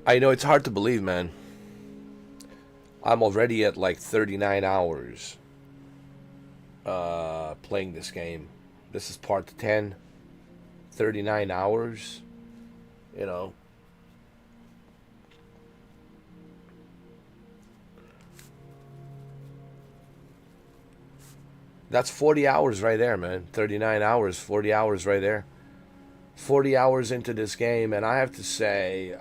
I know it's hard to believe, man. I'm already at like 39 hours playing this game. This is part 10. 39 hours, you know. That's 40 hours right there, man. 39 hours, 40 hours right there. 40 hours into this game, and I have to say,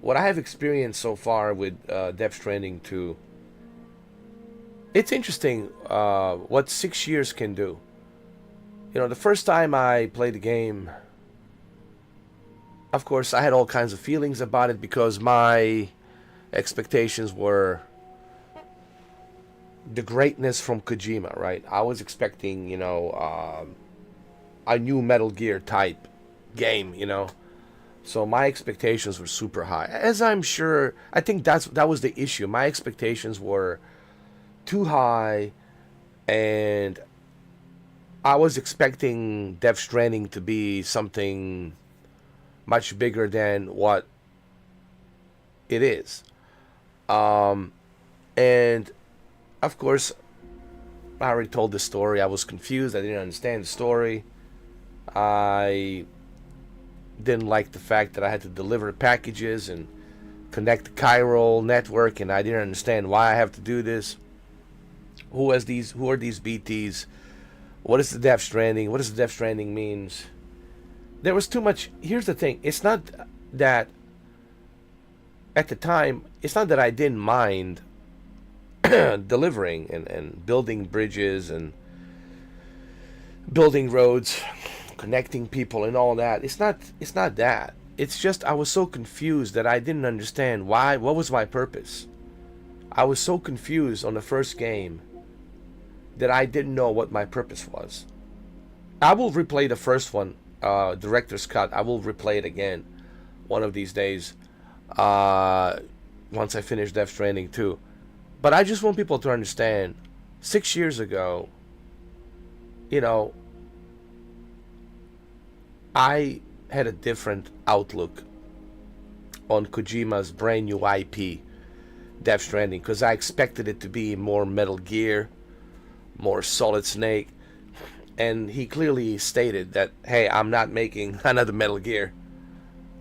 what I have experienced so far with Death Stranding 2, it's interesting what 6 years can do. You know, the first time I played the game, of course, I had all kinds of feelings about it because my expectations were the greatness from Kojima, right? I was expecting, a new Metal Gear type game, So my expectations were super high. As I'm sure, I think that was the issue. My expectations were too high, and I was expecting Death Stranding to be something much bigger than what it is. Um, and of course, I already told the story. I was confused. I didn't understand the story. I didn't like the fact that I had to deliver packages and connect the chiral network, and I didn't understand why I have to do this. Who are these BTs? What is the Death Stranding? What does the Death Stranding means? There was too much. Here's the thing. It's not that at the time. It's not that I didn't mind delivering and building bridges and building roads, connecting people and all that. It's not that. It's just I was so confused that I didn't understand what was my purpose. I was so confused on the first game that I didn't know what my purpose was. I will replay the first one, director's cut. I will replay it again one of these days, once I finish Death Stranding 2. But I just want people to understand, 6 years ago, you know, I had a different outlook on Kojima's brand new IP, Death Stranding, because I expected it to be more Metal Gear, more Solid Snake, and he clearly stated that, hey, I'm not making another Metal Gear,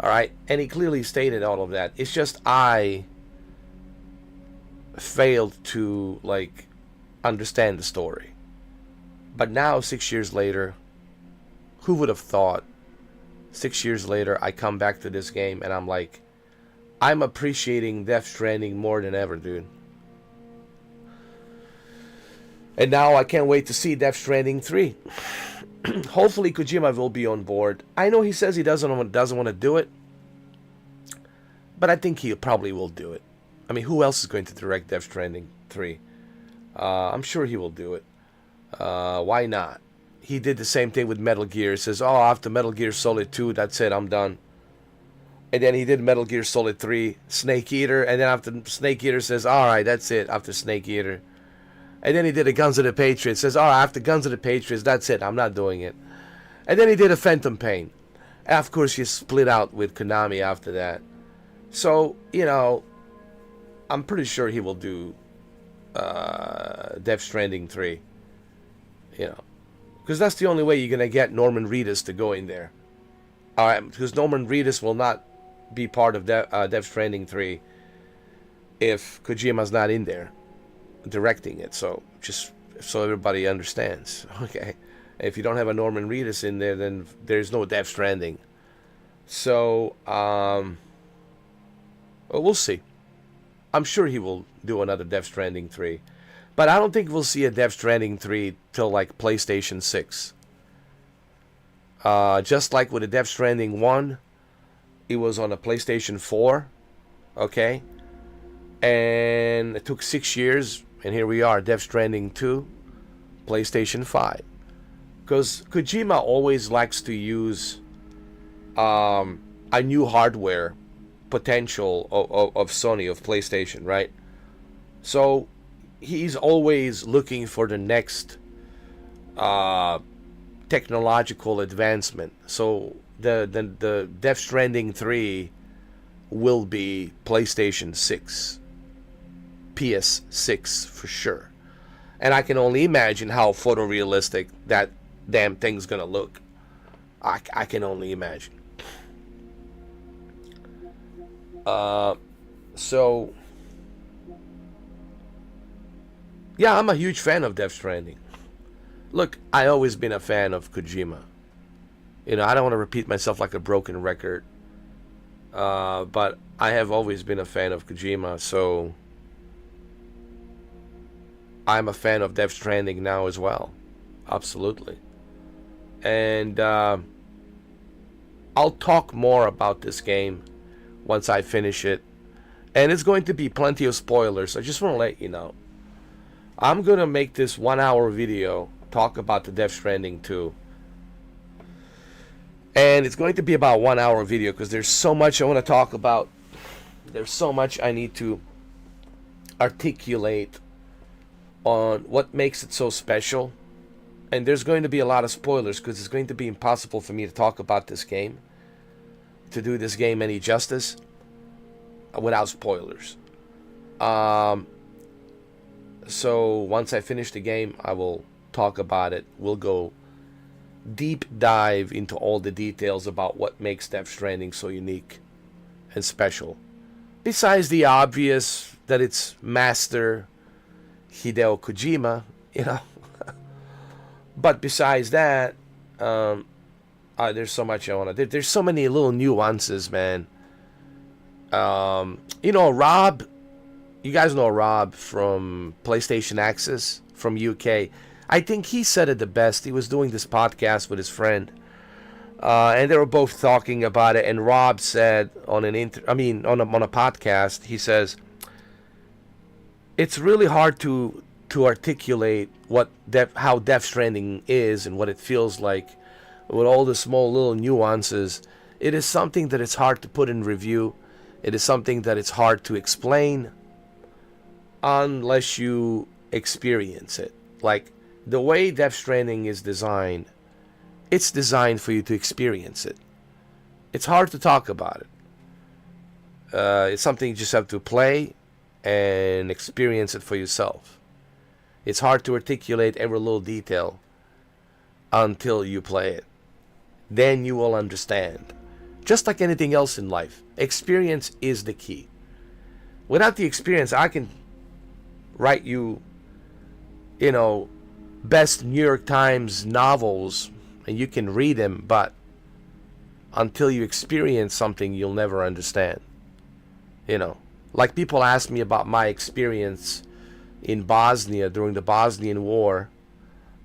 all right? And he clearly stated all of that. It's just I failed to, understand the story. But now, 6 years later, who would have thought 6 years later I come back to this game and I'm like, I'm appreciating Death Stranding more than ever, dude. And now I can't wait to see Death Stranding 3. Hopefully Kojima will be on board. I know he says he doesn't want to do it, but I think he probably will do it. I mean, who else is going to direct Death Stranding 3? I'm sure he will do it. Why not? He did the same thing with Metal Gear. He says, oh, after Metal Gear Solid 2, that's it, I'm done. And then he did Metal Gear Solid 3, Snake Eater, and then after Snake Eater says, alright, that's it, after Snake Eater. And then he did a Guns of the Patriots, says, alright, after Guns of the Patriots, that's it, I'm not doing it. And then he did a Phantom Pain. And of course, he split out with Konami after that. So, I'm pretty sure he will do Death Stranding 3. Because that's the only way you're going to get Norman Reedus to go in there. Alright, because Norman Reedus will not be part of Death Stranding 3 if Kojima's not in there directing it. So, just so everybody understands. Okay. If you don't have a Norman Reedus in there, then there's no Death Stranding. So, well, we'll see. I'm sure he will do another Death Stranding 3. But I don't think we'll see a Death Stranding 3 till PlayStation 6. Just like with the Death Stranding 1, it was on a PlayStation 4. Okay? And it took 6 years, and here we are, Death Stranding 2, PlayStation 5. Because Kojima always likes to use a new hardware potential of Sony, of PlayStation, right? So he's always looking for the next technological advancement. So the Death Stranding 3 will be PlayStation 6, PS6 for sure. And I can only imagine how photorealistic that damn thing's gonna look. I can only imagine. So yeah, I'm a huge fan of Death Stranding. Look, I always been a fan of Kojima. You know, I don't want to repeat myself like a broken record, but I have always been a fan of Kojima, so I'm a fan of Death Stranding now as well. Absolutely. And I'll talk more about this game once I finish it. And it's going to be plenty of spoilers. I just want to let you know. I'm going to make this 1 hour video, talk about the Death Stranding 2. And it's going to be about 1 hour video because there's so much I want to talk about. There's so much I need to articulate on what makes it so special. And there's going to be a lot of spoilers because it's going to be impossible for me to talk about this game, to do this game any justice, without spoilers. So once I finish the game, I will talk about it. We'll go deep dive into all the details about what makes Death Stranding so unique and special. Besides the obvious that it's master Hideo Kojima, you know. But besides that, there's so much I want to. There's so many little nuances, man. You know, Rob. You guys know Rob from PlayStation Access from UK. I think he said it the best. He was doing this podcast with his friend, and they were both talking about it. And Rob said on on a podcast, he says it's really hard to articulate how Death Stranding is and what it feels like with all the small little nuances. It is something that it's hard to put in review. It is something that it's hard to explain unless you experience it. Like the way Death Stranding is designed, it's designed for you to experience it. It's hard to talk about it. It's something you just have to play and experience it for yourself. It's hard to articulate every little detail until you play it. Then you will understand. Just like anything else in life, experience is the key. Without the experience, I can write you, best New York Times novels, and you can read them, but until you experience something, you'll never understand. Like people ask me about my experience in Bosnia during the Bosnian War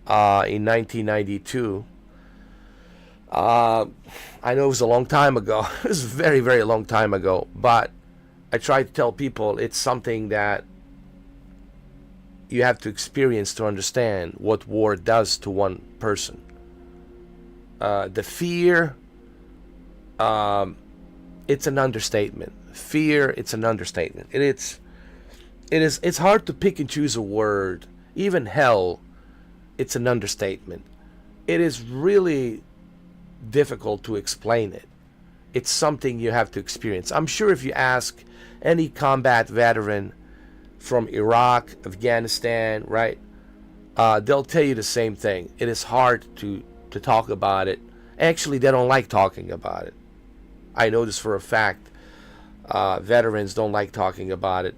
in 1992. I know it was a long time ago. It was a very, very long time ago. But I try to tell people it's something that you have to experience to understand what war does to one person. The fear, it's an understatement. Fear, it's an understatement. It's hard to pick and choose a word. Even hell, it's an understatement. It is really difficult to explain it. It's something you have to experience. I'm sure if you ask any combat veteran from Iraq, Afghanistan, right, they'll tell you the same thing. It is hard to talk about it. Actually, they don't like talking about it. I know this for a fact. Veterans don't like talking about it,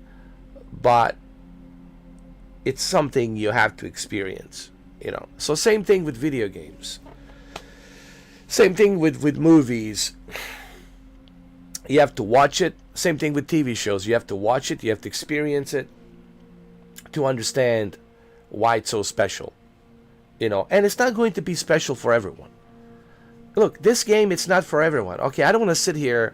but it's something you have to experience. So same thing with video games. Same thing with movies. You have to watch it. Same thing with TV shows. You have to watch it. You have to experience it to understand why it's so special. And it's not going to be special for everyone. Look, this game, it's not for everyone. Okay, I don't want to sit here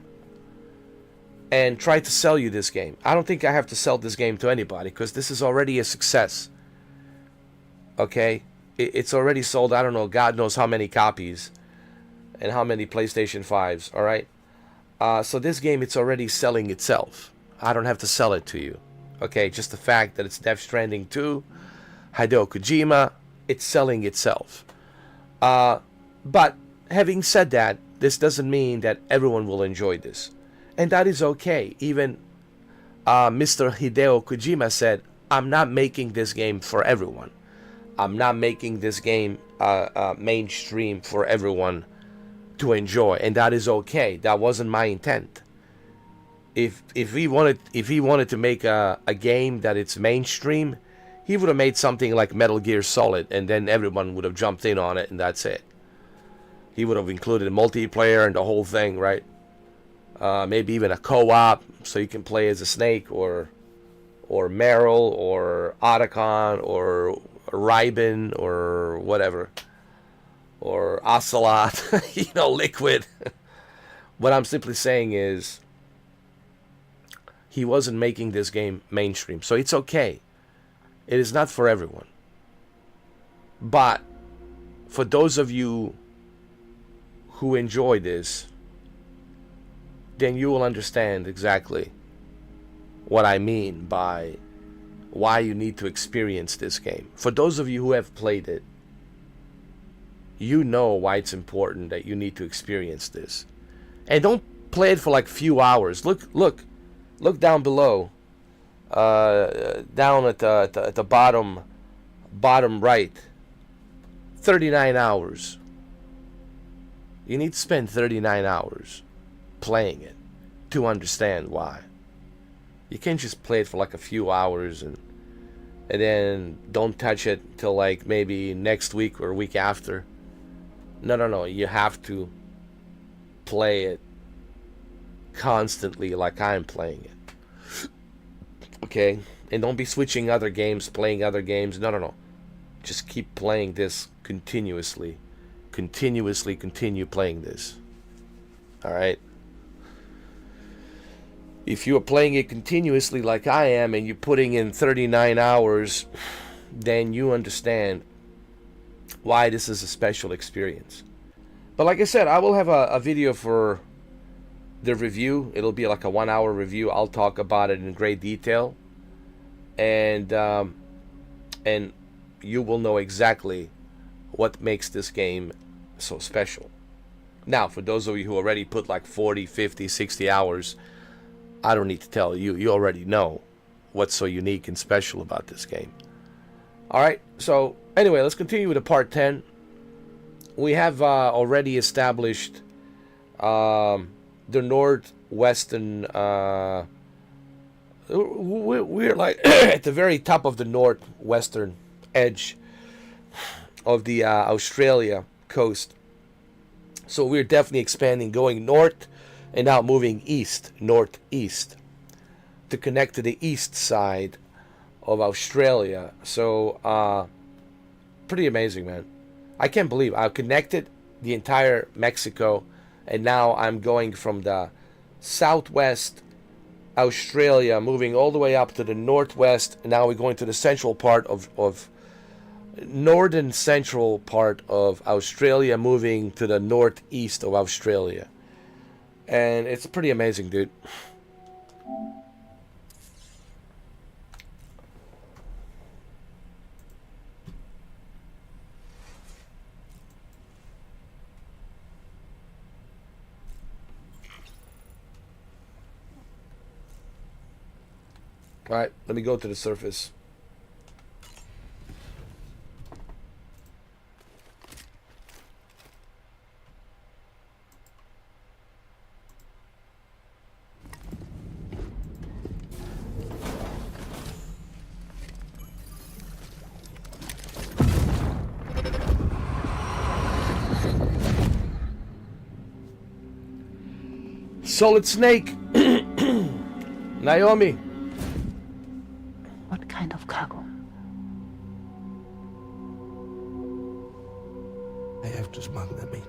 and try to sell you this game. I don't think I have to sell this game to anybody because this is already a success. Okay? It's already sold, I don't know, God knows how many copies and how many PlayStation 5s, alright? So this game, it's already selling itself. I don't have to sell it to you. Okay, just the fact that it's Death Stranding 2, Hideo Kojima, it's selling itself. But having said that, this doesn't mean that everyone will enjoy this. And that is okay. Even Mr. Hideo Kojima said, I'm not making this game for everyone. I'm not making this game mainstream for everyone to enjoy, and that is okay. That wasn't my intent. If he wanted to make a game that it's mainstream, he would have made something like Metal Gear Solid, and then everyone would have jumped in on it, and that's it. He would have included multiplayer and the whole thing, right? Maybe even a co-op, so you can play as a Snake or Meryl or Otacon or Rybin or whatever, or Ocelot, Liquid. What I'm simply saying is, he wasn't making this game mainstream, so it's okay. It is not for everyone. But for those of you who enjoy this, then you will understand exactly what I mean by why you need to experience this game. For those of you who have played it, you know why it's important that you need to experience this. And don't play it for like few hours. Look down below, down at the bottom right. 39 hours. You need to spend 39 hours playing it to understand why. You can't just play it for like a few hours and then don't touch it till like maybe next week or week after. No. You have to play it constantly like I'm playing it. Okay? And don't be switching other games, playing other games. No. Just keep playing this continuously. Continue playing this. Alright? If you are playing it continuously like I am and you're putting in 39 hours, then you understand why this is a special experience. But like I said, I will have a video for the review. It'll be like a 1-hour review. I'll talk about it in great detail. And you will know exactly what makes this game so special. Now, for those of you who already put like 40, 50, 60 hours, I don't need to tell you. You already know what's so unique and special about this game. Alright, so anyway, let's continue with the part 10. We have already established the northwestern... we're like at the very top of the northwestern edge of the Australia coast. So we're definitely expanding, going north and now moving northeast to connect to the east side of Australia. So pretty amazing, man. I can't believe I connected the entire Mexico, and now I'm going from the southwest Australia, moving all the way up to the northwest, and now we're going to the central part of northern central part of Australia, moving to the northeast of Australia. And it's pretty amazing, dude. Alright, let me go to the surface. Solid Snake. Naomi. What kind of cargo? I have to smuggle them in.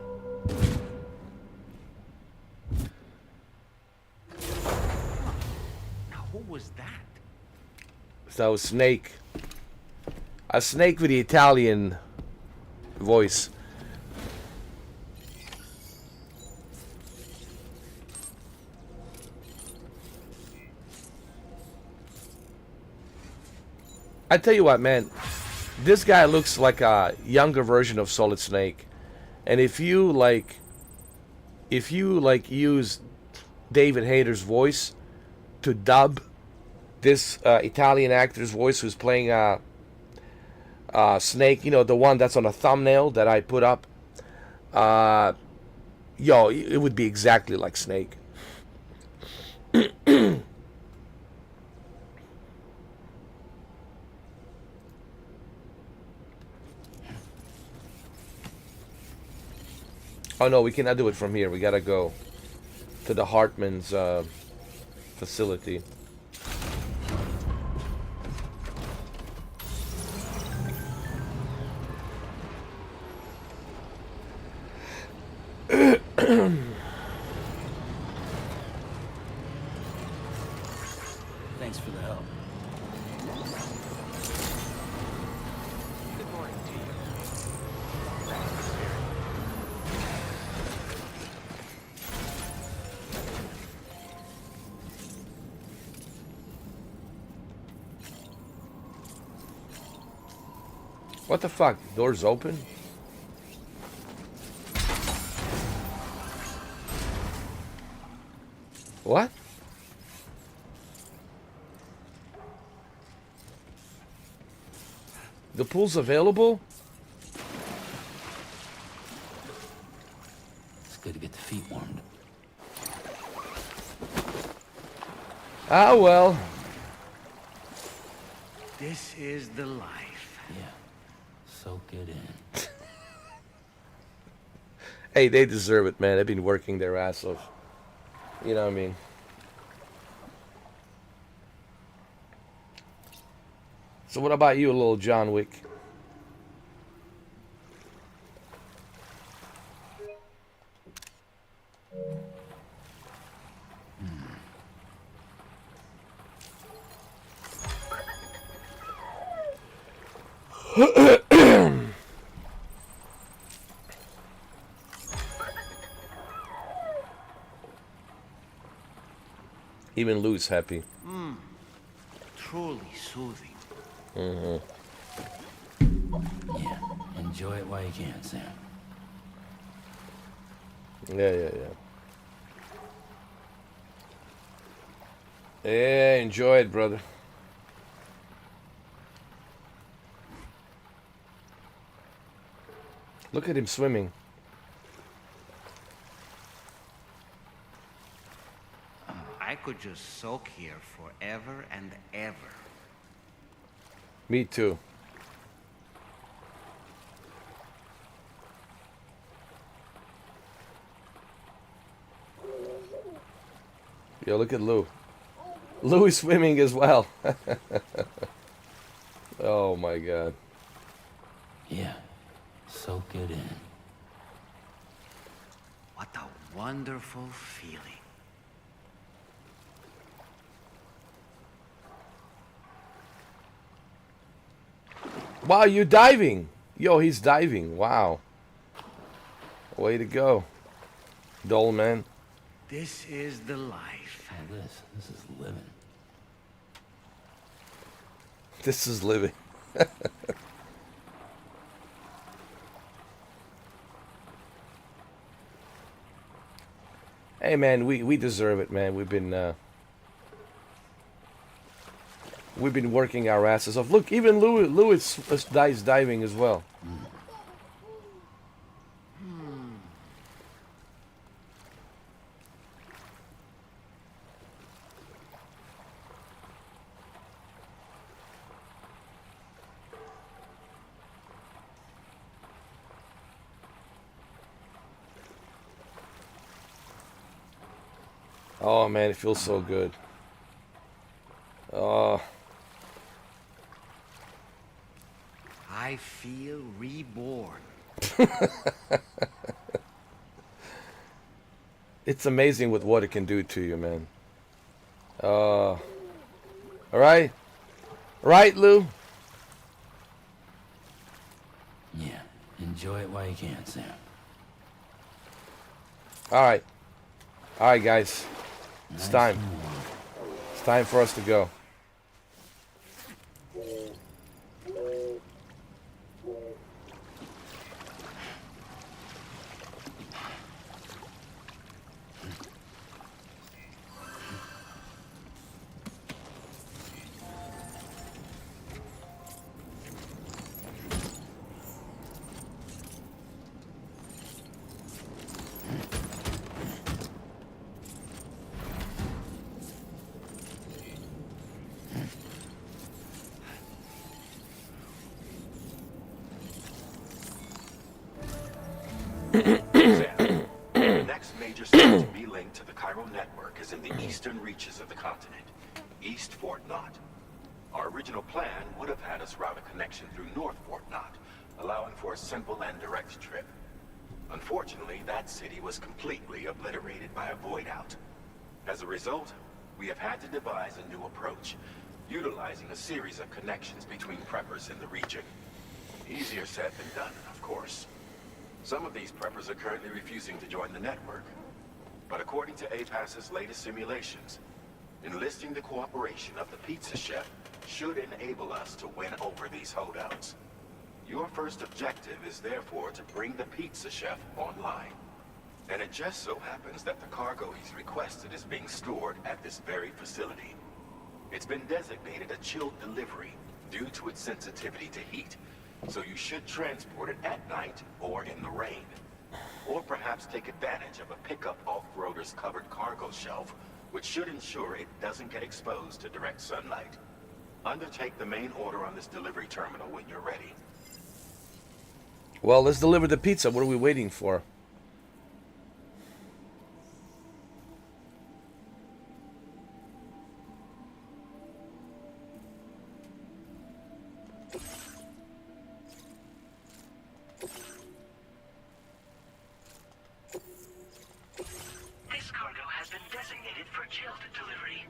Now, who was that? So Snake. A snake with the Italian voice. I tell you what, man, this guy looks like a younger version of Solid Snake, and if you like if you like use David Hayter's voice to dub this Italian actor's voice who's playing Snake, you know, the one that's on a thumbnail that I put up, yo, it would be exactly like Snake. Oh no, we cannot do it from here. We gotta go to the Hartman's facility. Thanks for the help. Good morning to you. What the fuck? Doors open? What? The pool's available? It's good to get the feet warmed. Ah, well. This is the life. Yeah. Soak it in. Hey, they deserve it, man. They've been working their ass off. You know what I mean? So what about you, little John Wick? Even Lou's happy. Truly soothing. Yeah. Enjoy it while you can, Sam. Yeah. Yeah, enjoy it, brother. Look at him swimming. I could just soak here forever and ever. Me too. Yo, look at Lou. Lou is swimming as well. Oh my god. Yeah. Soak it in. What a wonderful feeling. Wow, you're diving. Yo, he's diving. Wow. Way to go. Dole man. This is the life. Oh, this is living. This is living. Hey man, we deserve it, man. We've been working our asses off. Look, even Lou is diving as well. Oh man, it feels so good. Oh. I feel reborn. It's amazing with what it can do to you, man. All right? Right, Lou? Yeah. Enjoy it while you can, Sam. All right. All right, guys. It's Nice time. and warm. It's time for us to go. Sam, the next major city to be linked to the Cairo network is in the eastern reaches of the continent, East Fort Knott. Our original plan would have had us route a connection through North Fort Knott, allowing for a simple and direct trip. Unfortunately, that city was completely obliterated by a void out. As a result, we have had to devise a new approach, utilizing a series of connections between preppers in the region. Easier said than done, of course. Some of these preppers are currently refusing to join the network. But according to APAS's latest simulations, enlisting the cooperation of the pizza chef should enable us to win over these holdouts. Your first objective is therefore to bring the pizza chef online. And it just so happens that the cargo he's requested is being stored at this very facility. It's been designated a chilled delivery due to its sensitivity to heat, so you should transport it at night or in the rain. Or perhaps take advantage of a pickup off-roader's covered cargo shelf, which should ensure it doesn't get exposed to direct sunlight. Undertake the main order on this delivery terminal when you're ready. Well, let's deliver the pizza. What are we waiting for? This cargo has been designated for chilled delivery.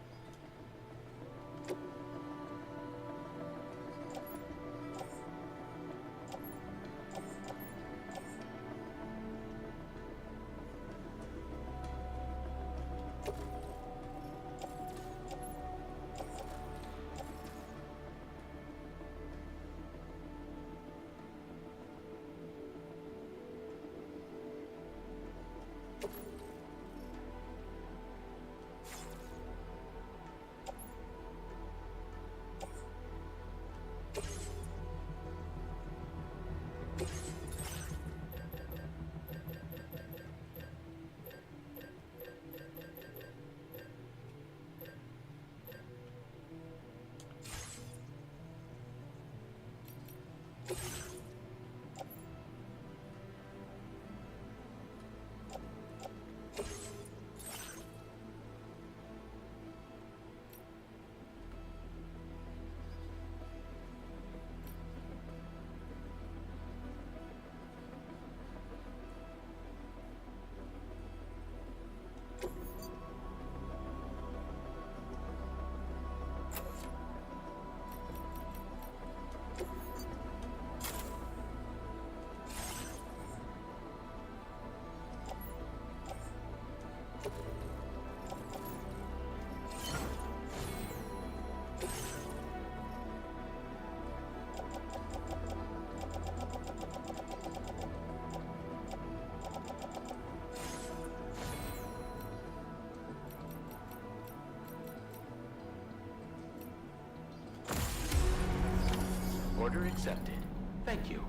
Order accepted. Thank you.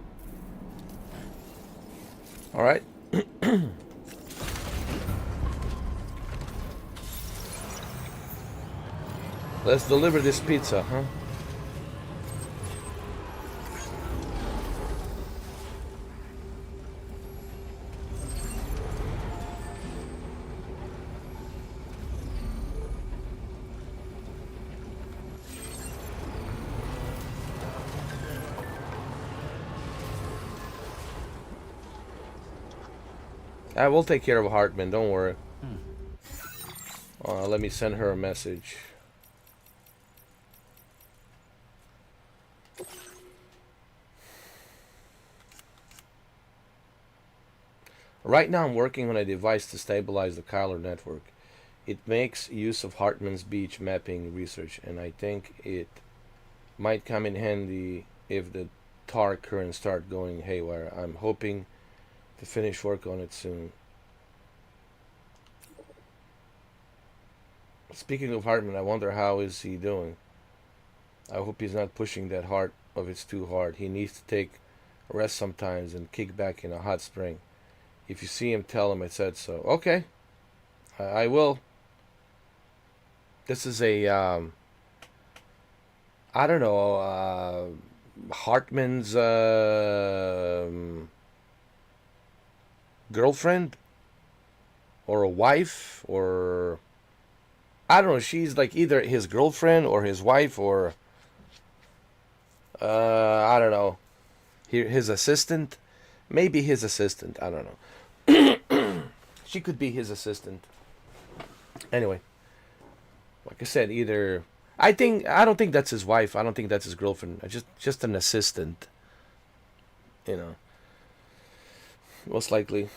All right. Let's deliver this pizza, huh? I will take care of Hartman, don't worry. Let me send her a message. Right now I'm working on a device to stabilize the Kyler network. It makes use of Hartman's beach mapping research, and I think it might come in handy if the tar currents start going haywire. I'm hoping to finish work on it soon. Speaking of Hartman, I wonder how is he doing. I hope he's not pushing that hard of it too hard. He needs to take a rest sometimes and kick back in a hot spring. If you see him, tell him I said so. Okay, I will. This is a I don't know, Hartman's girlfriend or a wife, or I don't know. She's like either his girlfriend or his wife, or I don't know, his assistant. Maybe his assistant. I don't know. She could be his assistant. Anyway, like I said, either I don't think that's his wife. I don't think that's his girlfriend. Just an assistant. You know, most likely.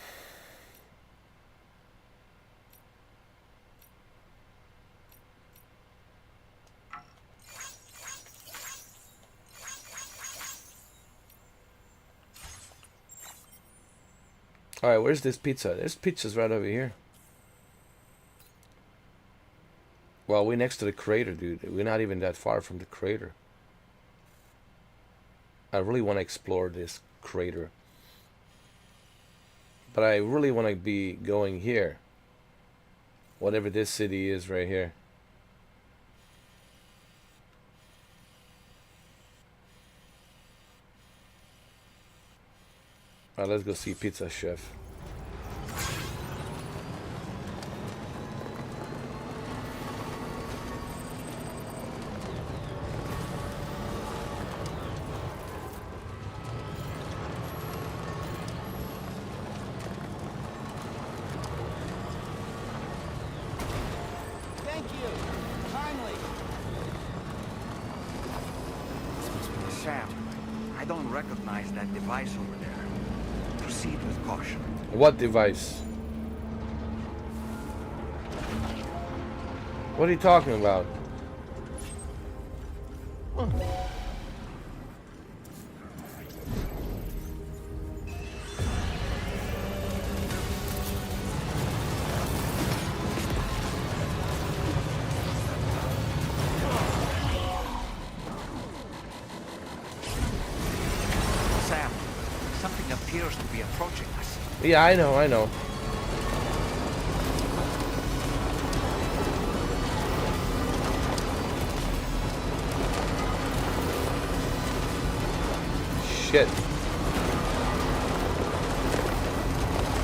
Alright, where's this pizza? This pizza's right over here. Well, we're next to the crater, dude. We're not even that far from the crater. I really want to explore this crater. But I really want to be going here. Whatever this city is right here. Alright, let's go see Pizza Chef. Thank you. Kindly. Sam, I don't recognize that device over there. Proceed with caution. What device? What are you talking about? Sam, something appears to be approaching us. Yeah, I know. Shit.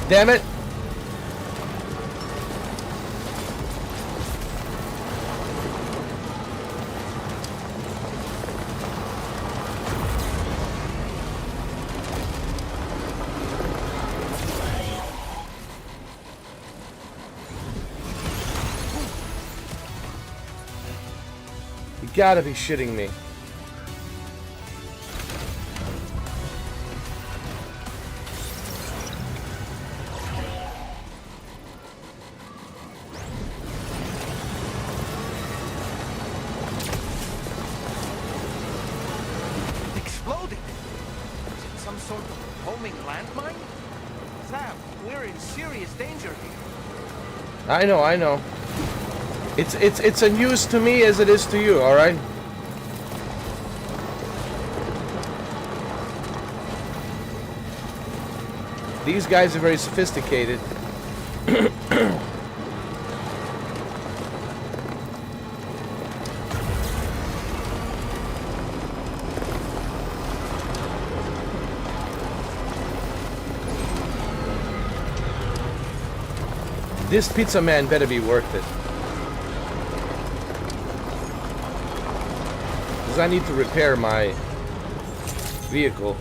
Damn it. You gotta be shitting me. Exploded! Is it some sort of homing landmine? Sam, we're in serious danger here. I know. It's a news to me as it is to you, alright? These guys are very sophisticated. This pizza man better be worth it. Because I need to repair my vehicle.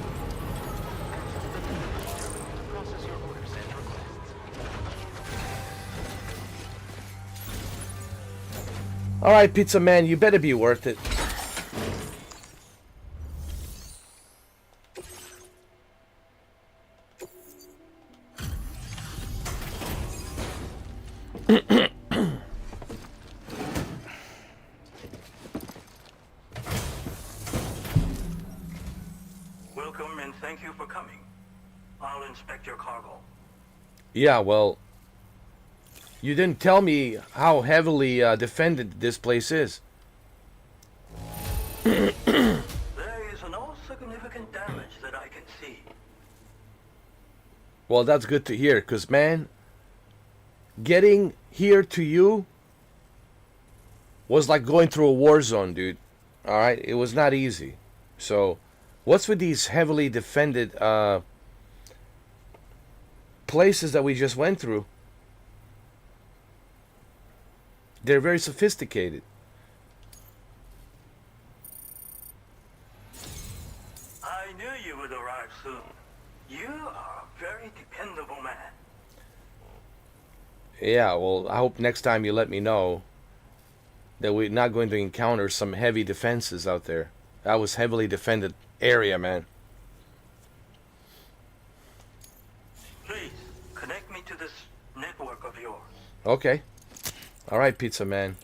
Process your orders and requests. Alright, pizza man, you better be worth it. Welcome and thank you for coming. I'll inspect your cargo. Yeah, well, you didn't tell me how heavily defended this place is. There is no significant damage that I can see. Well, that's good to hear, because, man, getting here to you was like going through a war zone, dude. Alright? It was not easy. So, what's with these heavily defended places that we just went through. They're very sophisticated. I knew you would arrive soon. You are a very dependable man. Yeah, well, I hope next time you let me know that we're not going to encounter some heavy defenses out there. That was heavily defended area, man. Please, connect me to this network of yours. Okay. All right, Pizza Man.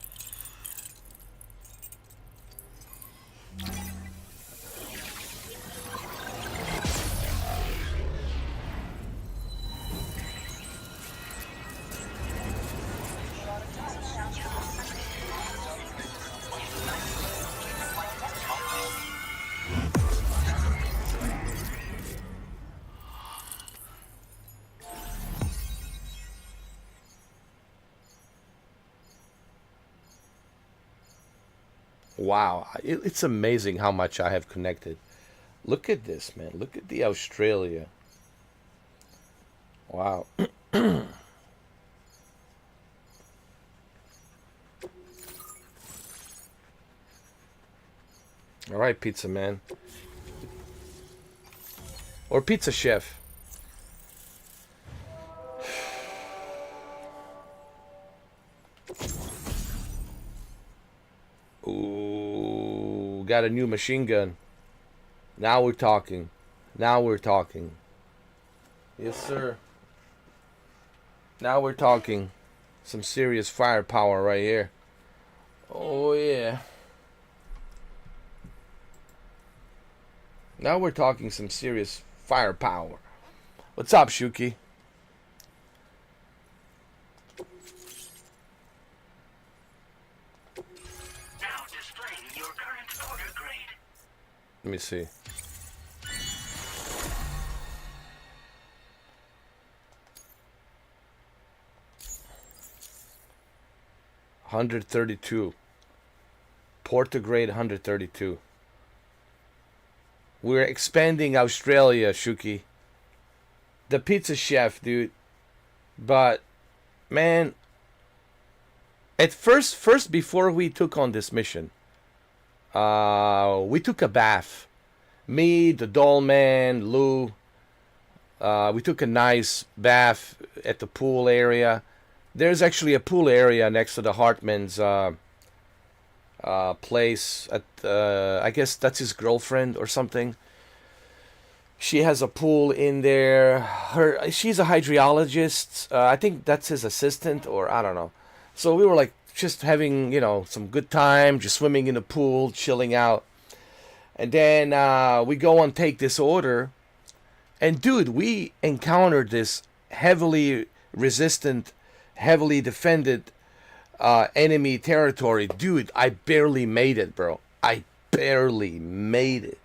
Wow, it's amazing how much I have connected. Look at this, man. Look at the Australia. Wow. All right, Pizza Man. Or Pizza Chef. Ooh, got a new machine gun. Now we're talking. Now we're talking. Yes, sir. Now we're talking. Some serious firepower right here. Oh, yeah. Now we're talking some serious firepower. What's up, Shuki? Now displaying your current order grade. Let me see. $132. Porter grade 132. We're expanding Australia, Shuki. The Pizza Chef, dude. But, man, at first before we took on this mission, we took a bath. Me, the Doll Man, Lou. We took a nice bath at the pool area. There's actually a pool area next to the Hartman's place. At I guess that's his girlfriend or something. She has a pool in there. She's a hydrologist. I think that's his assistant, or I don't know. So we were like just having, some good time, just swimming in the pool, chilling out. And then we go and take this order. And dude, we encountered this heavily resistant, heavily defended enemy territory. Dude, I barely made it, bro. I barely made it.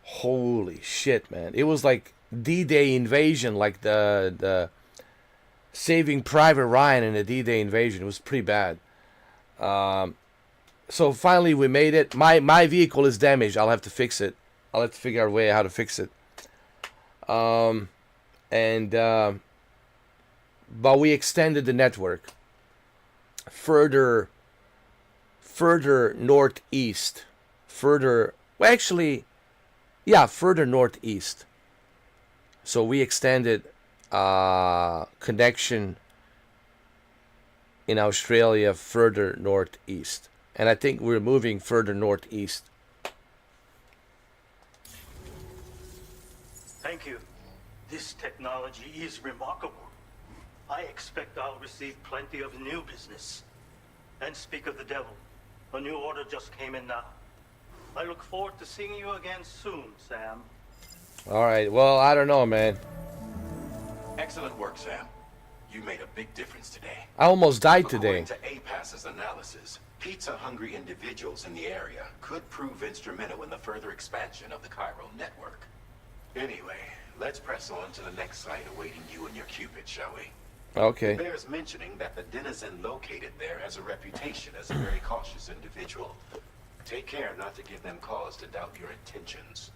Holy shit, man. It was like D-Day invasion, like the Saving Private Ryan in the D-Day invasion. It was pretty bad. So finally we made it. My vehicle is damaged. I'll have to fix it. I'll have to figure out a way how to fix it. But we extended the network further northeast. Further northeast. So we extended connection in Australia further northeast. And I think we're moving further northeast. Thank you. This technology is remarkable. I expect I'll receive plenty of new business. And speak of the devil, a new order just came in now. I look forward to seeing you again soon, Sam. All right. Well, I don't know, man. Excellent work, Sam. You made a big difference today. I almost died today. According to APAS's analysis, pizza-hungry individuals in the area could prove instrumental in the further expansion of the Cairo network. Anyway, let's press on to the next site awaiting you and your Cupid, shall we? Okay. It bears mentioning that the denizen located there has a reputation as a very cautious individual. Take care not to give them cause to doubt your intentions.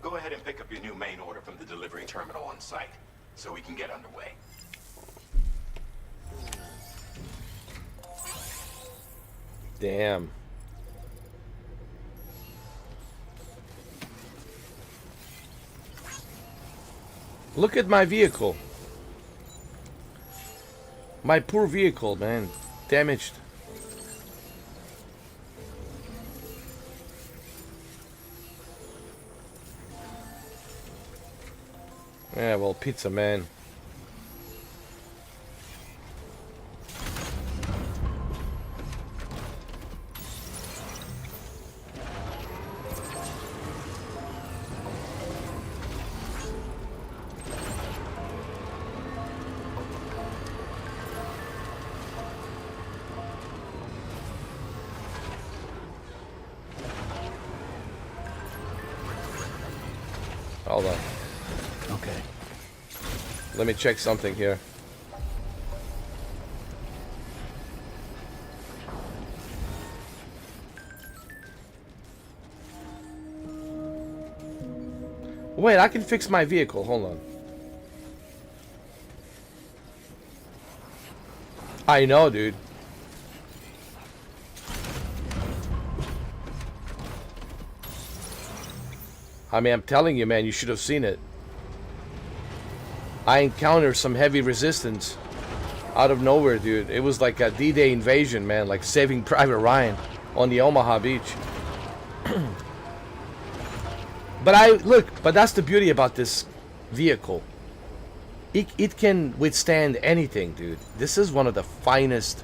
Go ahead and pick up your new main order from the delivery terminal on site. so we can get underway. Damn. Look at my vehicle. My poor vehicle, man. Damaged. Yeah, well, pizza, man. Hold on. Okay. Let me check something here. Wait, I can fix my vehicle. Hold on. I know, dude. I mean, I'm telling you, man, you should have seen it. I encountered some heavy resistance out of nowhere, dude. It was like a D-Day invasion, man, like Saving Private Ryan on the Omaha beach. But that's the beauty about this vehicle. It can withstand anything, dude. This is one of the finest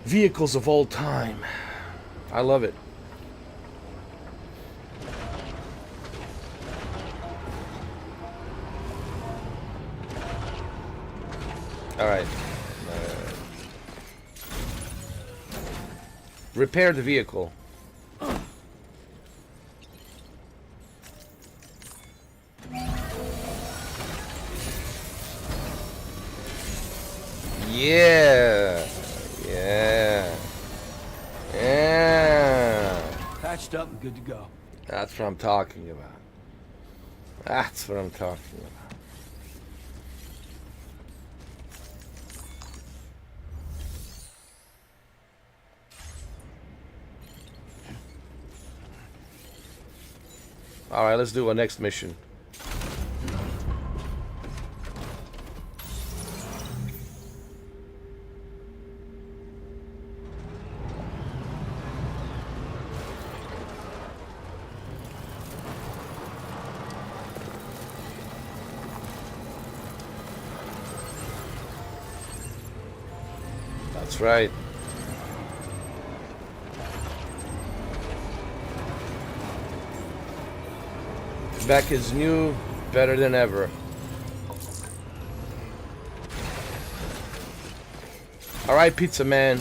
vehicles of all time. I love it. All right. Repair the vehicle. Yeah. Yeah. Yeah. Patched up and good to go. That's what I'm talking about. That's what I'm talking about. Alright, let's do our next mission. That's right. Back is new, better than ever. Alright, pizza man.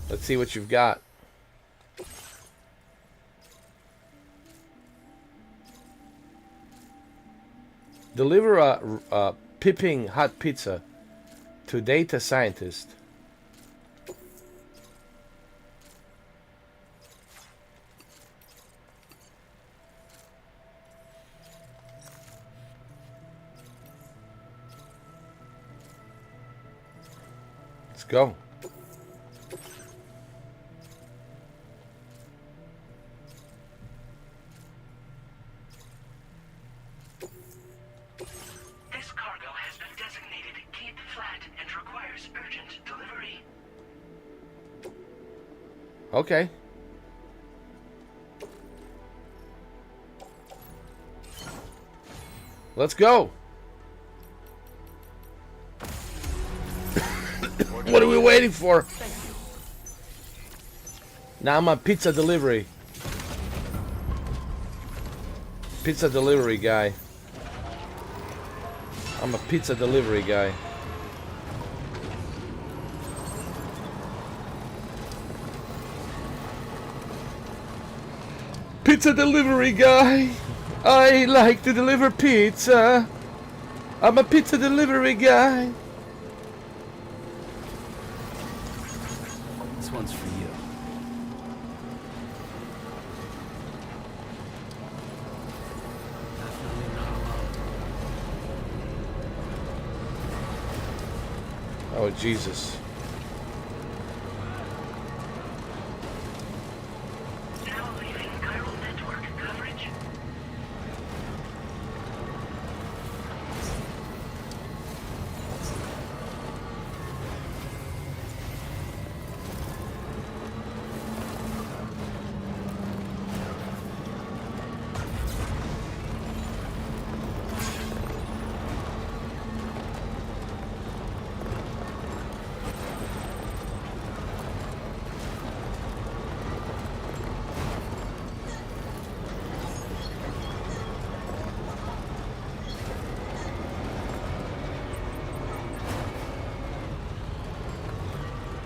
Let's see what you've got. Deliver a piping hot pizza to data scientist. Let's go. This cargo has been designated Cape Flat and requires urgent delivery. Okay. Let's go. What are we waiting for? Now I'm a pizza delivery. Pizza delivery guy. I'm a pizza delivery guy. Pizza delivery guy. I like to deliver pizza. I'm a pizza delivery guy. This one's for you. Definitely not alone. Oh, Jesus. Now leaving chiral network coverage.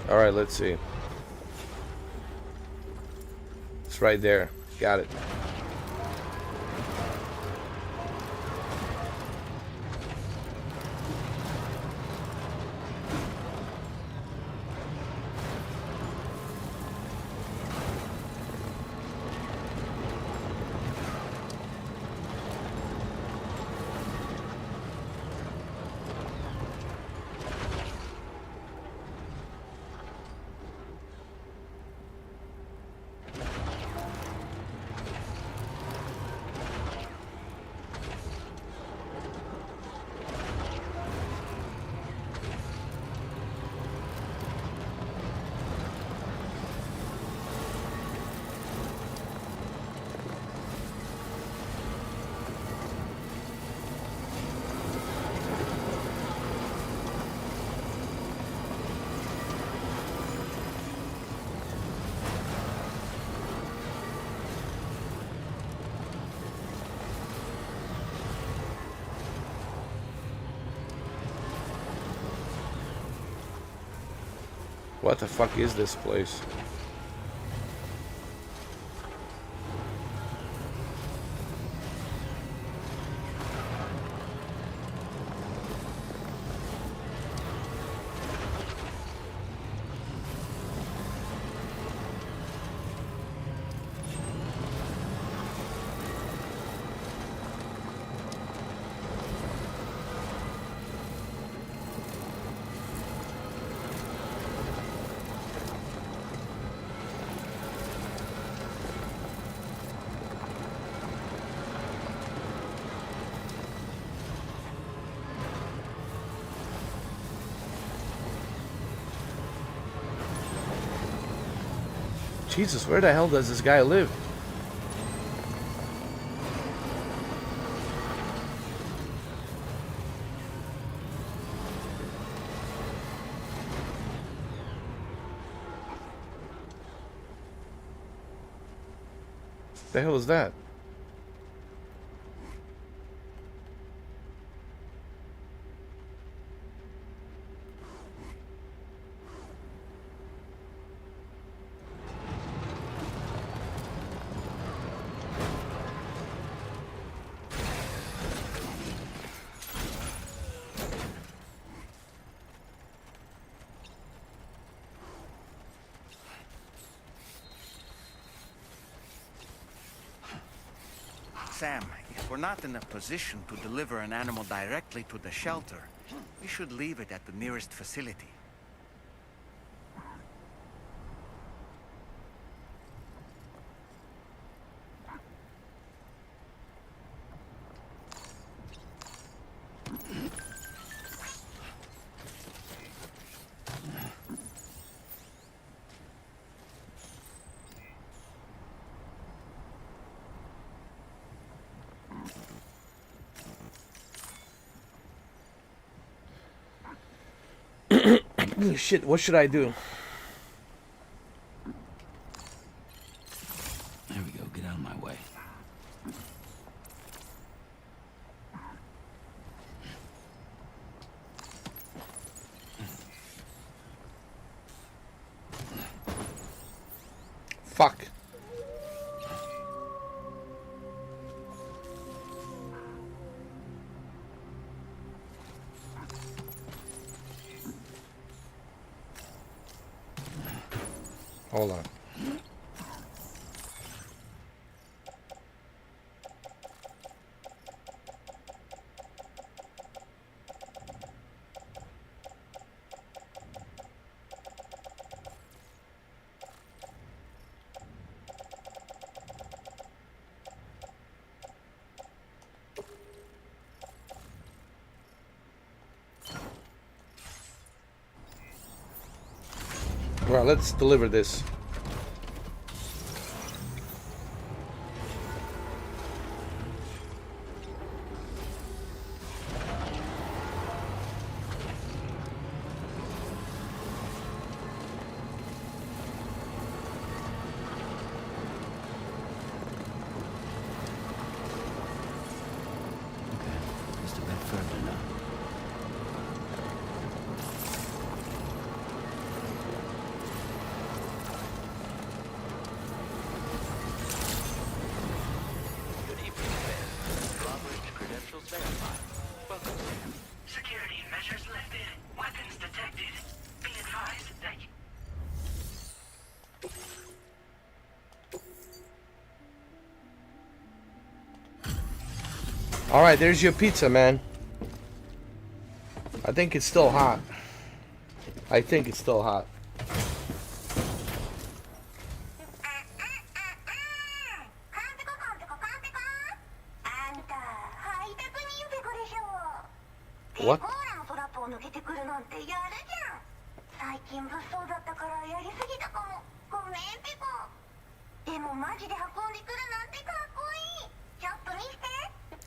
All right, let's see. It's right there. Got it. What the fuck is this place? Jesus, where the hell does this guy live? The hell is that? Sam, if we're not in a position to deliver an animal directly to the shelter, we should leave it at the nearest facility. Shit, what should I do? There we go. Get out of my way. Fuck. Hold on. Well, let's deliver this. Okay, just a bit further now. Good evening, Sam. Drawbridge credentials verified. Welcome, Sam. Security measures lifted. Weapons detected. Be advised that you... All right, there's your pizza, man. I think it's still hot. I think it's still hot. What?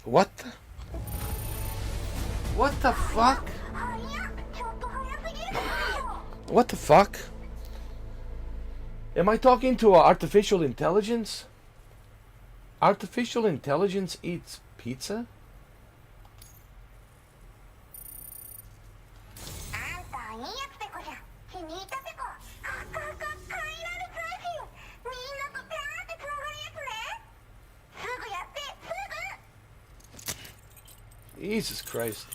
What the? What the fuck? What the fuck? Am I talking to artificial intelligence? Artificial intelligence eats pizza? Jesus Christ.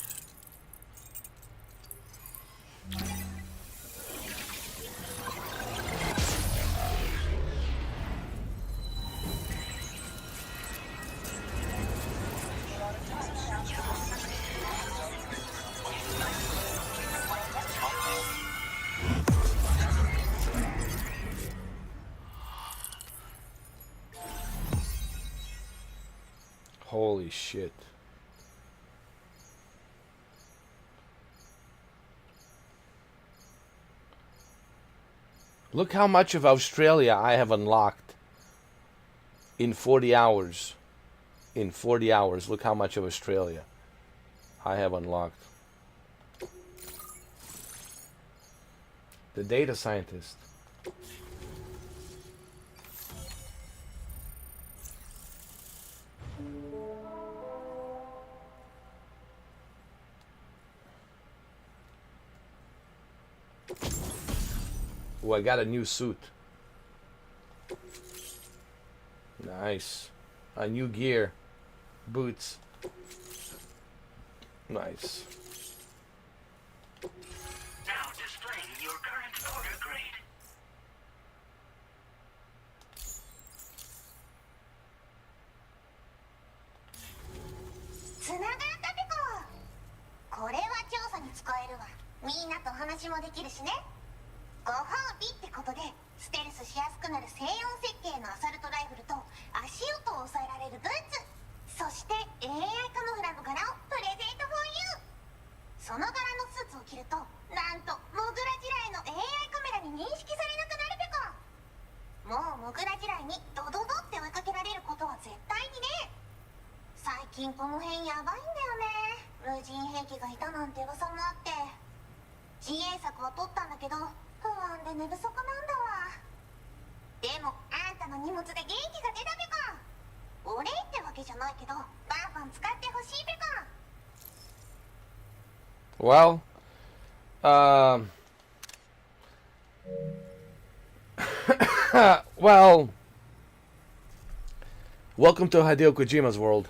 Holy shit. Look how much of Australia I have unlocked in 40 hours. In 40 hours, look how much of Australia I have unlocked. The data scientist. Oh, I got a new suit. Nice. A new gear. Boots. Nice. Now displaying your current order grade. Well, well, welcome to Hideo Kojima's world.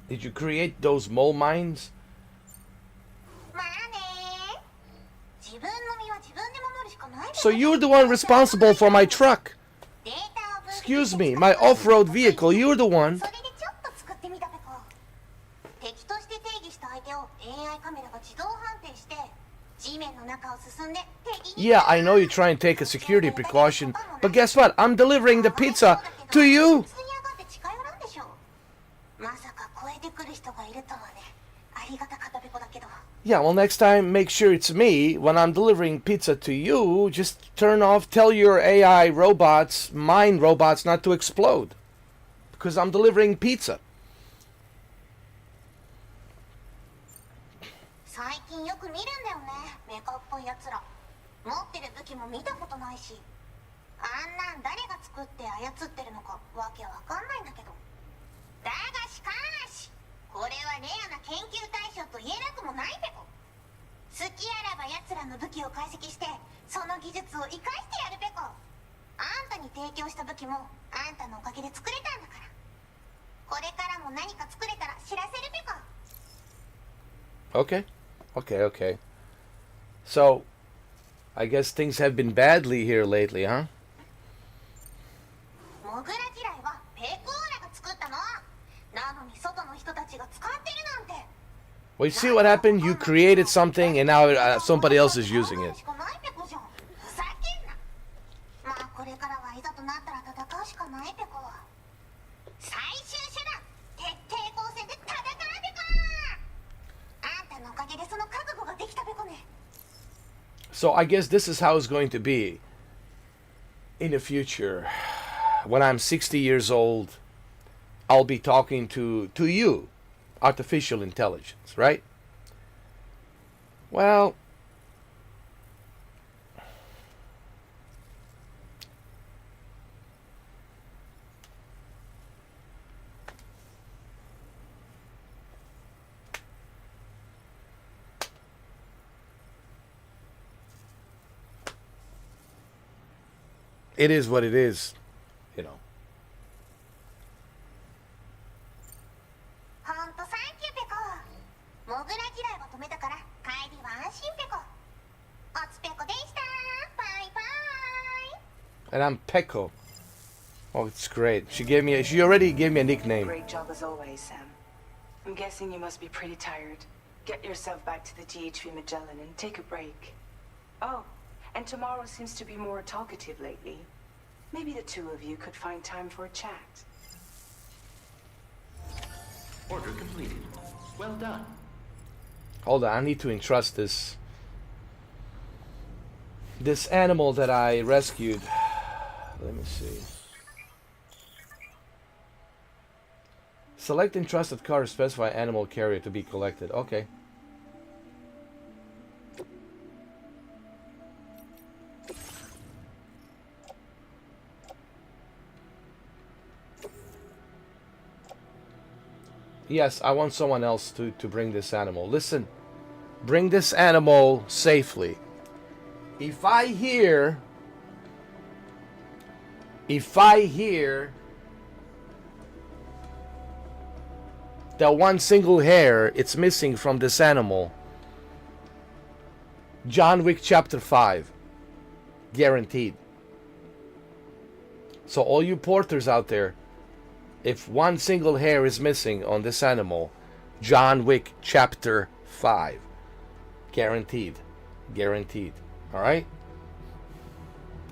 Did you create those mole mines? ま So you're the one responsible for my truck. Excuse me, my off-road vehicle. You're the one. それでちょっと作ってみたペコ。敵として定義した相手を AI カメラが自動判定して地面の中を進んで敵に Yeah, I know you try and take a security precaution, but guess what? I'm delivering the pizza to you. 普通に上がって近寄らんでしょ。まさか超えてくる人がいるとはね。ありがたかったペコだけど。 Yeah, well, next time, make sure it's me. When I'm delivering pizza to you, just turn off, tell your AI robots, mine robots, not to explode. Because I'm delivering pizza. 最近よく見るんだよね、メカっぽいやつら。持ってる武器も見たことないし。あんなん誰が作って操ってるのかわけわかんないんだけど。だがしかし、これはレアな研究対象と言えなくもないペコ。好きあらば奴らの武器を解析して、その技術を生かしてやるペコ。あんたに提供した武器もあんたのおかげで作れたんだから。これからも何か作れたら知らせるペコ。 Okay. Okay. So, I guess things have been badly here lately, huh? モグラ嫌いはペコーラが作ったの。なのに外の人たちが使ってるなんて。 Well, you see what happened? You created something and now somebody else is using it. しかないペコじゃん。ふざけんな。まあこれからはいざとなったら戦うしかないペコ。最終手段、徹底抗戦で戦うペコ。あんたのおかげでその覚悟ができたペコね。 So I guess this is how it's going to be in the future. When I'm 60 years old, I'll be talking to you, artificial intelligence, right? Well, it is what it is, you know. ほんとサンキューペコ。モグラ嫌いを止めたから帰りは安心ペコ。おつペコでした。バイバイ。 And I'm Pecco. Oh, it's great. She already gave me a nickname. Great job as always, Sam. I'm guessing you must be pretty tired. Get yourself back to the GHV Magellan and take a break. Oh, and tomorrow seems to be more talkative lately. Maybe the two of you could find time for a chat. Order completed. Well done. Hold on, I need to entrust this animal that I rescued. Let me see. Select entrusted car, specify animal carrier to be collected. Okay. Yes, I want someone else to bring this animal. Listen, bring this animal safely. If I hear that one single hair it's missing from this animal, John Wick Chapter 5, guaranteed. So all you porters out there, if one single hair is missing on this animal, John Wick Chapter 5. Guaranteed. Guaranteed. Alright?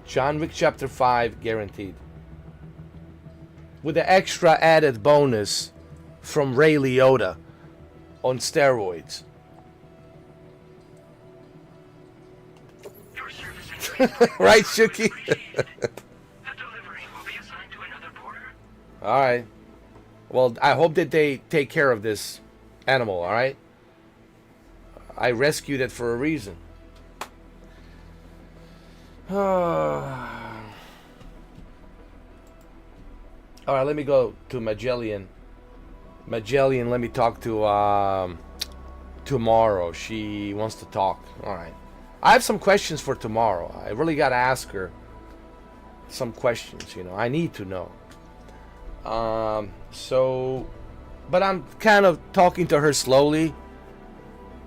John Wick Chapter 5, guaranteed. With the extra added bonus from Ray Liotta on steroids. Your service Right, Shuki? The delivery will be assigned to another porter. Alright. Well, I hope that they take care of this animal, alright? I rescued it for a reason. Alright, let me go to Magellan. Magellan, let me talk to tomorrow. She wants to talk. Alright. I have some questions for tomorrow. I really gotta ask her some questions, you know. I need to know. But I'm kind of talking to her slowly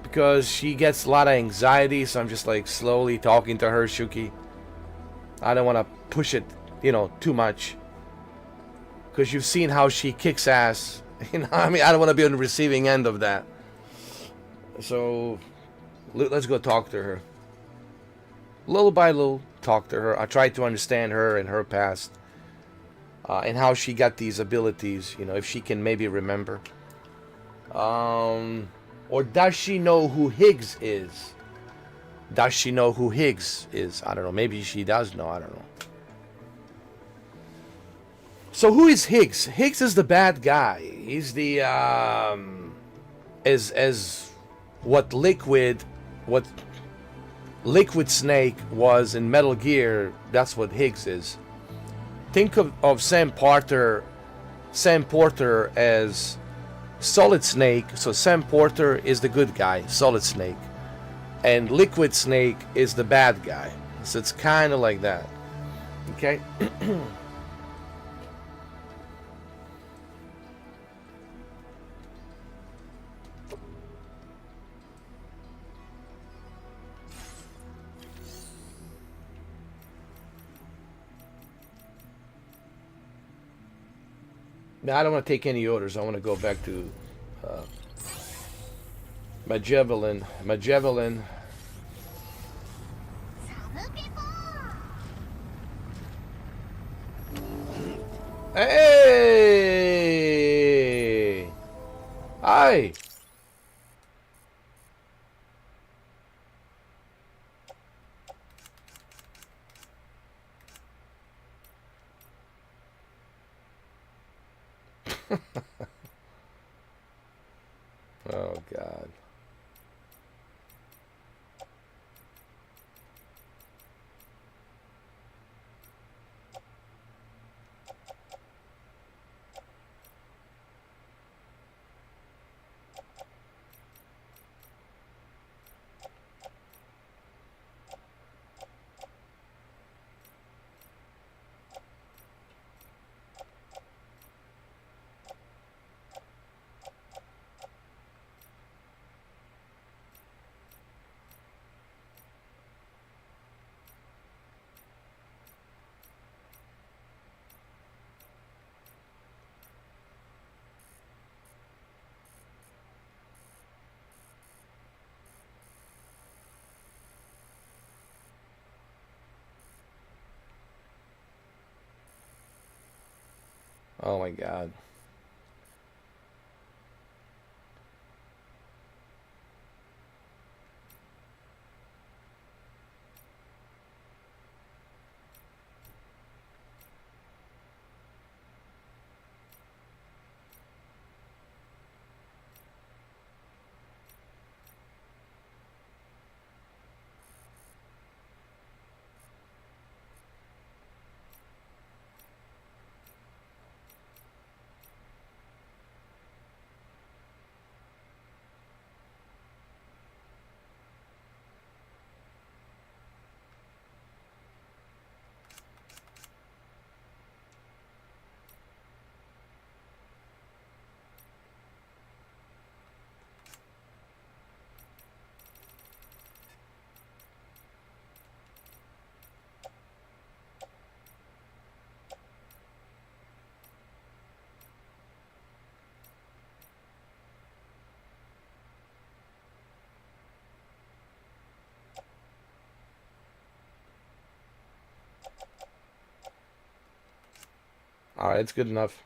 because she gets a lot of anxiety, so I'm just like slowly talking to her, Shuki. I don't want to push it, you know, too much. Because you've seen how she kicks ass. You know, I mean, I don't want to be on the receiving end of that. So, let's go talk to her. Little by little, talk to her. I try to understand her and her past. And how she got these abilities. You know, if she can maybe remember. Or does she know who Higgs is? Does she know who Higgs is? I don't know. Maybe she does know. I don't know. So who is Higgs? Higgs is the bad guy. He's the as what Liquid Snake was in Metal Gear. That's what Higgs is. Think of Sam Porter as Solid Snake. So Sam Porter is the good guy, Solid Snake, and Liquid Snake is the bad guy. So it's kind of like that. Okay. Now, I don't want to take any orders. I want to go back to Magellan. Hey! Hi! Oh, God. Oh my God. All right, it's good enough.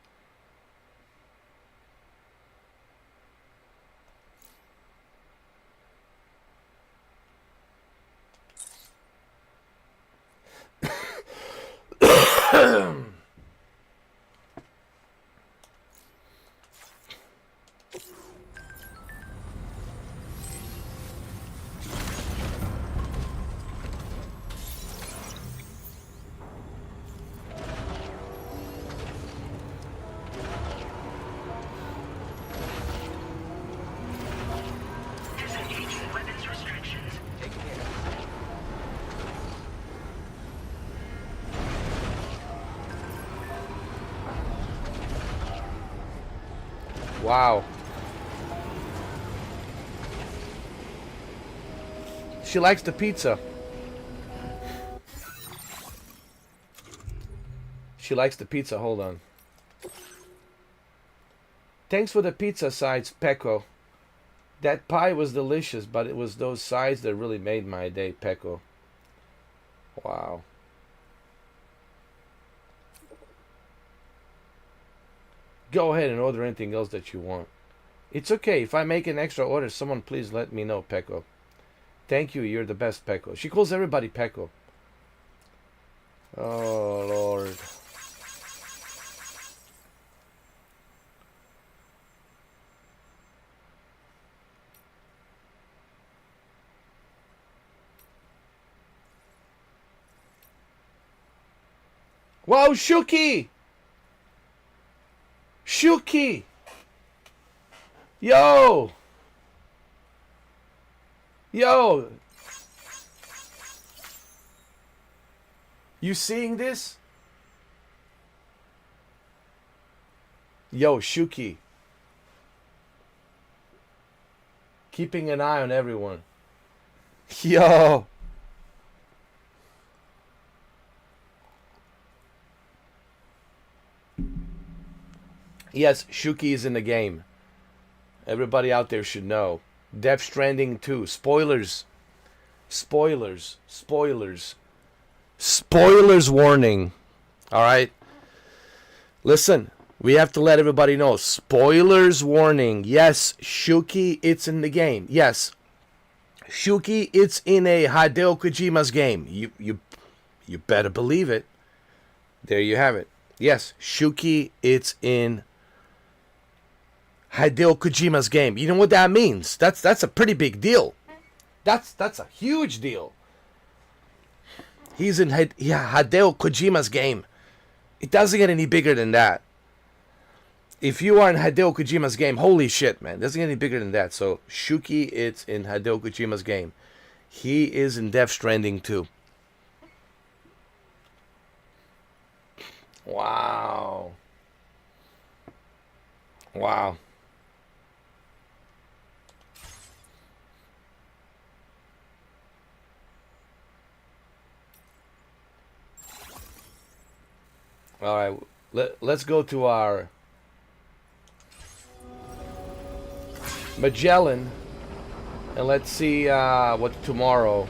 Disengaging weapons restrictions. Take care. Wow. She likes the pizza. She likes the pizza. Hold on. Thanks for the pizza sides, Pecco. That pie was delicious, but it was those sides that really made my day, Pecco. Wow. Go ahead and order anything else that you want. It's okay. If I make an extra order, someone please let me know, Pecco. Thank you. You're the best, Pecco. She calls everybody Pecco. Oh, Lord. Wow, Shuki! Shuki! Yo! Yo! You seeing this? Yo, Shuki. Keeping an eye on everyone. Yo! Yes, Shuki is in the game. Everybody out there should know. Death Stranding 2. Spoilers. Spoilers. Spoilers. Spoilers warning. Alright? Listen, we have to let everybody know. Spoilers warning. Yes, Shuki, it's in the game. Yes. Shuki, it's in a Hideo Kojima's game. You better believe it. There you have it. Yes, Shuki, it's in Hideo Kojima's game. You know what that means? That's a pretty big deal. That's a huge deal. He's in Hideo Kojima's game. It doesn't get any bigger than that. If you are in Hideo Kojima's game, holy shit, man. It doesn't get any bigger than that. So, Shuki, it's in Hideo Kojima's game. He is in Death Stranding 2. Wow. Wow. All right, let's go to our Magellan and let's see what tomorrow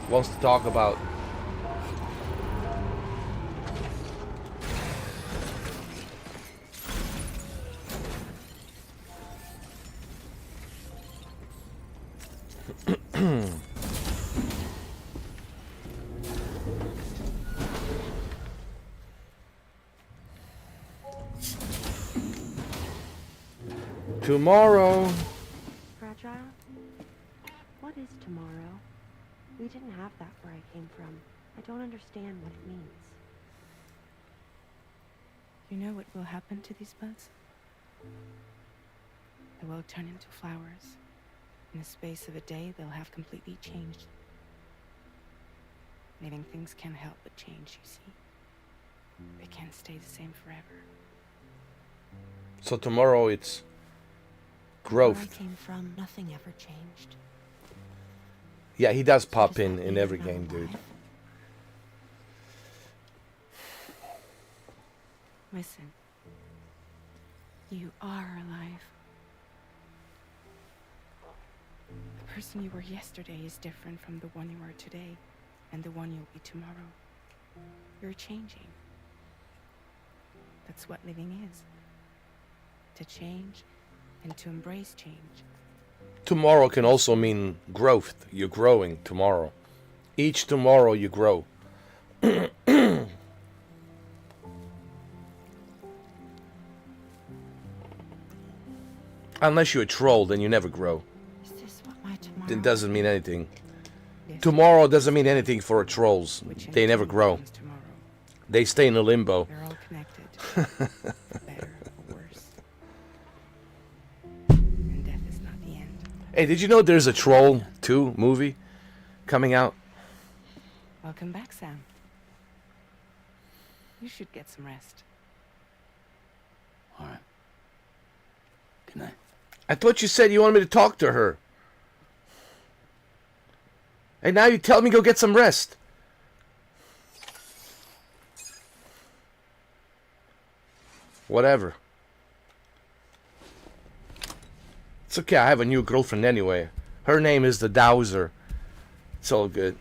wants to talk about. Tomorrow. Fragile? What is tomorrow? We didn't have that where I came from. I don't understand what it means. You know what will happen to these buds? They will turn into flowers. In the space of a day, they'll have completely changed. Living things can't help but change, you see. They can't stay the same forever. So tomorrow it's growth. Where I came from, nothing ever changed. Yeah, he does pop in every game, dude. Listen. You are alive. The person you were yesterday is different from the one you are today, and the one you'll be tomorrow. You're changing. That's what living is. To change and to embrace change. Tomorrow can also mean growth. You're growing tomorrow. Each tomorrow you grow. Unless you're a troll, then you never grow. Is this what my tomorrow It doesn't mean anything. Yes. Tomorrow doesn't mean anything for trolls. Which in They never turn grow. becomes tomorrow. They stay in a limbo. They're all connected. For better or worse. And death is not the end. Hey, did you know there's a Troll 2 movie coming out? Welcome back, Sam. You should get some rest. All right. Good night. I thought you said you wanted me to talk to her. And now you tell me go get some rest. Whatever. It's okay, I have a new girlfriend anyway. Her name is the Dowser. It's all good.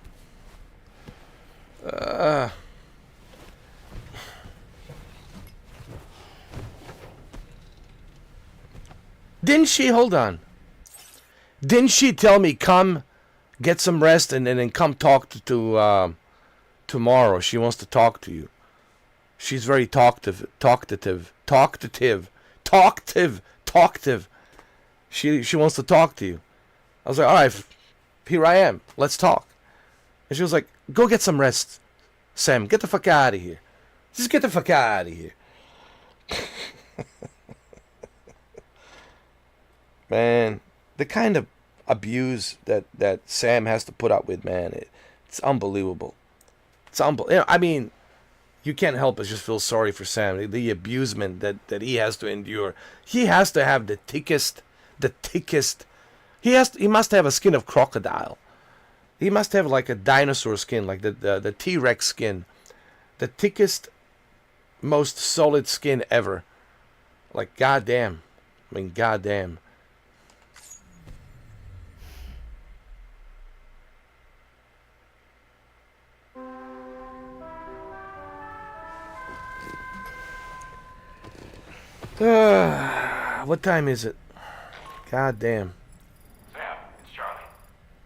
Didn't she, hold on. Didn't she tell me come get some rest and then come talk to tomorrow? She wants to talk to you. She's very talkative. She wants to talk to you. I was like, all right, here I am. Let's talk. And she was like, go get some rest, Sam. Get the fuck out of here. Just get the fuck out of here. Man, the kind of abuse that Sam has to put up with, man, it's unbelievable. It's unbelievable. I mean, you can't help but just feel sorry for Sam. The abusement that he has to endure. He has to have the thickest. He must have a skin of crocodile. He must have like a dinosaur skin, like the T-Rex skin. The thickest, most solid skin ever. Like, goddamn. I mean, goddamn. What time is it? God damn. Sam, it's Charlie.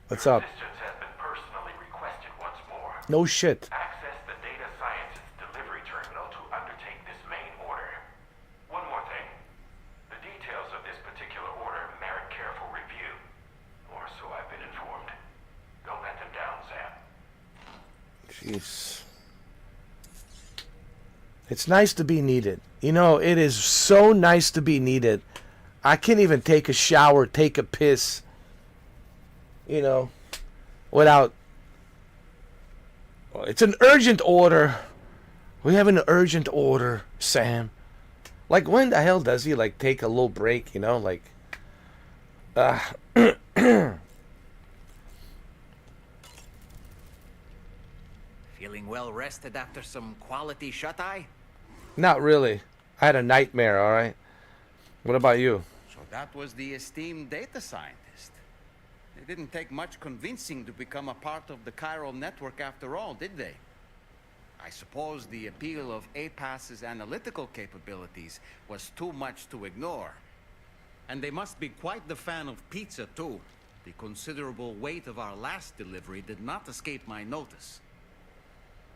What's up? Assistance has been personally requested once more. No shit. Access the data sciences delivery terminal to undertake this main order. One more thing. The details of this particular order merit careful review. Or so I've been informed. Don't let them down, Sam. Jeez. It's nice to be needed. You know, it is so nice to be needed. I can't even take a shower, take a piss, you know, without... It's an urgent order. We have an urgent order, Sam. Like, when the hell does he, like, take a little break, you know? Like, Feeling well rested after some quality shut-eye? Not really. I had a nightmare, all right? What about you? So that was the esteemed data scientist. It didn't take much convincing to become a part of the chiral network after all, did they? I suppose the appeal of APAS's analytical capabilities was too much to ignore. And they must be quite the fan of pizza, too. The considerable weight of our last delivery did not escape my notice.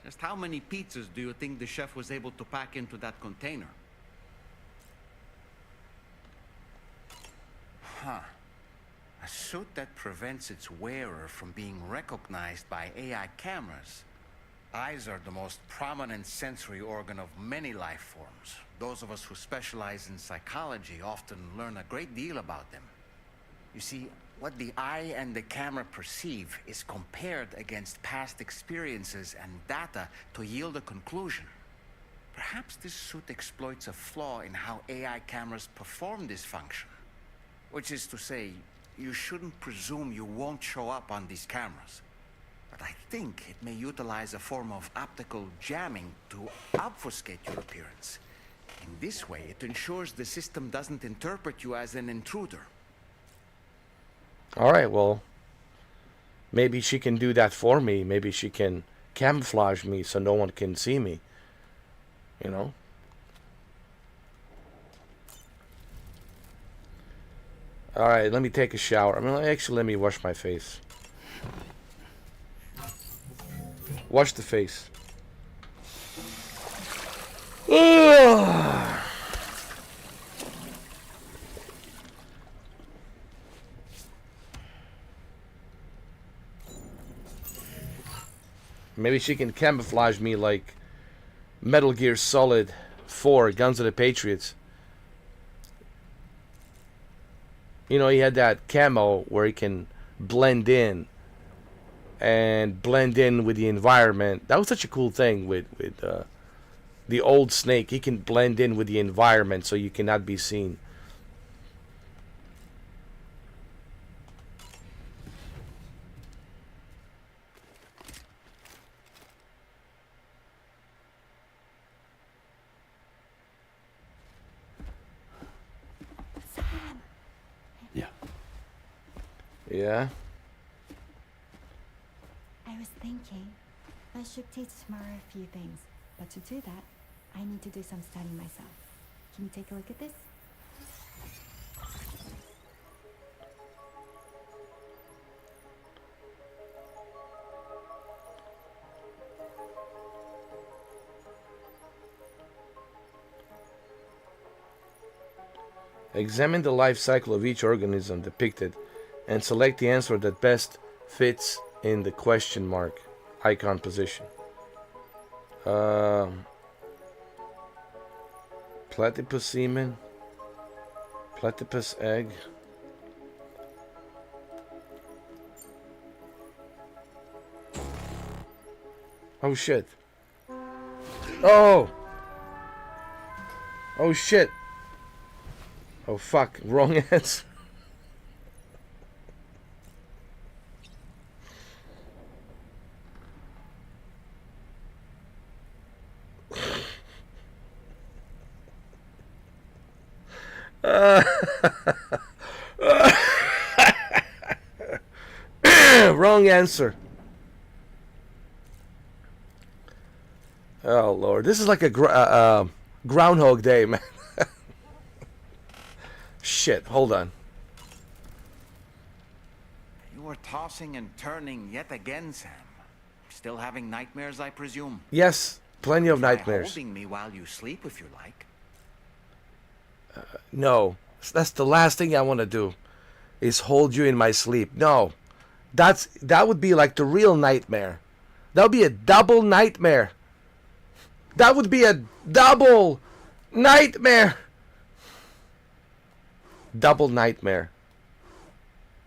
Just how many pizzas do you think the chef was able to pack into that container? Huh. A suit that prevents its wearer from being recognized by AI cameras. Eyes are the most prominent sensory organ of many life forms. Those of us who specialize in psychology often learn a great deal about them. You see, what the eye and the camera perceive is compared against past experiences and data to yield a conclusion. Perhaps this suit exploits a flaw in how AI cameras perform this function. Which is to say, you shouldn't presume you won't show up on these cameras. But I think it may utilize a form of optical jamming to obfuscate your appearance. In this way, it ensures the system doesn't interpret you as an intruder. All right, well, maybe she can do that for me. Maybe she can camouflage me so no one can see me. You know? All right, let me take a shower. I mean, actually, let me wash my face. Wash the face. Ugh. Maybe she can camouflage me like Metal Gear Solid 4, Guns of the Patriots. You know, he had that camo where he can blend in and blend in with the environment. That was such a cool thing with the old Snake. He can blend in with the environment so you cannot be seen. Yeah? I was thinking, I should teach tomorrow a few things, but to do that, I need to do some studying myself. Can you take a look at this? Examine the life cycle of each organism depicted and select the answer that best fits in the question mark icon position. Platypus semen, platypus egg. Oh shit. Oh! Oh shit. Oh fuck, wrong answer. Wrong answer. Oh Lord, this is like a Groundhog Day, man. Shit, hold on. You were tossing and turning yet again, Sam. Still having nightmares, I presume? Yes, plenty of Try nightmares. holding me while you sleep, if you like. No, that's the last thing I want to do, is hold you in my sleep. No, that would be like the real nightmare. That would be a double nightmare. That would be a double nightmare. Double nightmare.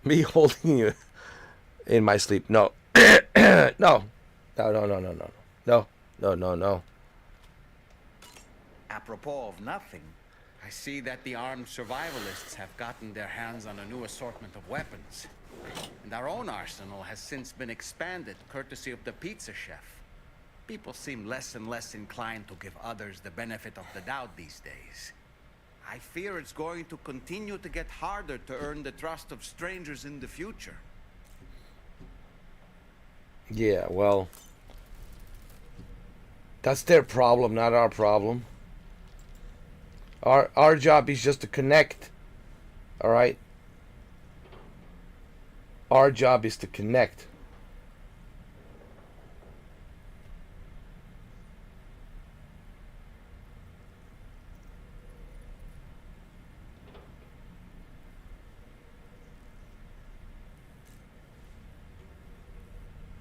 Me holding you in my sleep. No. No. No, no, no, no, no. No, no, no, no. Apropos of nothing, I see that the armed survivalists have gotten their hands on a new assortment of weapons. And our own arsenal has since been expanded, courtesy of the pizza chef. People seem less and less inclined to give others the benefit of the doubt these days. I fear it's going to continue to get harder to earn the trust of strangers in the future. Yeah, well, that's their problem, not our problem. Our job is just to connect. All right? Our job is to connect.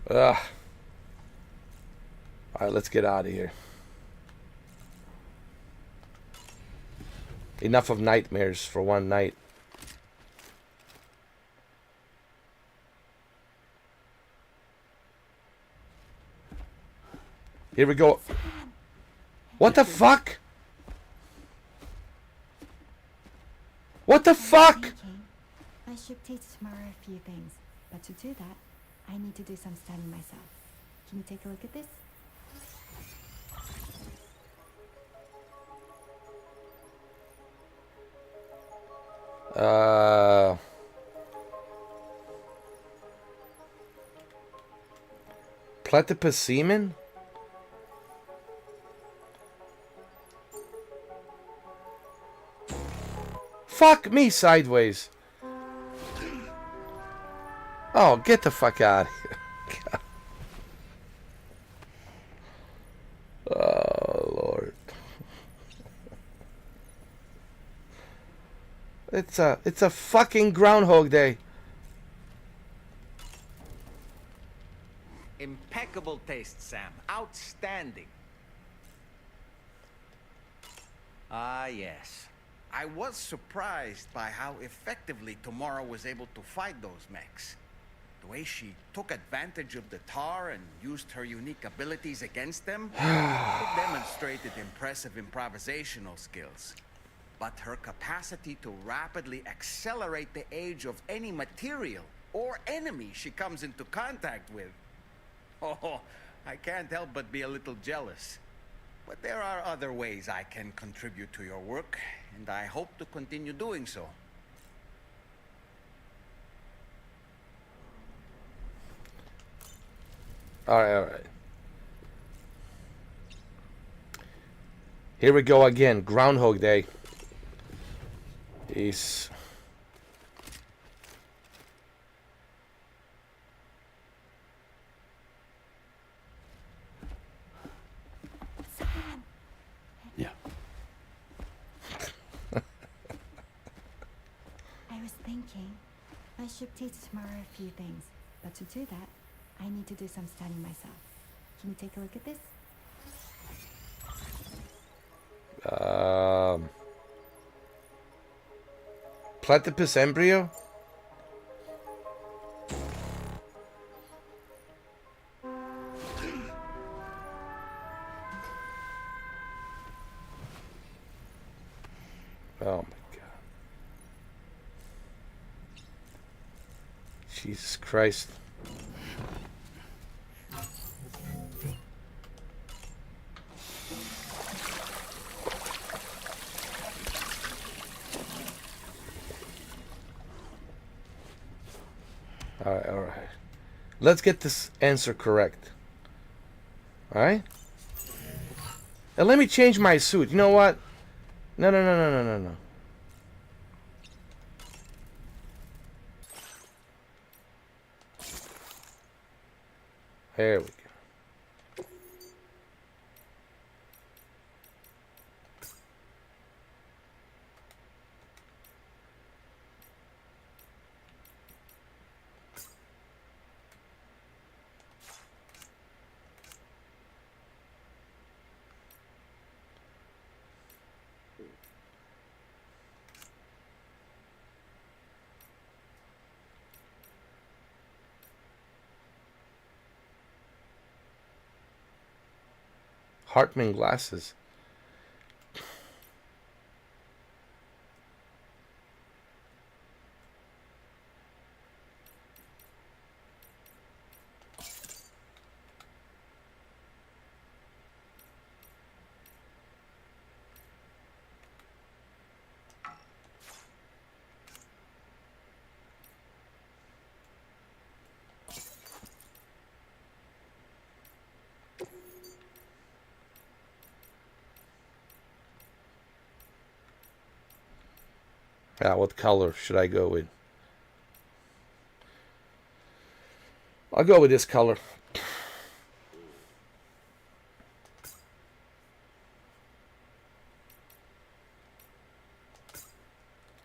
Ugh. Alright, let's get out of here. Enough of nightmares for one night. Here we go. What the fuck? What the fuck? I should teach tomorrow a few things, but to do that, I need to do some studying myself. Can you take a look at this? Platypus semen? Fuck me sideways. Oh, get the fuck out of here. Oh, Lord. It's a fucking Groundhog Day. Impeccable taste, Sam. Outstanding. Ah, yes. I was surprised by how effectively Tomorrow was able to fight those mechs. The way she took advantage of the tar and used her unique abilities against them, it demonstrated impressive improvisational skills. But her capacity to rapidly accelerate the age of any material or enemy she comes into contact with. Oh, I can't help but be a little jealous. But there are other ways I can contribute to your work, and I hope to continue doing so. Alright. Here we go again. Groundhog Day. Peace. Yeah. I was thinking I should teach tomorrow a few things, but to do that, I need to do some studying myself. Can you take a look at this? Platypus embryo? Oh my god. Jesus Christ. Alright. Let's get this answer correct. Alright? And let me change my suit. You know what? No. There we go. Hartman glasses. What color should I go with? I'll go with this color.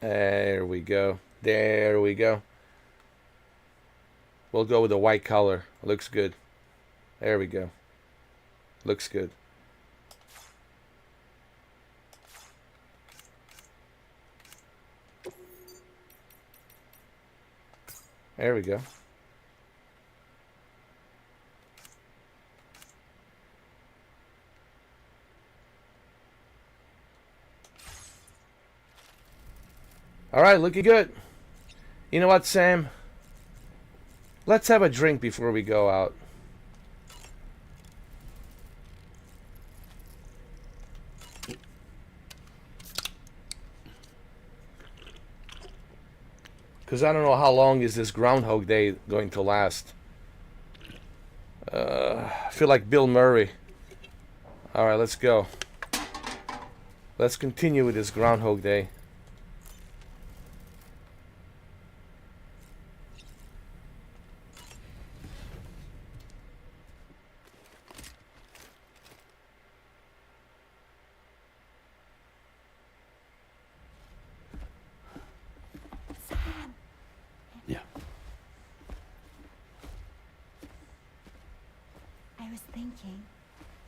There we go. There we go. We'll go with the white color. Looks good. There we go. Looks good. There we go. All right, looking good. You know what, Sam? Let's have a drink before we go out. Because I don't know how long is this Groundhog Day going to last. I feel like Bill Murray. Alright, let's go. Let's continue with this Groundhog Day.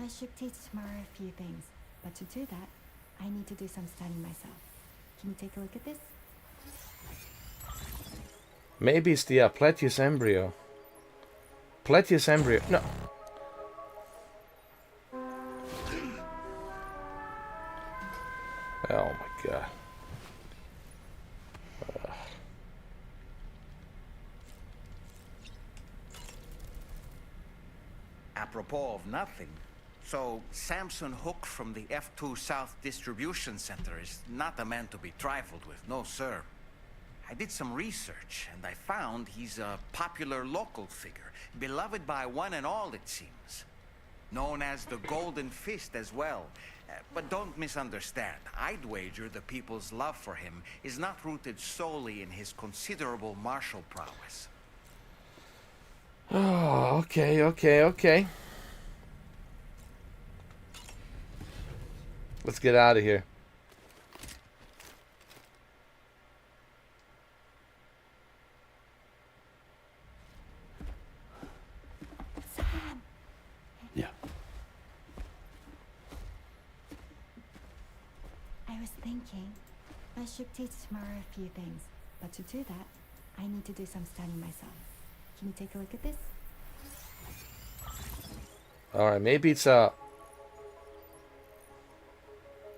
I should teach tomorrow a few things, but to do that, I need to do some studying myself. Can you take a look at this? Maybe it's the Platypus embryo. Platypus embryo. No. Oh my god. Apropos of nothing, so Samson Hook from the F2 South Distribution Center is not a man to be trifled with, no sir. I did some research, and I found he's a popular local figure, beloved by one and all, it seems. Known as the Golden Fist as well. But don't misunderstand. I'd wager the people's love for him is not rooted solely in his considerable martial prowess. Oh, okay. Let's get out of here. Yeah. I was thinking I should teach Samara a few things, but to do that, I need to do some studying myself. Can you take a look at this? Alright, maybe it's a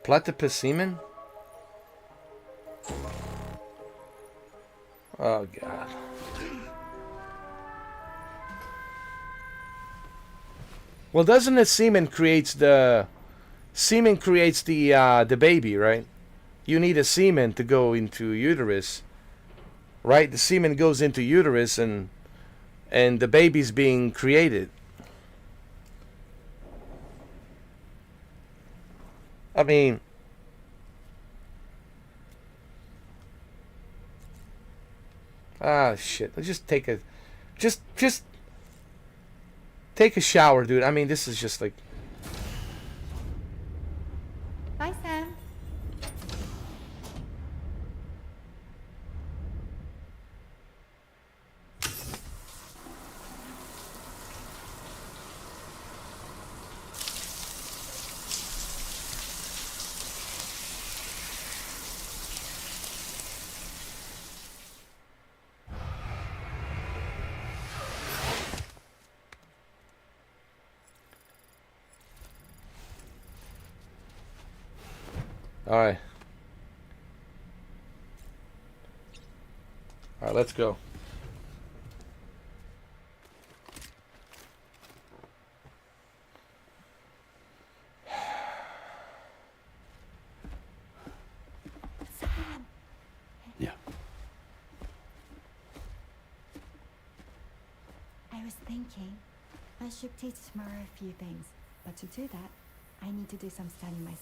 platypus semen? Oh god. Well, doesn't the semen creates the baby, right? You need a semen to go into uterus, right? The semen goes into uterus and the baby's being created. I mean, shit. Let's just take a just take a shower, dude. I mean, this is just like, Bye, Sam. alright. Alright, let's go. Yeah. I was thinking I should teach Samara a few things, but to do that, I need to do some studying myself.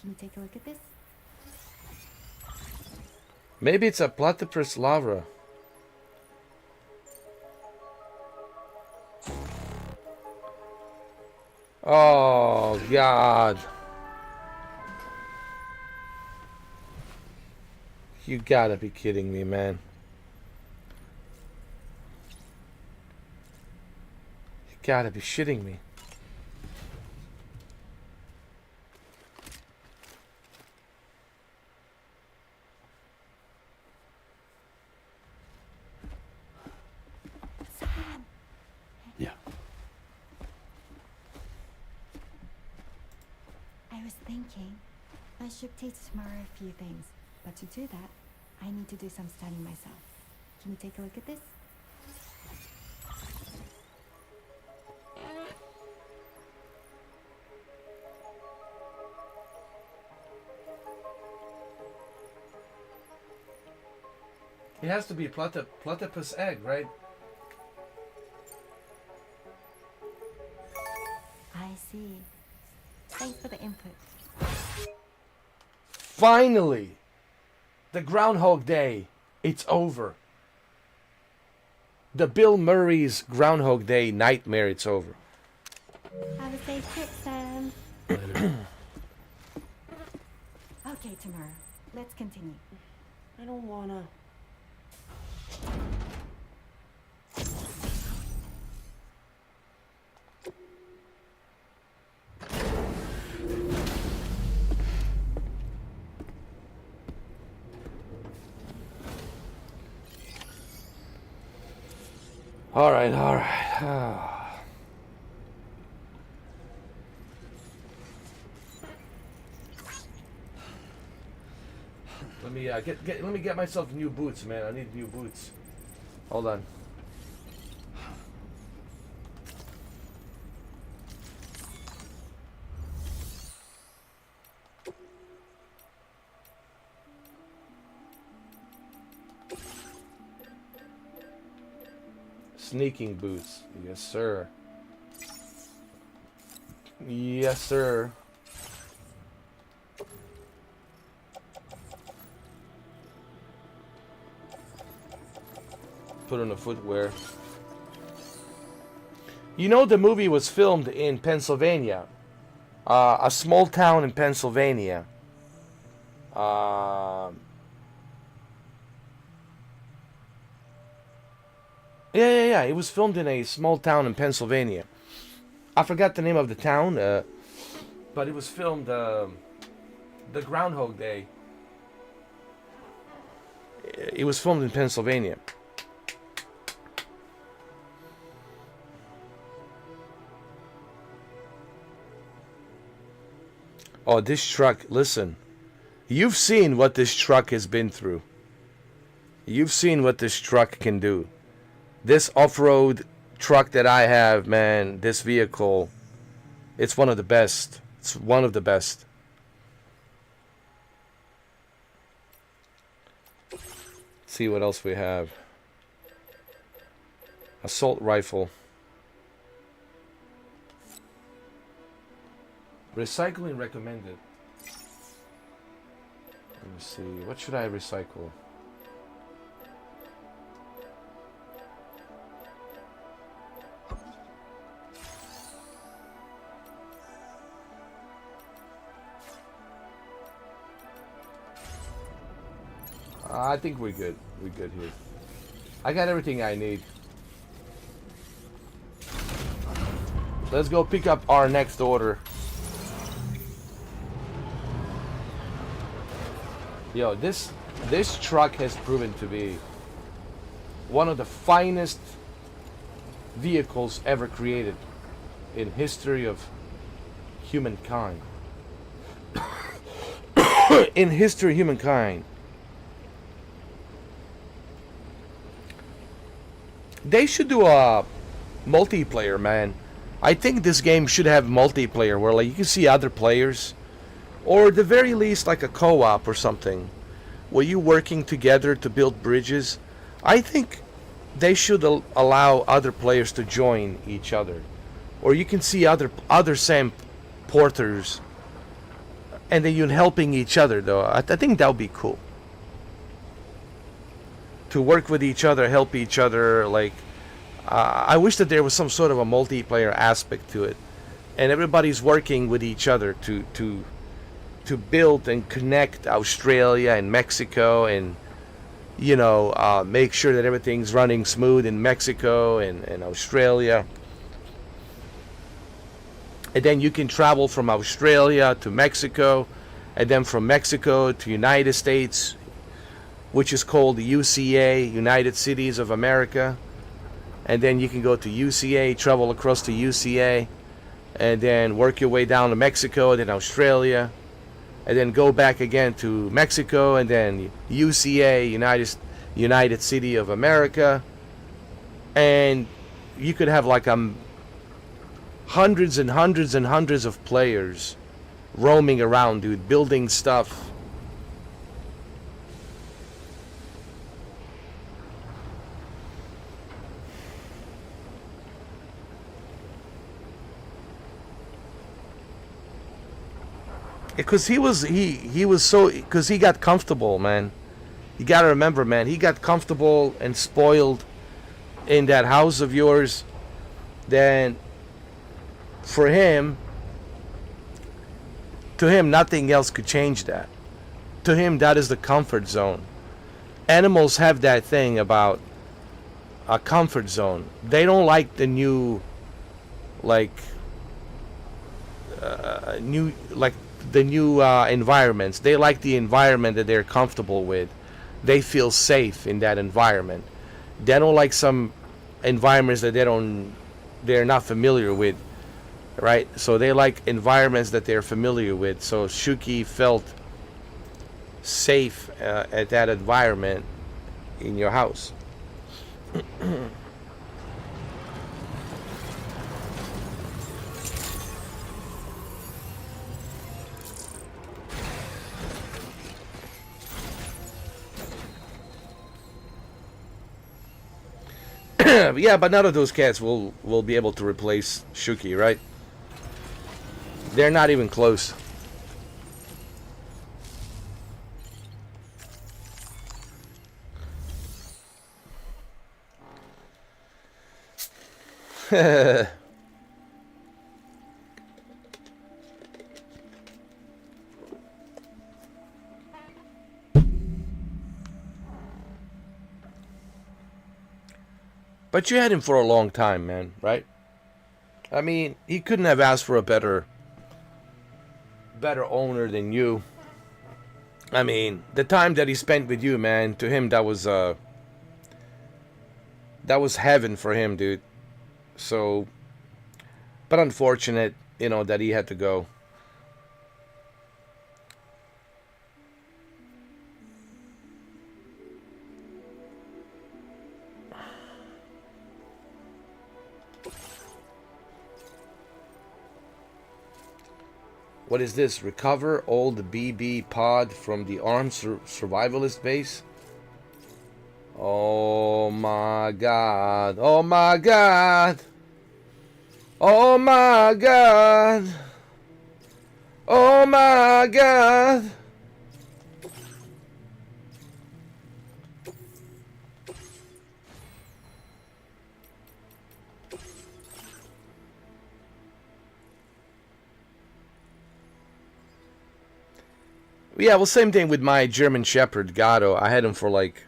Can you take a look at this? Maybe it's a platypus larva. Oh god. You gotta be kidding me, man. You gotta be shitting me. Yeah. I was thinking I should teach Samara a few things, but to do that, I need to do some studying myself. Can you take a look at this? It has to be platypus egg, right? I see. Thanks for the input. Finally! The Groundhog Day. It's over. The Bill Murray's Groundhog Day nightmare, it's over. Have a safe trip, Sam. Later. Okay, Tamara. Let's continue. I don't wanna. All right. Let me let me get myself new boots, man. I need new boots. Hold on. Sneaking boots. Yes, sir. Yes, sir. Put on the footwear. You know, the movie was filmed in Pennsylvania. A small town in Pennsylvania. Yeah. It was filmed in a small town in Pennsylvania. I forgot the name of the town, but it was filmed the Groundhog Day. It was filmed in Pennsylvania. Oh, this truck, listen. You've seen what this truck has been through. You've seen what this truck can do. This off-road truck that I have, man, this vehicle, it's one of the best. It's one of the best. Let's see what else we have. Assault rifle. Recycling recommended. Let me see. What should I recycle? I think we're good. We're good here. I got everything I need. Let's go pick up our next order. Yo, this truck has proven to be one of the finest vehicles ever created in history of humankind. In history of humankind. They should do a multiplayer, man. I think this game should have multiplayer where like you can see other players, or at the very least like a co-op or something, where you working together to build bridges. I think they should allow other players to join each other, or you can see other SAM porters, and then you're helping each other. Though I think that would be cool. To work with each other, help each other. Like, I wish that there was some sort of a multiplayer aspect to it, and everybody's working with each other to build and connect Australia and Mexico, and you know, make sure that everything's running smooth in Mexico and Australia. And then you can travel from Australia to Mexico, and then from Mexico to United States, which is called the UCA, United Cities of America. And then you can go to UCA, travel across to UCA, and then work your way down to Mexico, and then Australia, and then go back again to Mexico, and then UCA, United City of America. And you could have like hundreds and hundreds and hundreds of players roaming around, dude, building stuff. Because he got comfortable, man. You gotta remember, man, he got comfortable and spoiled in that house of yours. Then for him, to him, nothing else could change that. To him, that is the comfort zone. Animals have that thing about a comfort zone. They don't like the new, environments. They like the environment that they're comfortable with. They feel safe in that environment. They don't like some environments that they're not familiar with, right? So they like environments that they're familiar with. So Shuki felt safe at that environment in your house. Yeah, but none of those cats will be able to replace Shuki, right? They're not even close. But you had him for a long time, man, right? I mean, he couldn't have asked for a better owner than you. I mean, the time that he spent with you, man, to him that was heaven for him, dude. So, but unfortunate, that he had to go. What is this? Recover old BB pod from the armed survivalist base? Oh my god. Oh my god. Oh my god. Oh my god. Yeah, well, same thing with my German Shepherd, Gatto. I had him for like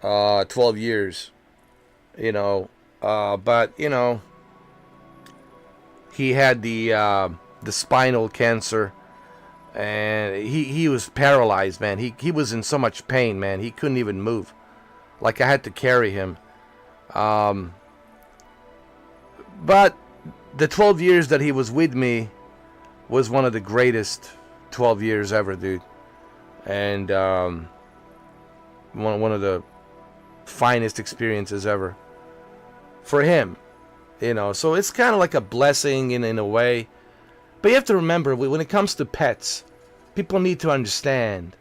12 years, but, he had the spinal cancer, and he was paralyzed, man. He was in so much pain, man. He couldn't even move. Like, I had to carry him. But the 12 years that he was with me was one of the greatest 12 years ever, dude. And one of the finest experiences ever for him, so it's kind of like a blessing in a way. But you have to remember, when it comes to pets, people need to understand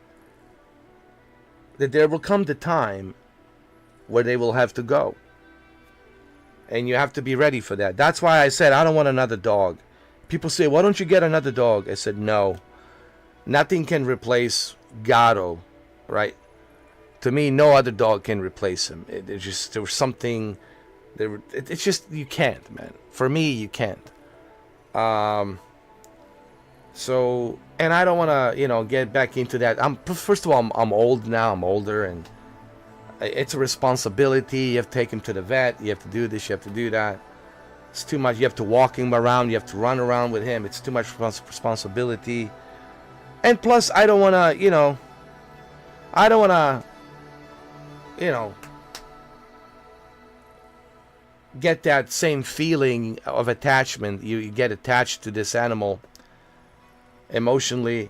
that there will come the time where they will have to go, and you have to be ready for that. That's why I said I don't want another dog. People say, why don't you get another dog? I said, no. Nothing can replace Gatto, right? To me, no other dog can replace him. There was something. It's just, you can't, man. For me, you can't. So, and I don't want to, get back into that. First of all, I'm old now. I'm older, and it's a responsibility. You have to take him to the vet. You have to do this. You have to do that. It's too much. You have to walk him around. You have to run around with him. It's too much responsibility. And plus, I don't want to, get that same feeling of attachment. You get attached to this animal emotionally,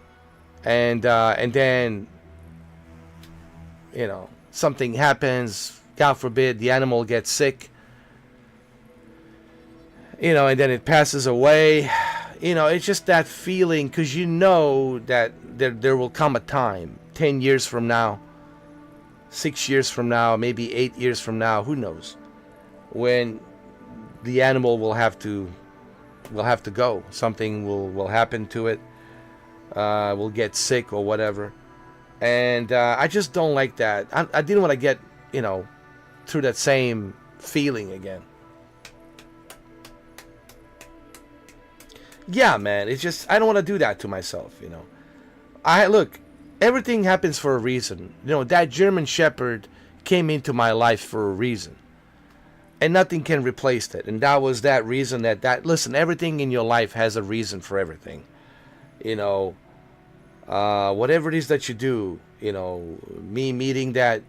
and then, something happens, God forbid, the animal gets sick, and then it passes away. It's just that feeling, because that there will come a time, 10 years from now, 6 years from now, maybe 8 years from now, who knows, when the animal will have to go. Something will happen to it, will get sick or whatever. And I just don't like that. I didn't want to get, through that same feeling again. Yeah, man, it's just, I don't want to do that to myself, Look, everything happens for a reason. That German Shepherd came into my life for a reason. And nothing can replace that. And that was that reason listen, everything in your life has a reason for everything. Whatever it is that you do, me meeting that,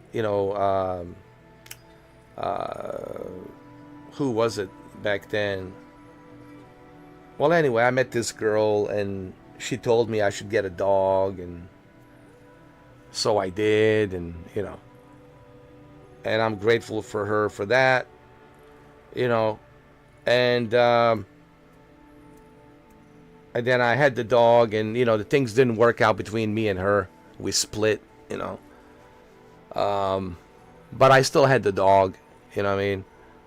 who was it back then? Well, anyway, I met this girl, and she told me I should get a dog, and so I did, and, and I'm grateful for her for that, and then I had the dog, and, the things didn't work out between me and her. We split, but I still had the dog, you know what I mean?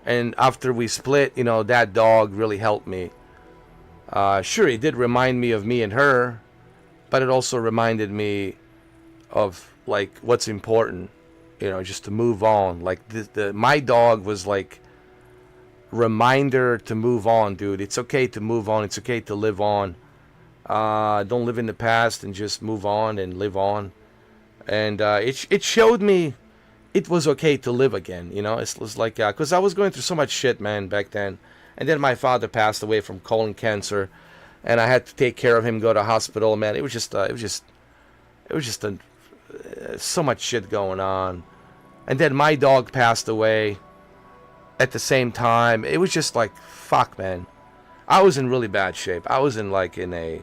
And after we split, you know, that dog really helped me. Sure, it did remind me of me and her, but it also reminded me of like what's important, you know, just to move on. Like my dog was like reminder to move on, dude. It's okay to move on. It's okay to live on. Don't live in the past and just move on and live on. And it showed me it was okay to live again, you know. It was like, because I was going through so much shit, man, back then. And then my father passed away from colon cancer, and I had to take care of him, go to hospital, man. It was just so much shit going on. And then my dog passed away at the same time. It was just like, fuck, man. I was in really bad shape. I was in a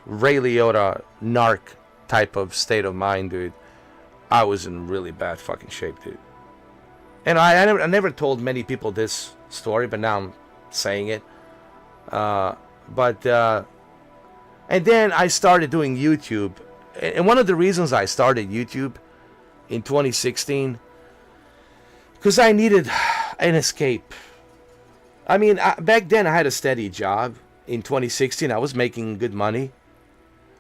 Ray Liotta narc type of state of mind, dude. I was in really bad fucking shape, dude. And I never told many people this story, but now I'm saying it. And then I started doing YouTube. And one of the reasons I started YouTube in 2016, because I needed an escape. I mean, back then I had a steady job. In 2016, I was making good money.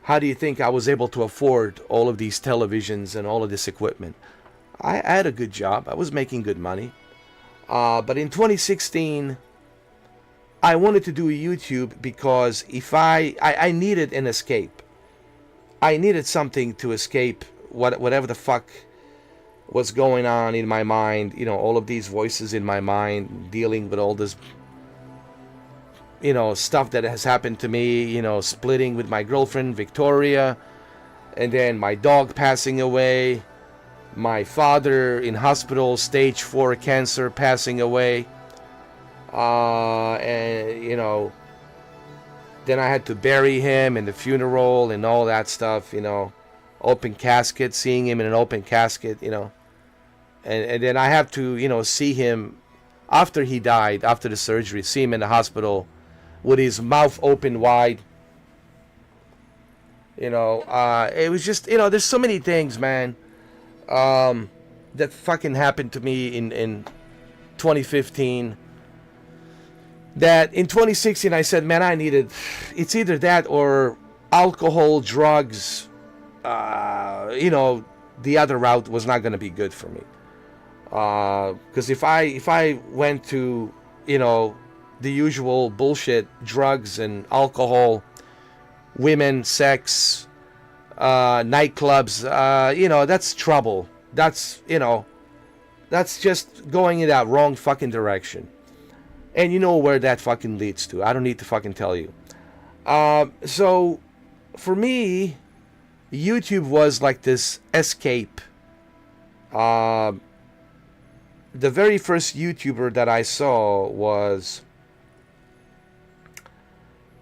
How do you think I was able to afford all of these televisions and all of this equipment? I had a good job. I was making good money. But in 2016, I wanted to do YouTube because if I needed an escape. I needed something to escape whatever the fuck was going on in my mind. You know, all of these voices in my mind, dealing with all this, you know, stuff that has happened to me, you know, splitting with my girlfriend, Victoria, and then my dog passing away, my father in hospital, stage 4 cancer, passing away, and, you know, then I had to bury him and the funeral and all that stuff, you know, open casket, seeing him in an open casket, you know, and then I have to, you know, see him after he died, after the surgery, see him in the hospital with his mouth open wide. You know, it was just, you know, there's so many things, man, that fucking happened to me in 2015. That in 2016 I said, man, I needed, it's either that or alcohol, drugs. You know, the other route was not going to be good for me. Because if I went to, you know, the usual bullshit, drugs and alcohol, women, sex, nightclubs, you know, that's trouble. That's, you know, that's just going in that wrong fucking direction. And you know where that fucking leads to. I don't need to fucking tell you. So, for me, YouTube was like this escape. The very first YouTuber that I saw was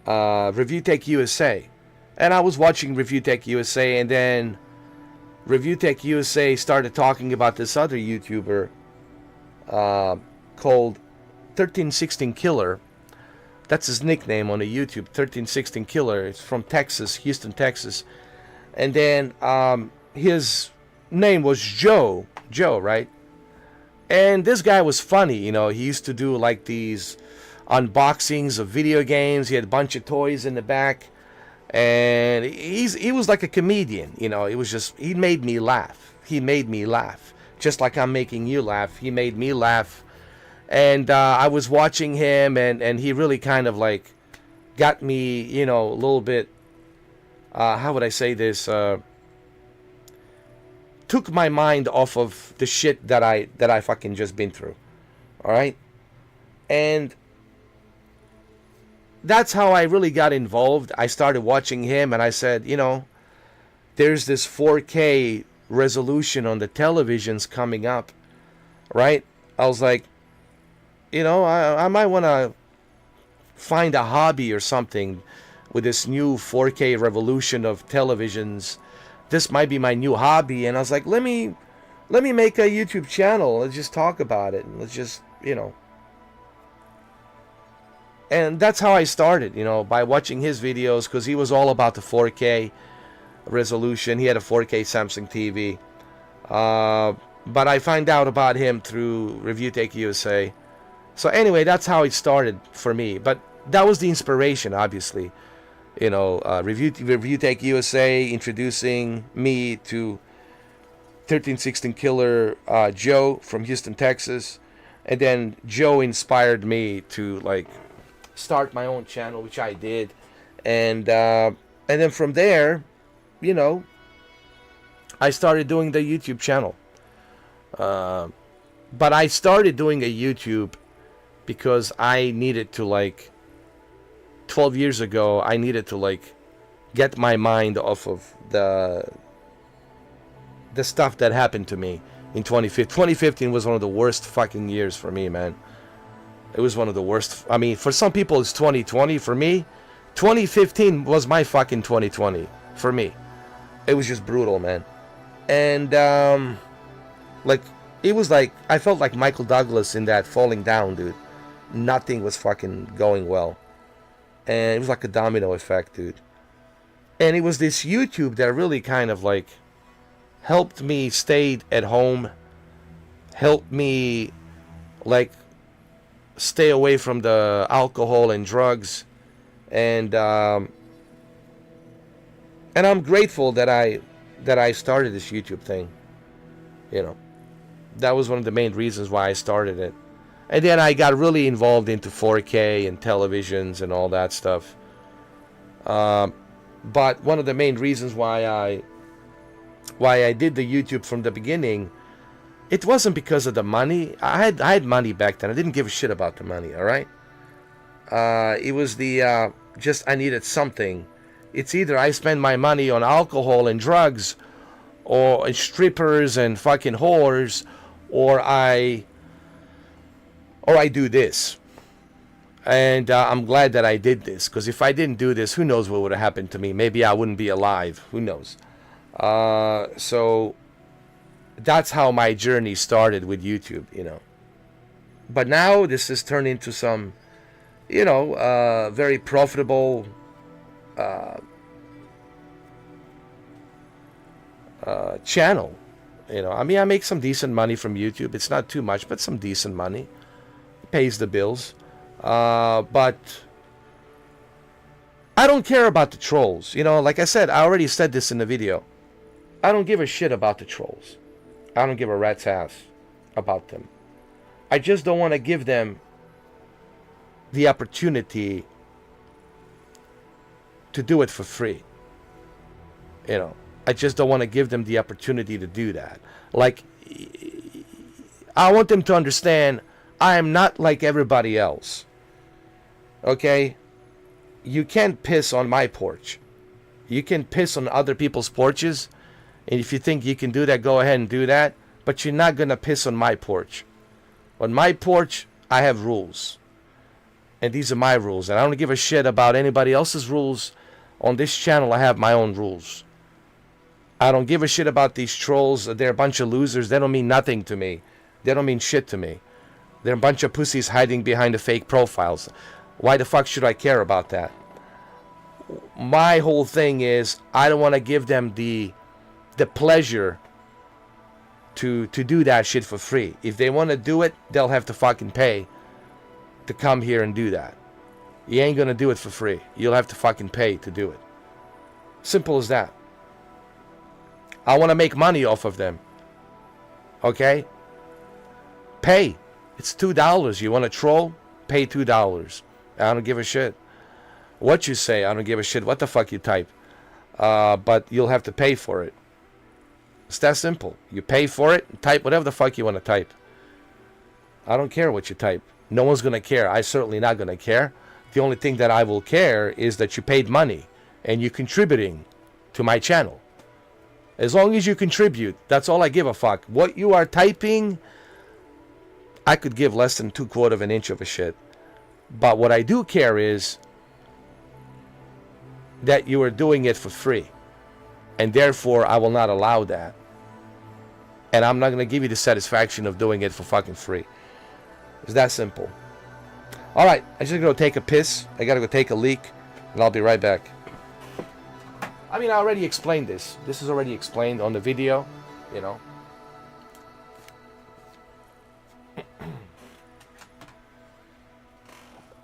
Review Tech USA. And I was watching Review Tech USA, and then Review Tech USA started talking about this other YouTuber called 1316 Killer. That's his nickname on the YouTube, 1316 Killer. It's from Texas, Houston, Texas. And then his name was Joe, right? And this guy was funny, you know. He used to do like these unboxings of video games. He had a bunch of toys in the back. And he was like a comedian, you know. It was just, he made me laugh. He made me laugh. Just like I'm making you laugh. He made me laugh. And I was watching him, and he really kind of like got me, you know, a little bit, how would I say this, took my mind off of the shit that I fucking just been through. All right? And that's how I really got involved. I started watching him, and I said, you know, there's this 4K resolution on the televisions coming up, right? I was like, you know, I might want to find a hobby or something with this new 4K revolution of televisions. This might be my new hobby. And I was like, let me make a YouTube channel. Let's just talk about it. And let's just, you know. And that's how I started, you know, by watching his videos, because he was all about the 4K resolution. He had a 4K Samsung TV. but I find out about him through Review Take USA. So anyway, that's how it started for me. But that was the inspiration, obviously. You know, Review Take USA introducing me to 1316 Killer Joe from Houston, Texas. And then Joe inspired me to like start my own channel, which I did. And then from there, you know, I started doing the YouTube channel. But I started doing a YouTube because I needed to, like, 12 years ago, I needed to, like, get my mind off of the stuff that happened to me in 2015. 2015 was one of the worst fucking years for me, man. It was one of the worst. I mean, for some people it's 2020. For me, 2015 was my fucking 2020. For me, it was just brutal, man. And like, it was like I felt like Michael Douglas in that Falling Down, dude. Nothing was fucking going well, and it was like a domino effect, dude. And it was this YouTube that really kind of like helped me stay at home, helped me like stay away from the alcohol and drugs, and I'm grateful that I started this YouTube thing. You know, that was one of the main reasons why I started it. And then I got really involved into 4K and televisions and all that stuff. But one of the main reasons why I did the YouTube from the beginning, it wasn't because of the money. I had money back then. I didn't give a shit about the money, all right? It was just I needed something. It's either I spend my money on alcohol and drugs, or strippers and fucking whores, or I do this. And I'm glad that I did this, because if I didn't do this, who knows what would have happened to me. Maybe I wouldn't be alive. Who knows? So that's how my journey started with YouTube, you know. But now this has turned into some, you know, very profitable channel. You know, I mean, I make some decent money from YouTube. It's not too much, but some decent money. It pays the bills. But I don't care about the trolls. You know, like I said, I already said this in the video. I don't give a shit about the trolls. I don't give a rat's ass about them. I just don't want to give them the opportunity to do it for free. You know, I just don't want to give them the opportunity to do that. Like, I want them to understand I am not like everybody else. Okay? You can't piss on my porch. You can piss on other people's porches. And if you think you can do that, go ahead and do that. But you're not going to piss on my porch. On my porch, I have rules. And these are my rules. And I don't give a shit about anybody else's rules. On this channel, I have my own rules. I don't give a shit about these trolls. They're a bunch of losers. They don't mean nothing to me. They don't mean shit to me. They're a bunch of pussies hiding behind the fake profiles. Why the fuck should I care about that? My whole thing is I don't want to give them the pleasure to do that shit for free. If they want to do it, they'll have to fucking pay to come here and do that. You ain't gonna do it for free. You'll have to fucking pay to do it. Simple as that. I want to make money off of them. Okay? Pay. It's $2. You want to troll? Pay $2. I don't give a shit what you say. I don't give a shit what the fuck you type. But you'll have to pay for it. It's that simple. You pay for it, type whatever the fuck you want to type. I don't care what you type. No one's going to care. I'm certainly not going to care. The only thing that I will care is that you paid money and you're contributing to my channel. As long as you contribute, that's all I give a fuck. What you are typing, I could give less than 2/4 of an inch of a shit. But what I do care is that you are doing it for free. And therefore, I will not allow that. And I'm not going to give you the satisfaction of doing it for fucking free. It's that simple. Alright, I'm just going to go take a piss. I got to go take a leak. And I'll be right back. I mean, I already explained this. This is already explained on the video, you know.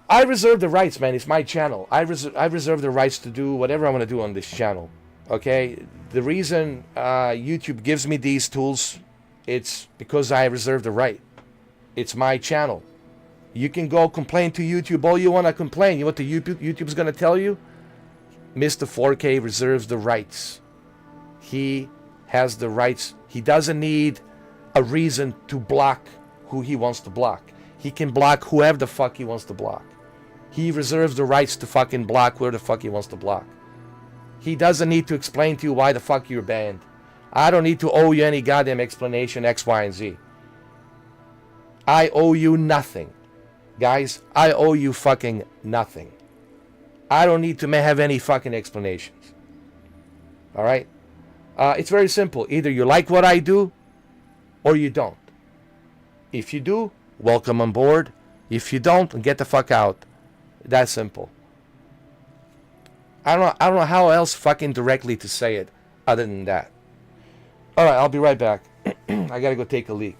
I reserve the rights, man. It's my channel. I reserve the rights to do whatever I want to do on this channel. Okay? The reason YouTube gives me these tools, it's because I reserve the right. It's my channel. You can go complain to YouTube all you want to complain. You know what the YouTube's going to tell you? Mr. 4K reserves the rights. He has the rights. He doesn't need a reason to block who he wants to block. He can block whoever the fuck he wants to block. He reserves the rights to fucking block whoever the fuck he wants to block. He doesn't need to explain to you why the fuck you're banned. I don't need to owe you any goddamn explanation X, Y, and Z. I owe you nothing. Guys, I owe you fucking nothing. I don't need to have any fucking explanations. Alright? It's very simple. Either you like what I do, or you don't. If you do, welcome on board. If you don't, get the fuck out. That's simple. I don't know how else fucking directly to say it other than that. Alright, I'll be right back. I gotta go take a leak.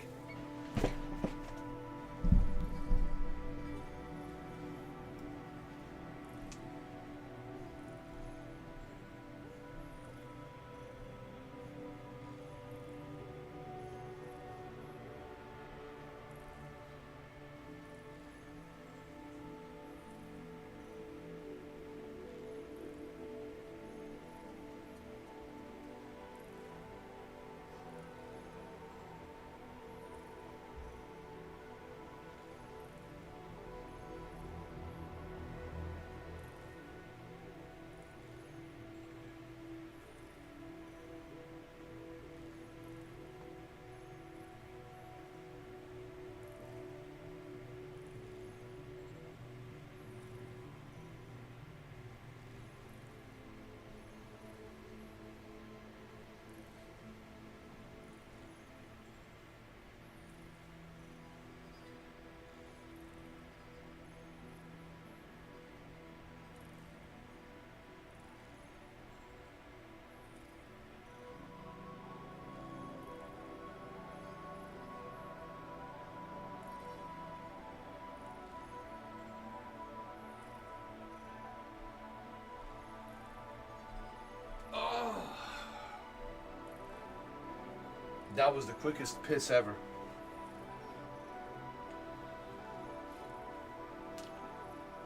That was the quickest piss ever.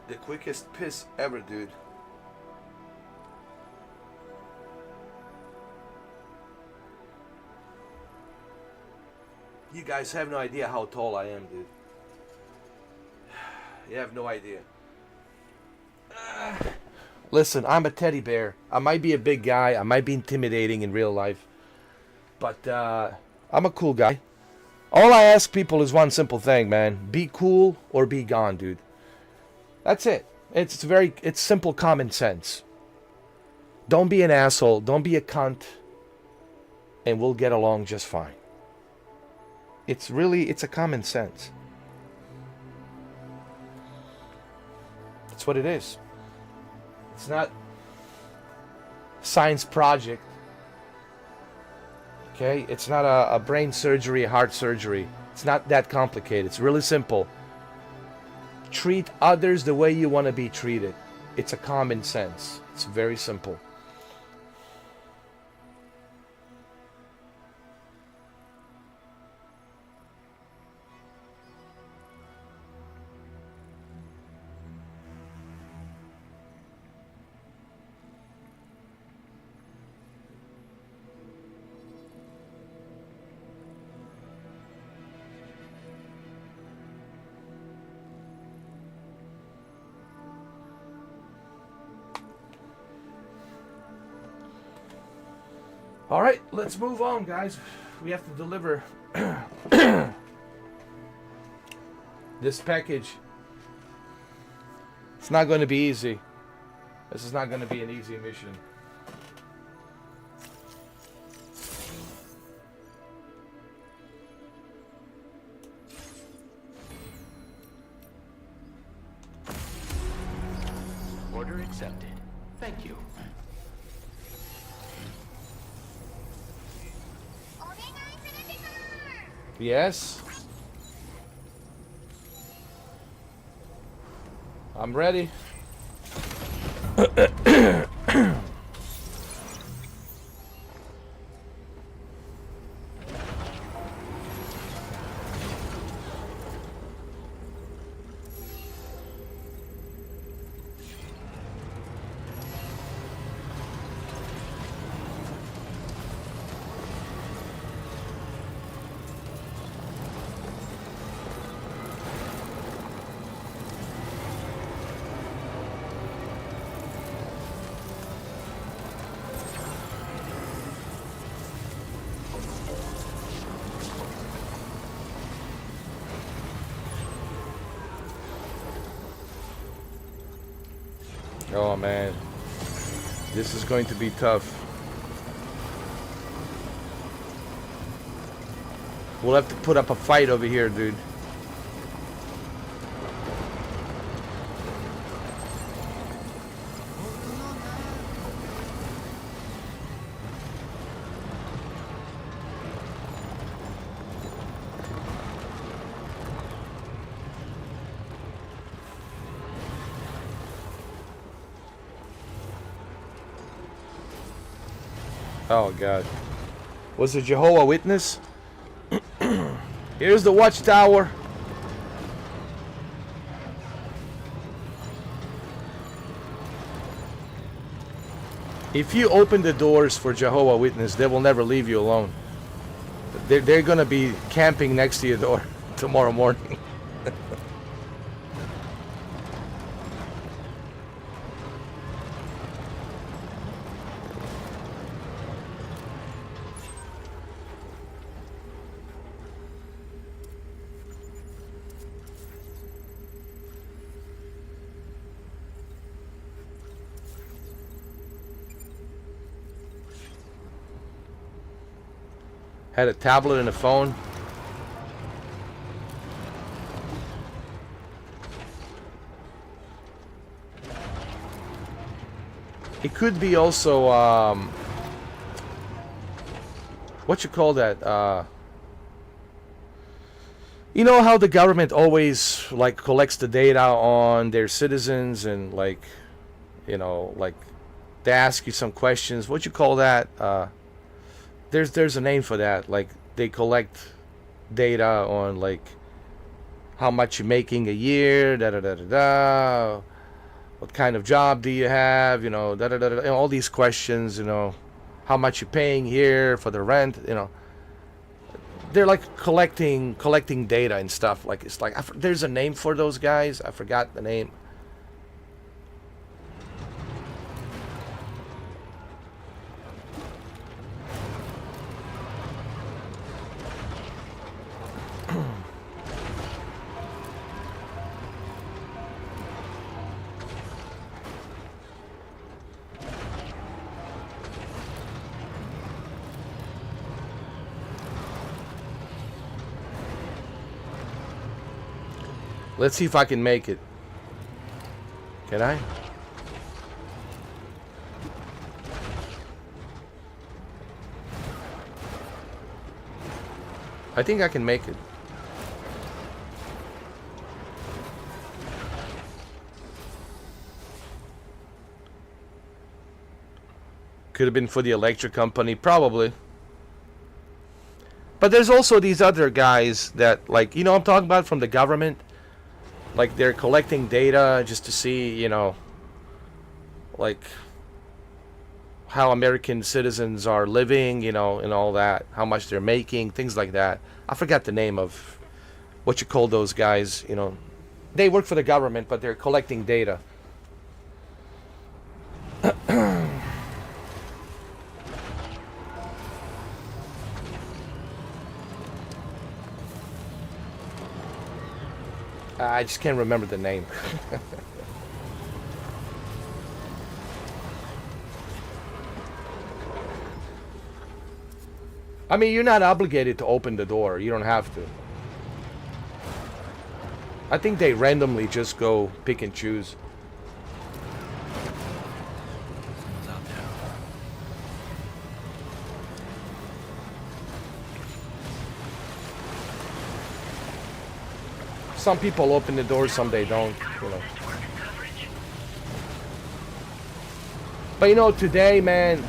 The quickest piss ever, dude. You guys have no idea how tall I am, dude. You have no idea. Listen, I'm a teddy bear. I might be a big guy. I might be intimidating in real life. But I'm a cool guy. All I ask people is one simple thing, man. Be cool or be gone, dude. That's it. It's simple common sense. Don't be an asshole. Don't be a cunt. And we'll get along just fine. It's a common sense. That's what it is. It's not science project. Okay? It's not a brain surgery, heart surgery. It's not that complicated. It's really simple. Treat others the way you want to be treated. It's a common sense. It's very simple. All right, let's move on, guys. We have to deliver this package. It's not going to be easy. This is not going to be an easy mission. Order accepted. Thank you. Yes. I'm ready. Oh man, this is going to be tough. We'll have to put up a fight over here, dude. Oh God. Was it Jehovah's Witness? Here's the watchtower. If you open the doors for Jehovah's Witness, they will never leave you alone. They're gonna be camping next to your door tomorrow morning. Had a tablet and a phone. It could be also what you call that? You know how the government always like collects the data on their citizens and like, you know, like they ask you some questions. What you call that? There's a name for that. Like they collect data on like how much you're making a year, da da da da da. What kind of job do you have? You know, da da da da. You know, all these questions. You know, how much you're paying here for the rent. You know, they're like collecting data and stuff. Like it's like there's a name for those guys. I forgot the name. Let's see if I can make it. Can I? I think I can make it. Could have been for the electric company, probably. But there's also these other guys that, like, you know, I'm talking about from the government. Like they're collecting data just to see, you know, like how American citizens are living, you know, and all that, how much they're making, things like that. I forgot the name of what you call those guys, you know. They work for the government, but they're collecting data. I just can't remember the name. I mean, you're not obligated to open the door. You don't have to. I think they randomly just go pick and choose. Some people open the door, some they don't, you know. But you know, today, man,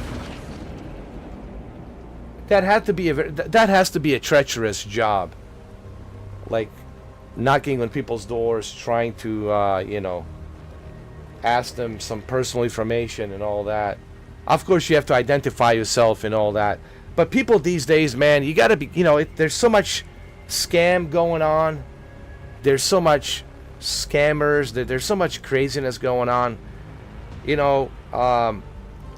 that has to be a treacherous job. Like knocking on people's doors, trying to, you know, ask them some personal information and all that. Of course, you have to identify yourself and all that. But people these days, man, you got to be, you know, there's so much scam going on. There's so much scammers. There's so much craziness going on. You know,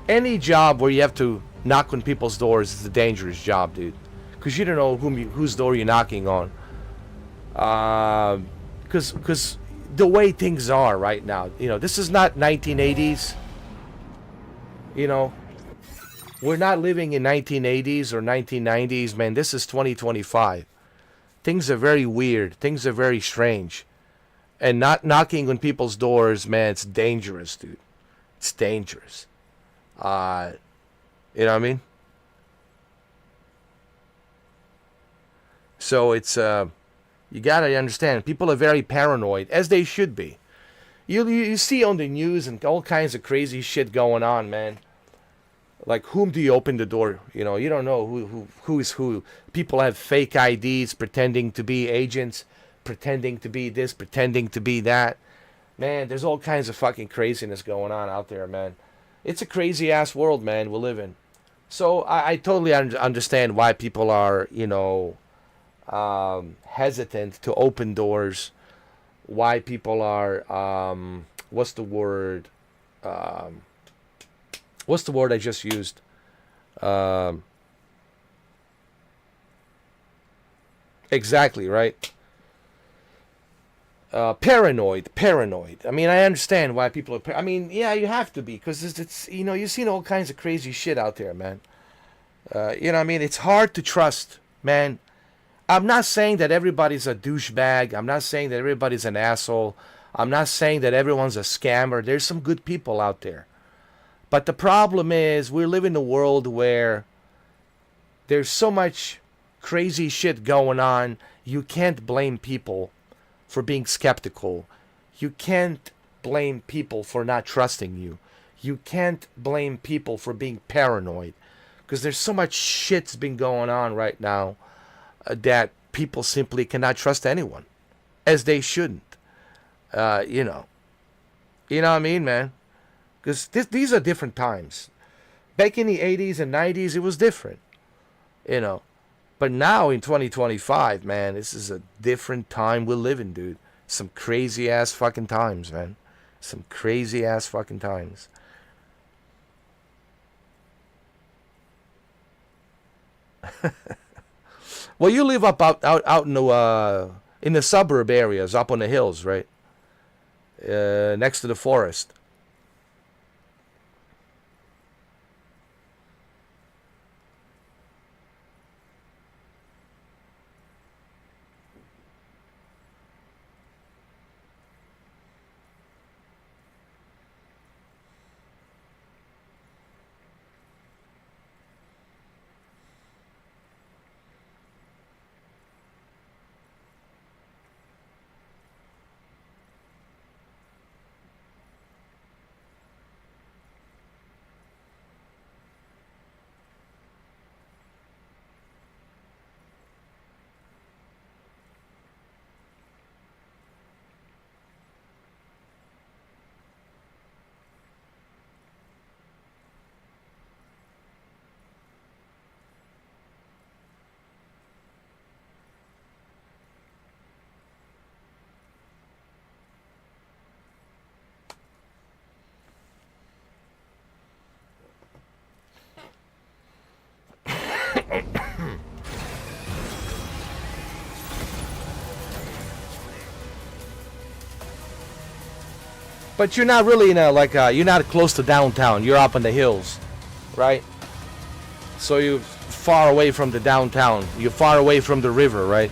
any job where you have to knock on people's doors is a dangerous job, dude. Because you don't know whose door you're knocking on. Because the way things are right now, you know, this is not 1980s. You know, we're not living in 1980s or 1990s, man. This is 2025. Things are very weird. Things are very strange. And not knocking on people's doors, man, it's dangerous, dude. It's dangerous. You know what I mean? So it's, you gotta understand, people are very paranoid, as they should be. You see on the news and all kinds of crazy shit going on, man. Like, whom do you open the door? You know, you don't know who is who. People have fake IDs, pretending to be agents, pretending to be this, pretending to be that. Man, there's all kinds of fucking craziness going on out there, man. It's a crazy-ass world, man, we live in. So I totally understand why people are, you know, hesitant to open doors. Why people are, what's the word? What's the word I just used? Exactly, right? Paranoid. I mean, I understand why people are. I mean, yeah, you have to be, because it's you know, you've seen all kinds of crazy shit out there, man. You know what I mean? It's hard to trust, man. I'm not saying that everybody's a douchebag. I'm not saying that everybody's an asshole. I'm not saying that everyone's a scammer. There's some good people out there. But the problem is, we live in a world where there's so much crazy shit going on. You can't blame people for being skeptical. You can't blame people for not trusting you. You can't blame people for being paranoid. Because there's so much shit's been going on right now that people simply cannot trust anyone. As they shouldn't. You know. You know what I mean, man? Because these are different times. Back in the 80s and 90s, it was different. You know. But now in 2025, man, this is a different time we're living, dude. Some crazy-ass fucking times, man. Some crazy-ass fucking times. Well, you live out in the suburb areas, up on the hills, right? Next to the forest. But you're not really in you're not close to downtown. You're up in the hills, right? So you're far away from the downtown. You're far away from the river, right?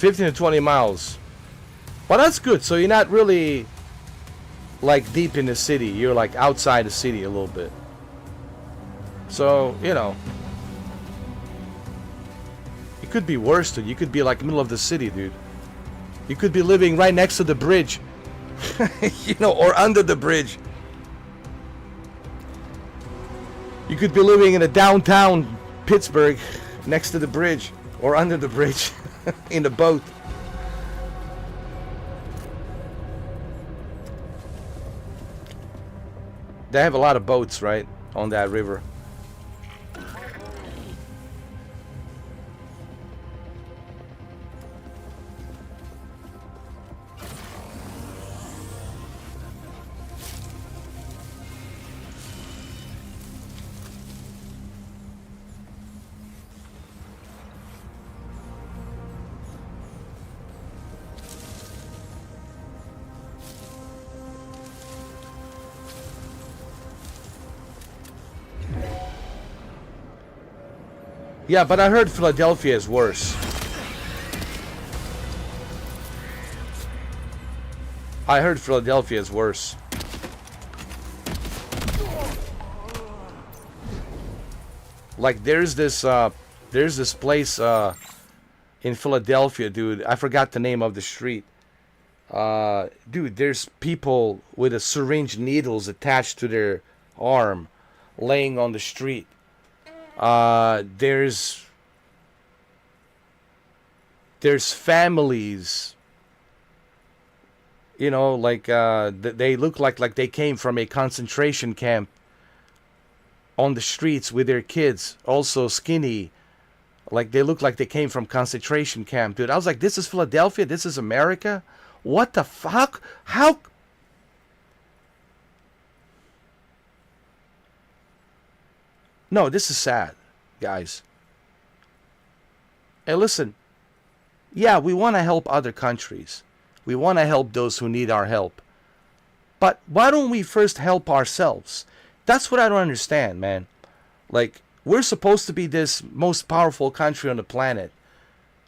15 to 20 miles. Well, that's good. So you're not really like deep in the city. You're like outside the city a little bit. So, you know, it could be worse, dude. You could be like middle of the city, dude. You could be living right next to the bridge. You know, or under the bridge. You could be living in a downtown Pittsburgh next to the bridge or under the bridge in a boat. They have a lot of boats, right, on that river. Yeah, but I heard Philadelphia is worse. I heard Philadelphia is worse. Like there's this place in Philadelphia, dude. I forgot the name of the street. Dude, there's people with a syringe needles attached to their arm laying on the street. There's families, you know, like they look like they came from a concentration camp on the streets with their kids, also skinny, like they look like they came from concentration camp, dude. I was like, this is Philadelphia, this is America? What the fuck? How? No, this is sad, guys. Hey, listen. Yeah, we want to help other countries. We want to help those who need our help. But why don't we first help ourselves? That's what I don't understand, man. Like, we're supposed to be this most powerful country on the planet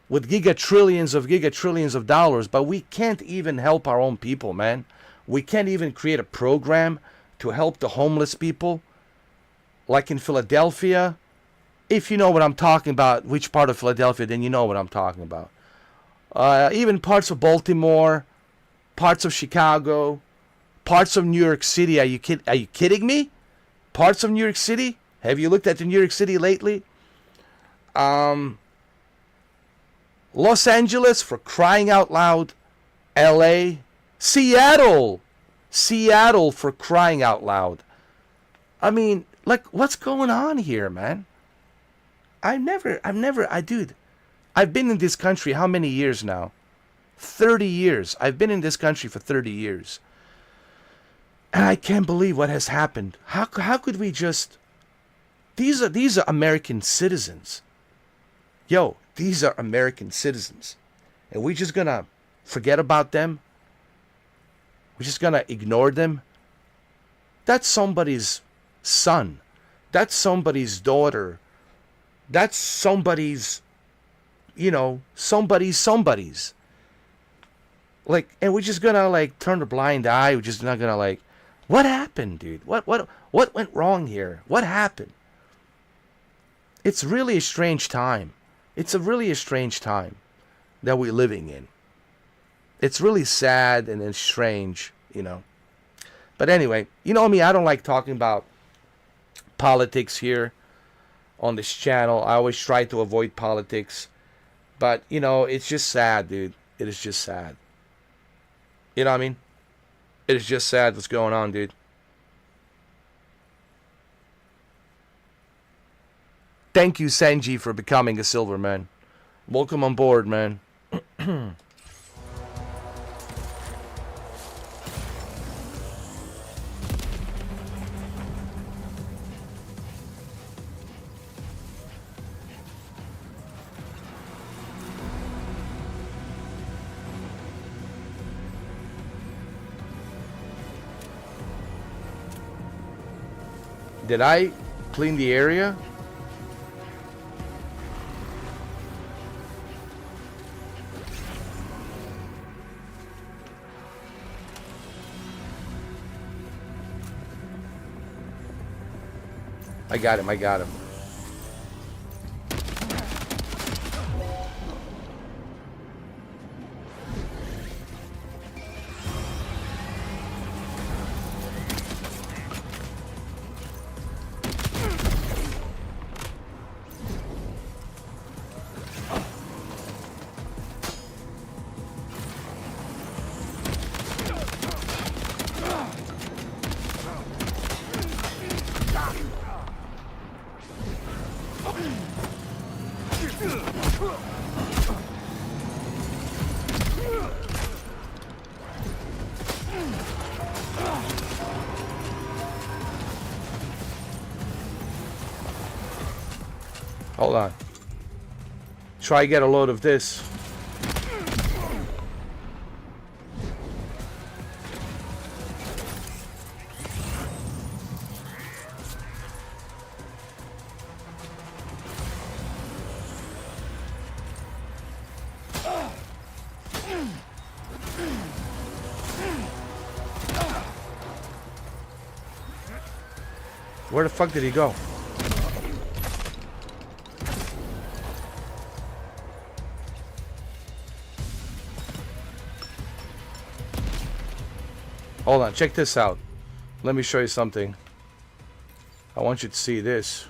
with gigatrillions of dollars, but we can't even help our own people, man. We can't even create a program to help the homeless people. Like in Philadelphia, if you know what I'm talking about, which part of Philadelphia, then you know what I'm talking about. Even parts of Baltimore, parts of Chicago, parts of New York City. Are you kidding me? Parts of New York City? Have you looked at the New York City lately? Los Angeles, for crying out loud. LA, Seattle, for crying out loud. I mean, like, what's going on here, man? Dude, I've been in this country how many years now? 30 years. I've been in this country for 30 years. And I can't believe what has happened. How could we just... These are American citizens. Yo, these are American citizens. And we're just gonna forget about them? We're just gonna ignore them? That's somebody's son. That's somebody's daughter. That's somebody's, you know, somebody's. Like, and we're just gonna like turn a blind eye. We're just not gonna like, what happened, dude? What went wrong here? What happened? It's really a strange time. It's really a strange time that we're living in. It's really sad and then strange, you know. But anyway, you know me, I don't like talking about politics here on this channel. I always try to avoid politics. But, you know, it's just sad, dude. It is just sad. You know what I mean? It is just sad what's going on, dude. Thank you, Senji, for becoming a silver man. Welcome on board, man. Did I clean the area? I got him. I got him. Hold on. Try get a load of this. Where the fuck did he go? Hold on, check this out. Let me show you something. I want you to see this.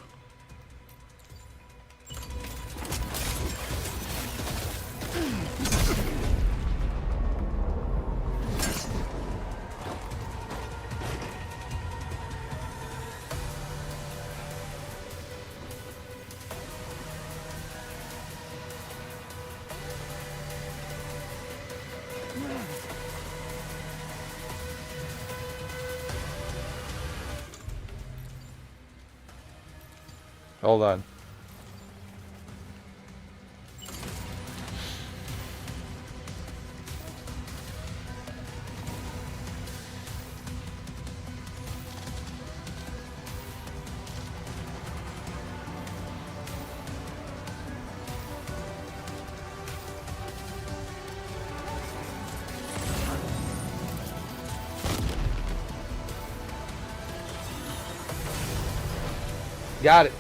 Hold on. Got it.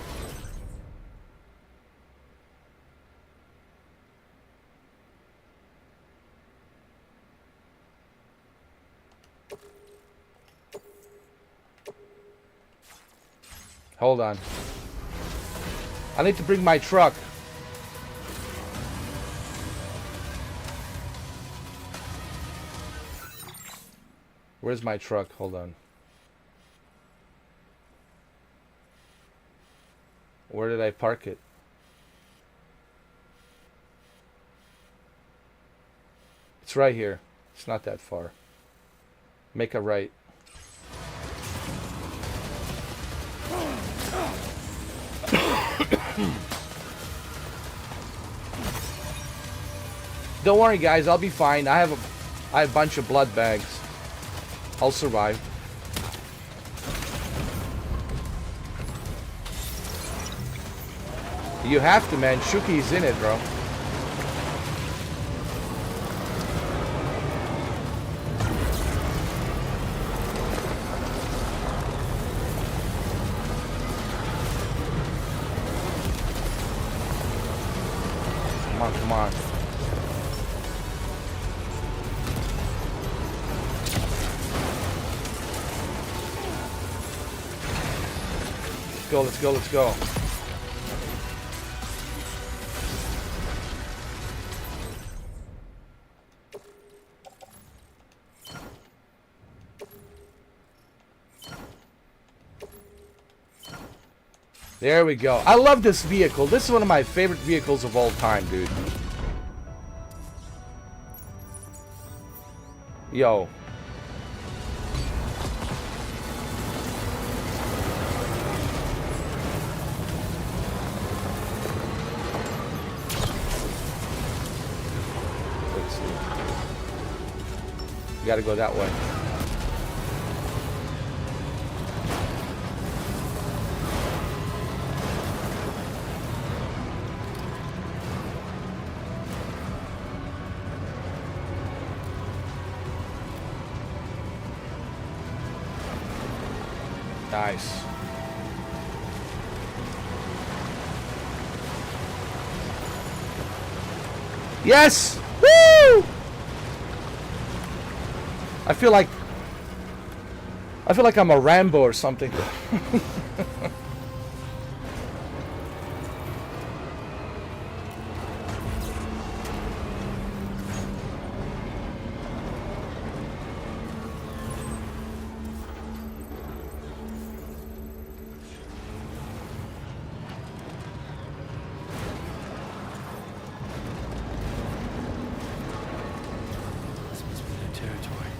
Hold on. I need to bring my truck. Where's my truck? Hold on. Where did I park it? It's right here. It's not that far. Make a right. Don't worry, guys. I'll be fine. I have a bunch of blood bags. I'll survive. You have to, man. Shuki's in it, bro. Come on, come on. Let's go, let's go, let's go. There we go. I love this vehicle. This is one of my favorite vehicles of all time, dude. Yo. Let's see. You gotta go that way. Nice. Yes! Woo! I feel like I'm a Rambo or something. This must be their territory.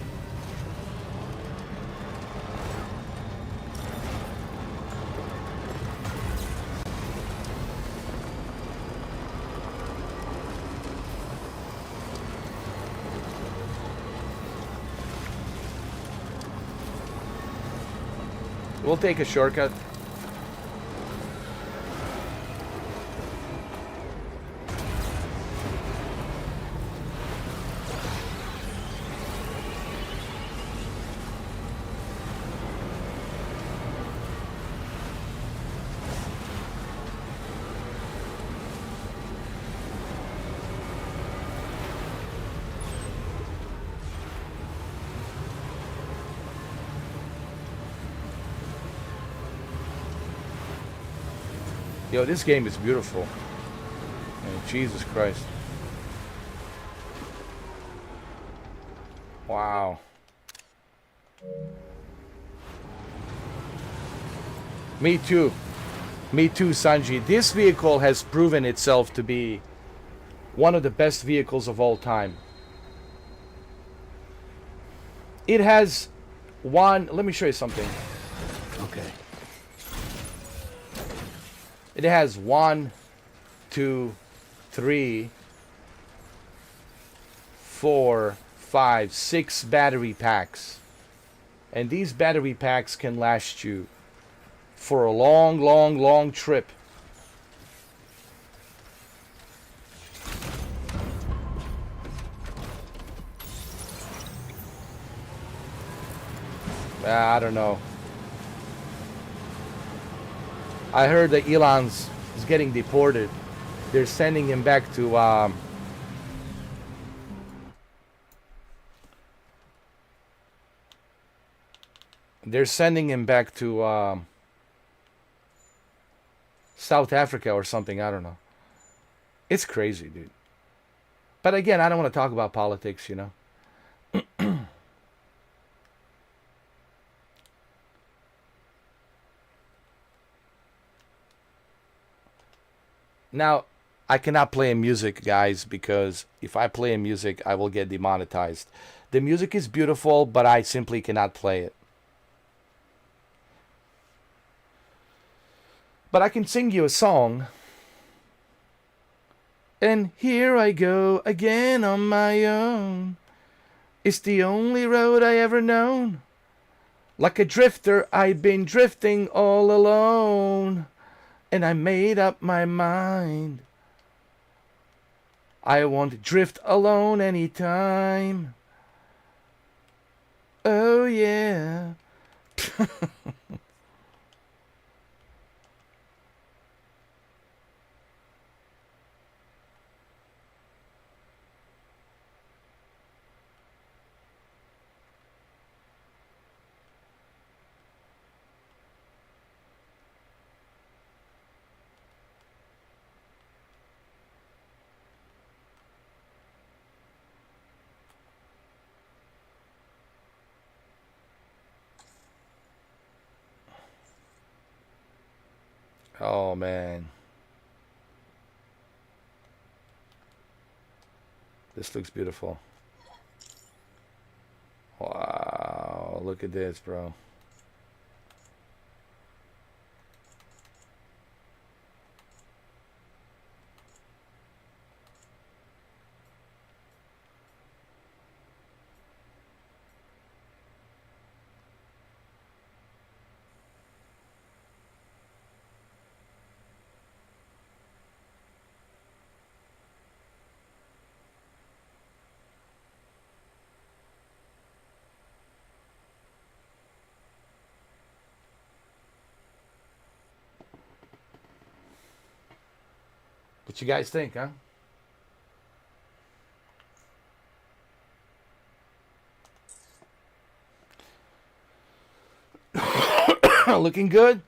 We'll take a shortcut. Yo, this game is beautiful. Man, Jesus Christ. Wow. Me too. Me too, Sanji. This vehicle has proven itself to be one of the best vehicles of all time. It has one... Let me show you something. Okay. It has 1, 2, 3, 4, 5, 6 battery packs. And these battery packs can last you for a long, long, long trip. I don't know. I heard that Elon's is getting deported. They're sending him back to South Africa or something. I don't know. It's crazy, dude. But again, I don't want to talk about politics, you know. Now, I cannot play music, guys, because if I play music, I will get demonetized. The music is beautiful, but I simply cannot play it. But I can sing you a song. And here I go again on my own. It's the only road I ever known. Like a drifter, I've been drifting all alone. And I made up my mind. I won't drift alone anytime. Oh yeah. Oh man. This looks beautiful. Wow, look at this, bro. What you guys think, huh? Looking good.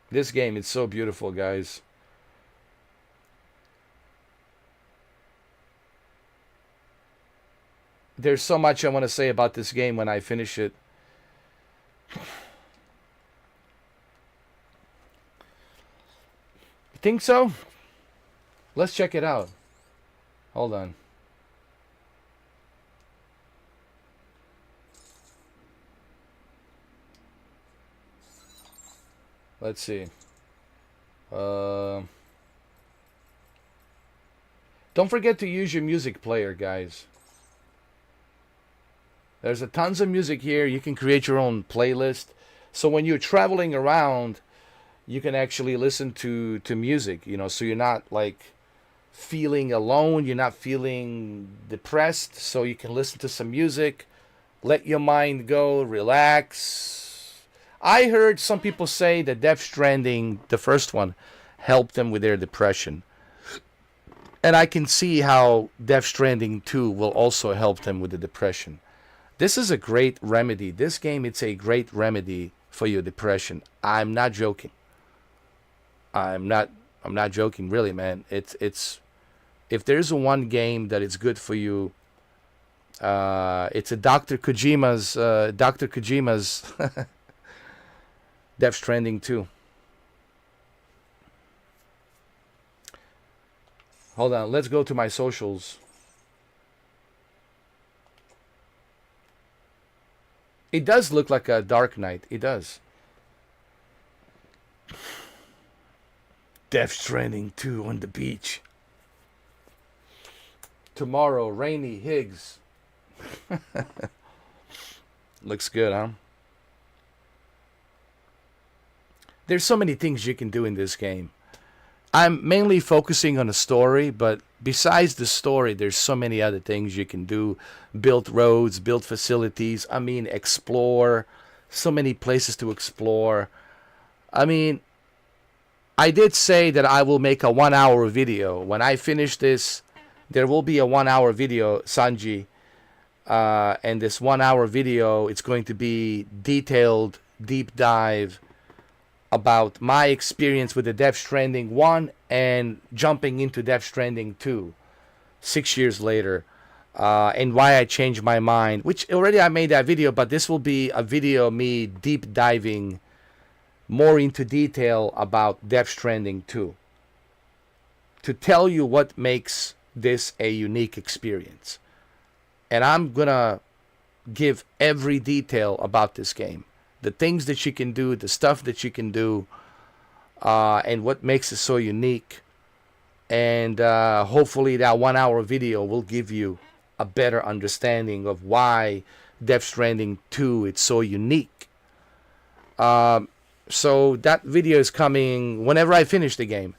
This game is so beautiful, guys. There's so much I want to say about this game when I finish it. Think so? Let's check it out. Hold on. Let's see. Don't forget to use your music player, guys. There's a tons of music here. You can create your own playlist. So when you're traveling around, you can actually listen to music, you know, so you're not like feeling alone, you're not feeling depressed, so you can listen to some music, let your mind go, relax. I heard some people say that Death Stranding, the first one, helped them with their depression. And I can see how Death Stranding 2 will also help them with the depression. This is a great remedy. This game, it's a great remedy for your depression. I'm not joking. I'm not joking, really, man. It's if there's one game that is good for you, it's a Dr. Kojima's Death Stranding 2. Hold on, let's go to my socials. It does look like a Dark Knight. It does. Death Stranding 2 on the beach. Tomorrow, rainy Higgs. Looks good, huh? There's so many things you can do in this game. I'm mainly focusing on the story, but besides the story, there's so many other things you can do. Build roads, build facilities. I mean, explore. So many places to explore. I mean, I did say that I will make a 1-hour video. When I finish this, there will be a 1-hour video, Sanji. And this 1-hour video, it's going to be detailed, deep dive about my experience with the Death Stranding 1 and jumping into Death Stranding 2 6 years later, and why I changed my mind, which already I made that video, but this will be a video me deep diving more into detail about Death Stranding 2 to tell you what makes this a unique experience. And I'm gonna give every detail about this game. The things that you can do, the stuff that you can do, and what makes it so unique. And hopefully that 1-hour video will give you a better understanding of why Death Stranding 2 is so unique. So that video is coming whenever I finish the game.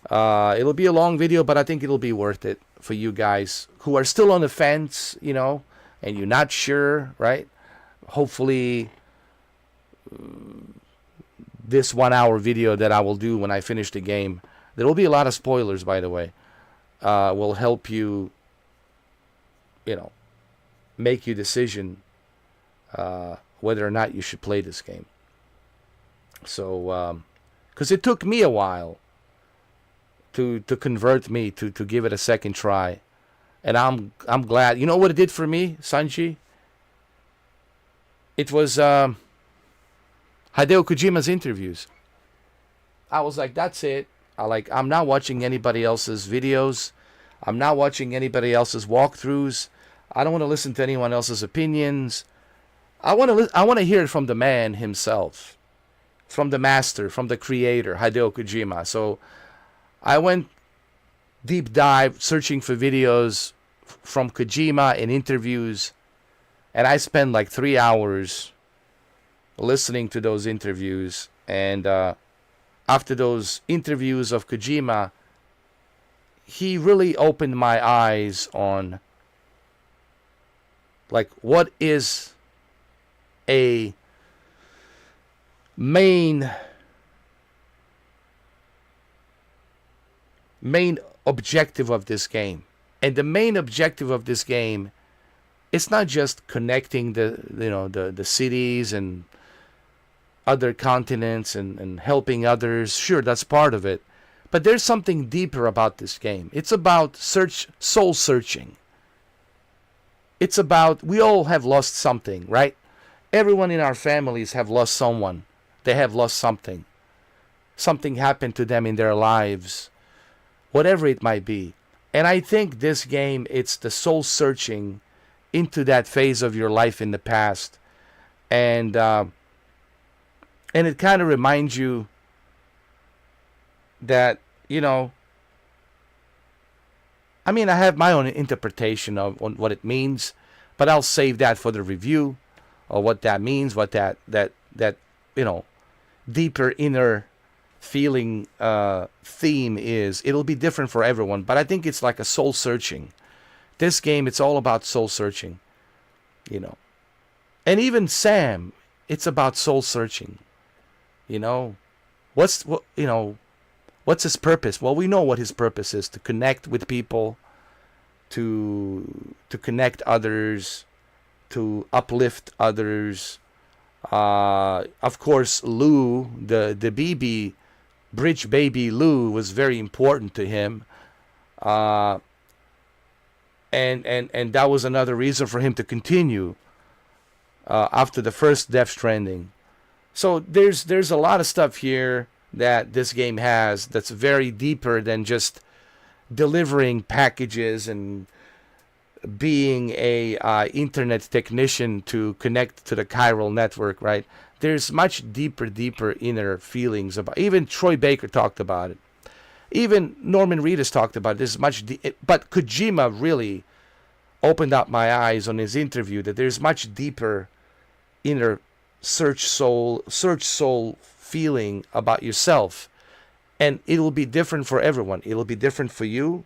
It'll be a long video, but I think it'll be worth it for you guys who are still on the fence, you know, and you're not sure, right? Hopefully this 1-hour video that I will do when I finish the game, there will be a lot of spoilers, by the way, will help you, you know, make your decision whether or not you should play this game. So, because it took me a while to convert me to give it a second try, and I'm glad. You know what it did for me, Sanji? It was Hideo Kojima's interviews. I was like, that's it. I'm not watching anybody else's videos. I'm not watching anybody else's walkthroughs. I don't want to listen to anyone else's opinions. I want to hear it from the man himself, from the master, from the creator, Hideo Kojima. So I went deep dive searching for videos from Kojima and interviews, and I spent like 3 hours listening to those interviews, and after those interviews of Kojima, he really opened my eyes on like what is a main objective of this game. And the main objective of this game, it's not just connecting the cities and other continents and helping others. Sure, that's part of it. But there's something deeper about this game. It's about soul searching. It's about, we all have lost something, right? Everyone in our families have lost someone. They have lost something. Something happened to them in their lives. Whatever it might be. And I think this game, it's the soul searching into that phase of your life in the past. And it kind of reminds you that, you know, I mean, I have my own interpretation of what it means, but I'll save that for the review, or what that means, what that you know, deeper inner feeling theme is. It'll be different for everyone, but I think it's like a soul searching. This game, it's all about soul searching, you know. And even Sam, it's about soul searching. You know, what's his purpose? Well, we know what his purpose is: to connect with people, to connect others, to uplift others. Of course, Lou, the BB bridge baby Lou, was very important to him. And that was another reason for him to continue after the first Death Stranding. So there's a lot of stuff here that this game has that's very deeper than just delivering packages and being a internet technician to connect to the chiral network, right? There's much deeper inner feelings about. Even Troy Baker talked about it. Even Norman Reedus talked about it. There's much, but Kojima really opened up my eyes on his interview that there's much deeper inner search soul feeling about yourself, and it will be different for everyone. It'll be different for you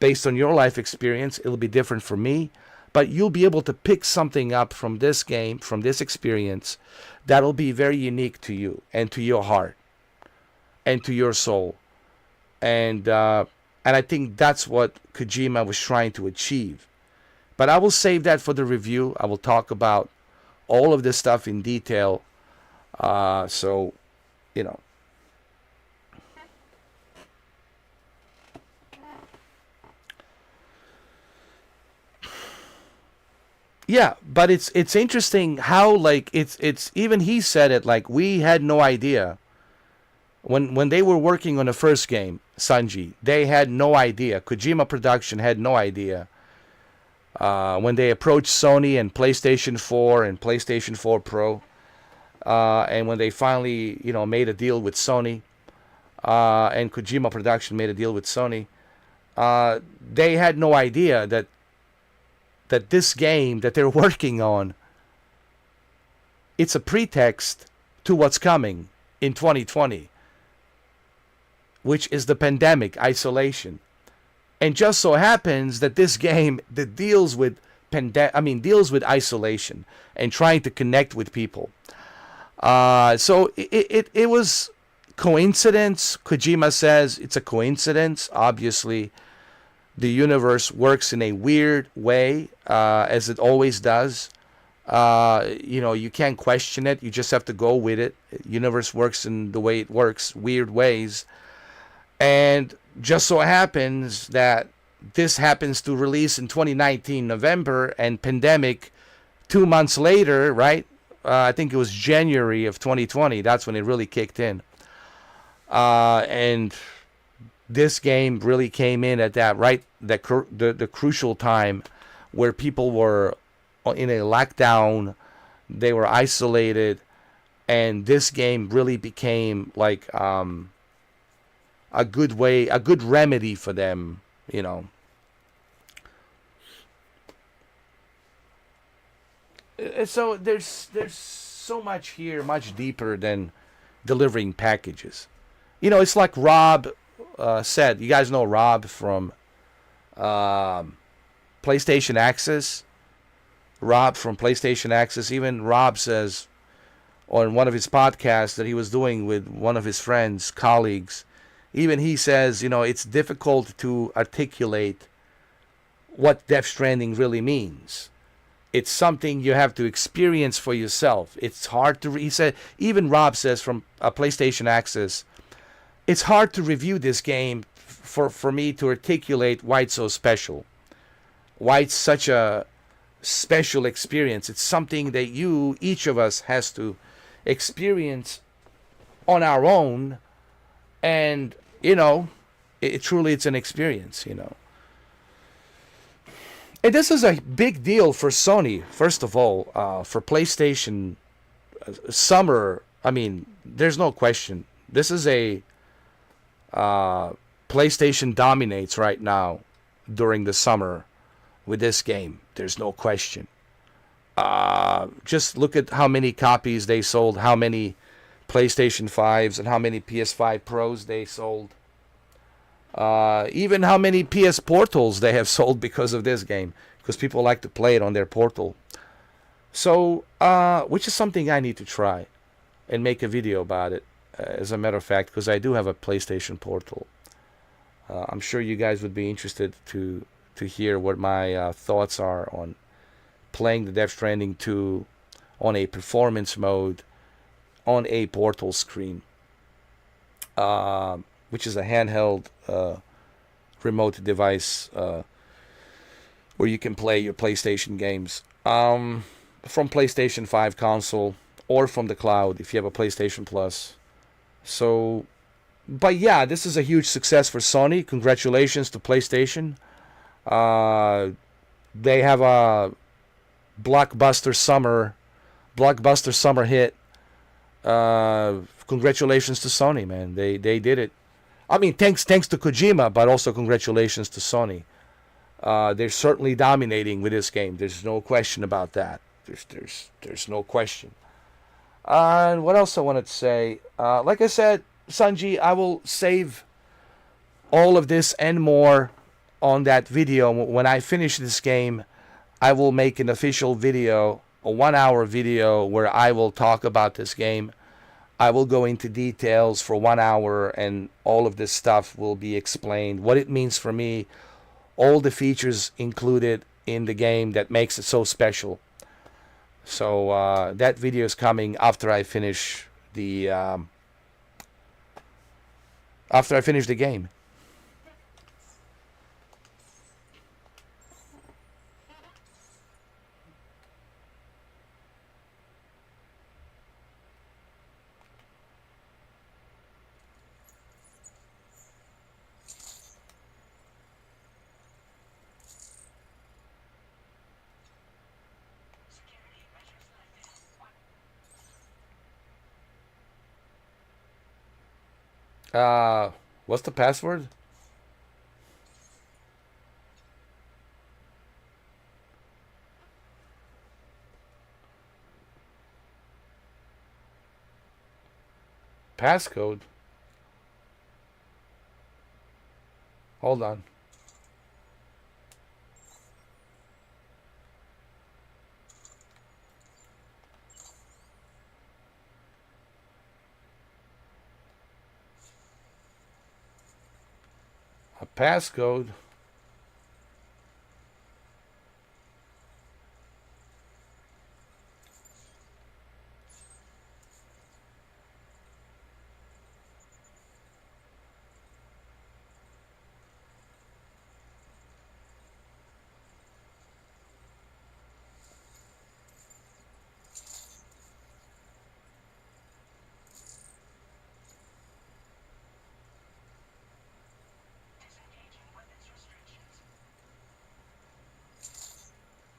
based on your life experience. It'll be different for me, but you'll be able to pick something up from this game, from this experience, that'll be very unique to you and to your heart and to your soul. And I think that's what Kojima was trying to achieve. But I will save that for the review. I will talk about all of this stuff in detail. So, you know. Yeah, but it's interesting how, like, it's even he said it, like, we had no idea when they were working on the first game, Sanji. They had no idea. Kojima Production had no idea. When they approached Sony and PlayStation 4 and PlayStation 4 Pro, and when they finally, you know, made a deal with Sony, and Kojima Production made a deal with Sony, they had no idea that this game that they're working on, it's a pretext to what's coming in 2020, which is the pandemic, isolation. And just so happens that this game that deals with isolation and trying to connect with people. So it was coincidence. Kojima says it's a coincidence. Obviously, the universe works in a weird way, as it always does. You know, you can't question it. You just have to go with it. The universe works in the way it works, weird ways. And just so happens that this happens to release in 2019 November, and pandemic 2 months later, right? I think it was January of 2020. That's when it really kicked in. And this game really came in at that, right? The crucial time where people were in a lockdown, they were isolated, and this game really became like a good remedy for them, you know. So there's so much here, much deeper than delivering packages. You know, it's like Rob said. You guys know Rob from PlayStation Access. Rob from PlayStation Access. Even Rob says on one of his podcasts that he was doing with one of his friends, colleagues, even he says, you know, it's difficult to articulate what Death Stranding really means. It's something you have to experience for yourself. It's hard to, he said, even Rob says from PlayStation Access, it's hard to review this game for me to articulate why it's so special. Why it's such a special experience. It's something that each of us has to experience on our own. And, you know, truly it's an experience, you know. And this is a big deal for Sony, first of all, for PlayStation summer. I mean, there's no question. This is a PlayStation dominates right now during the summer with this game. There's no question. Just look at how many copies they sold, how many PlayStation 5s and how many PS5 Pros they sold. Even how many PS Portals they have sold because of this game, because people like to play it on their Portal. So, which is something I need to try and make a video about it, as a matter of fact, because I do have a PlayStation Portal. I'm sure you guys would be interested to hear what my thoughts are on playing the Death Stranding 2 on a performance mode on a Portal screen, which is a handheld remote device where you can play your PlayStation games from PlayStation 5 console or from the cloud if you have a PlayStation Plus. So, but yeah, this is a huge success for Sony. Congratulations to PlayStation. They have a blockbuster summer hit. Congratulations to Sony, man. They did it. I mean, thanks to Kojima, but also congratulations to Sony. They're certainly dominating with this game. There's no question about that. There's no question. And what else I wanted to say? Like I said, Sanji, I will save all of this and more on that video. When I finish this game, I will make an official video, a 1-hour video, where I will talk about this game. I will go into details for 1 hour, and all of this stuff will be explained. What it means for me, all the features included in the game that makes it so special. So that video is coming after I finish the game. What's the password? Passcode? Hold on. A passcode.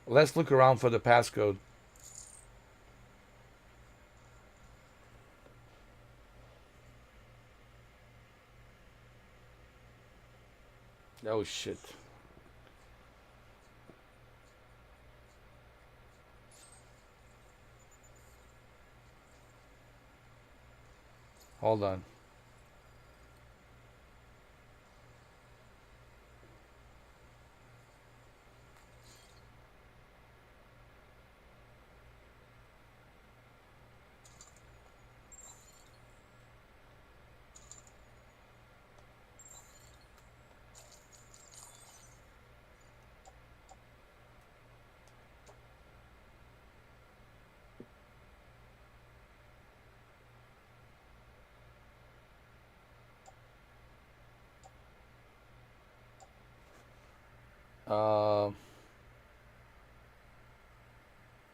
Let's look around for the passcode. Oh shit. Hold on.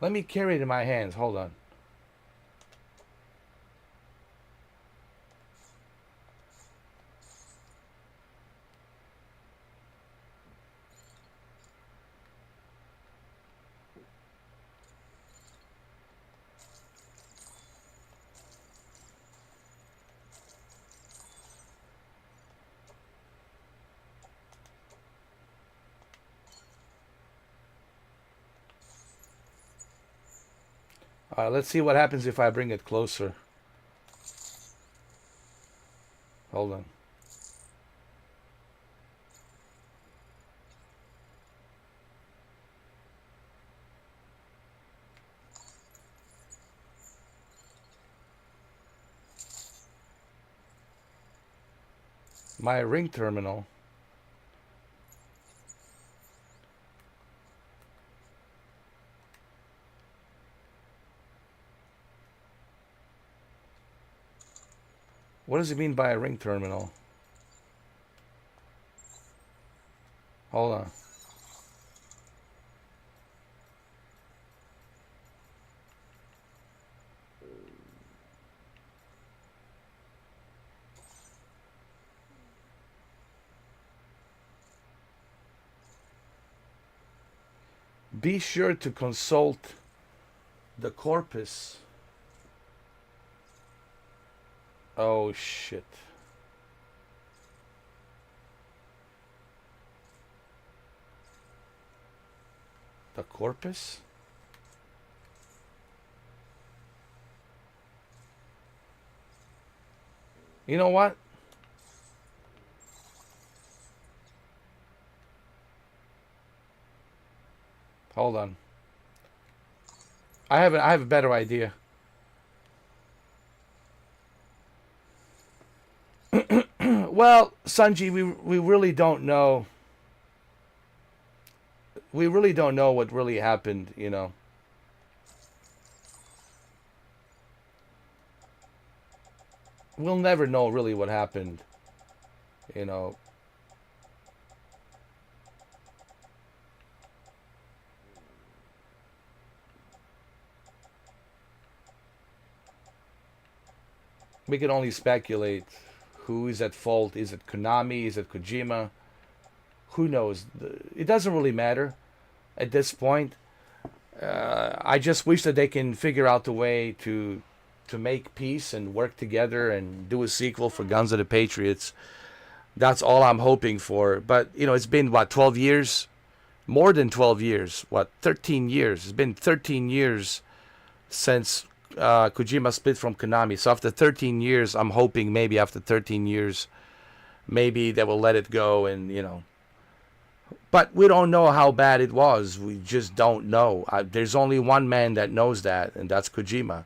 Let me carry it in my hands. Hold on. Let's see what happens if I bring it closer. Hold on. My ring terminal. What does it mean by a ring terminal? Hold on. Be sure to consult the corpus. Oh shit. The corpus? You know what? Hold on. I have a better idea. Well, Sanji, we really don't know. We really don't know what really happened, you know. We'll never know really what happened, you know. We can only speculate. Who is at fault? Is it Konami? Is it Kojima? Who knows? It doesn't really matter at this point. I just wish that they can figure out the way to make peace and work together and do a sequel for Guns of the Patriots. That's all I'm hoping for. But, you know, it's been, what, 12 years? More than 12 years. What, 13 years? It's been 13 years since Kojima split from Konami. So after 13 years, I'm hoping maybe after 13 years, maybe they will let it go and, you know. But we don't know how bad it was. We just don't know. There's only one man that knows that, and that's Kojima.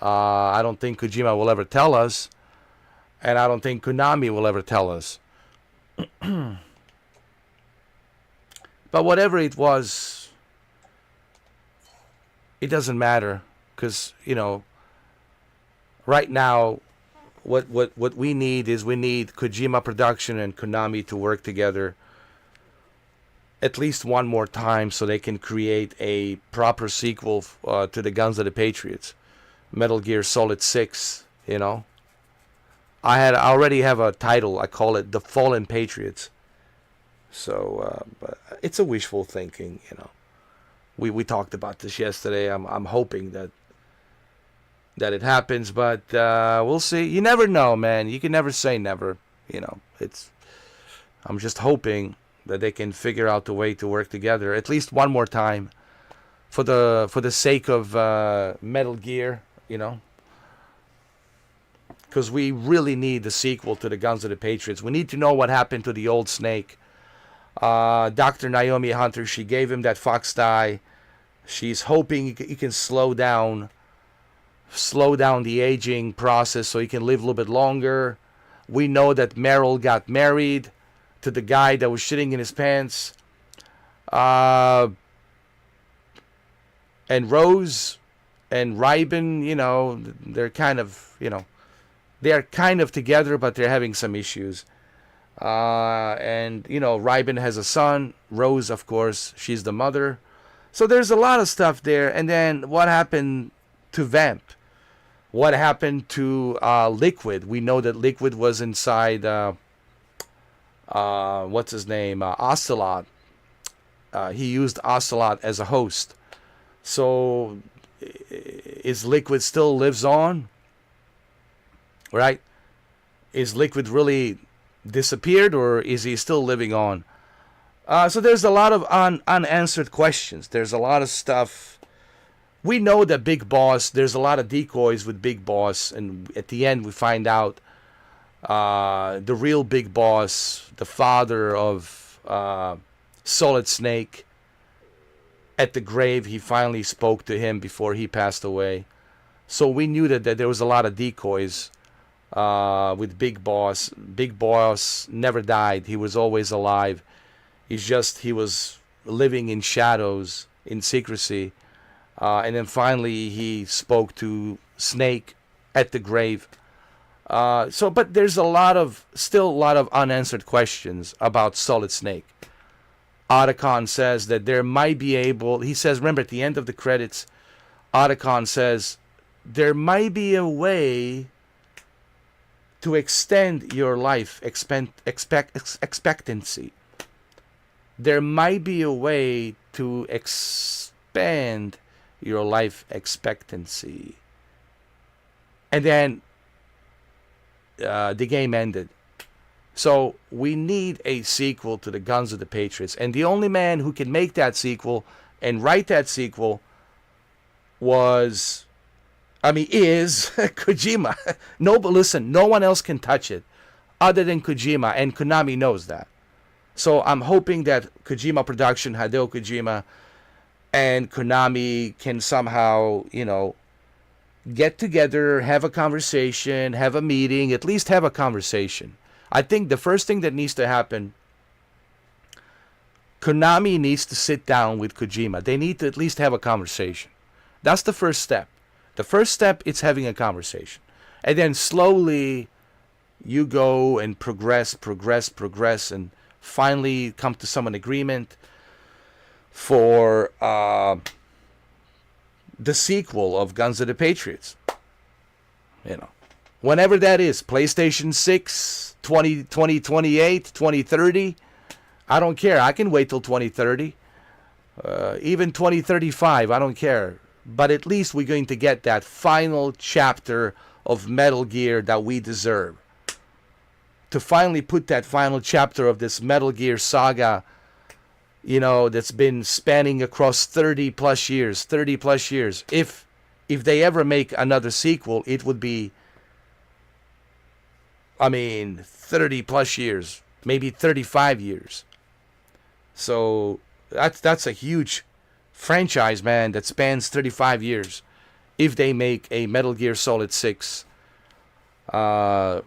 I don't think Kojima will ever tell us, and I don't think Konami will ever tell us. But whatever it was, it doesn't matter. Because, you know, right now, what we need is we need Kojima Production and Konami to work together at least one more time so they can create a proper sequel to the Guns of the Patriots. Metal Gear Solid 6, you know. I already have a title. I call it The Fallen Patriots. So, but it's a wishful thinking, you know. We talked about this yesterday. I'm hoping that it happens, but we'll see. You never know, man. You can never say never. You know, I'm just hoping that they can figure out the way to work together at least one more time, for the sake of Metal Gear. You know, because we really need the sequel to the Guns of the Patriots. We need to know what happened to the old Snake. Dr. Naomi Hunter, she gave him that fox dye. She's hoping he can slow down the aging process so he can live a little bit longer. We know that Meryl got married to the guy that was shitting in his pants. And Rose and Reiben, you know, they're kind of together, but they're having some issues. And, you know, Reiben has a son. Rose, of course, she's the mother. So there's a lot of stuff there. And then what happened to Vamp? What happened to Liquid? We know that Liquid was inside, what's his name? Ocelot. He used Ocelot as a host. So is Liquid still lives on? Right? Is Liquid really disappeared, or is he still living on? So there's a lot of unanswered questions. There's a lot of stuff. We know that Big Boss, there's a lot of decoys with Big Boss, and at the end we find out the real Big Boss, the father of Solid Snake, at the grave, he finally spoke to him before he passed away. So we knew that there was a lot of decoys with Big Boss. Big Boss never died. He was always alive. He was living in shadows, in secrecy. And then finally he spoke to Snake at the grave. But there's still a lot of unanswered questions about Solid Snake. Otacon says that there might be he says, remember at the end of the credits, Otacon says, there might be a way to extend your life expectancy. There might be a way to expand your life expectancy. And then the game ended. So we need a sequel to the Guns of the Patriots. And the only man who can make that sequel and write that sequel is Kojima. No, but listen, no one else can touch it other than Kojima, and Konami knows that. So I'm hoping that Kojima Production, Hideo Kojima, and Konami can somehow, get together, have a conversation, have a meeting, at least have a conversation. I think the first thing that needs to happen, Konami needs to sit down with Kojima. They need to at least have a conversation. That's the first step. The first step is having a conversation. And then slowly you go and progress, and finally come to some agreement for the sequel of Guns of the Patriots. Whenever that is, PlayStation 6, 2028, 2030, I don't care. I can wait till 2030. Even 2035, I don't care. But at least we're going to get that final chapter of Metal Gear that we deserve. To finally put that final chapter of this Metal Gear saga, that's been spanning across 30 plus years. If they ever make another sequel, it would be 30 plus years, maybe 35 years. So that's a huge franchise, man, that spans 35 years. If they make a Metal Gear Solid 6, The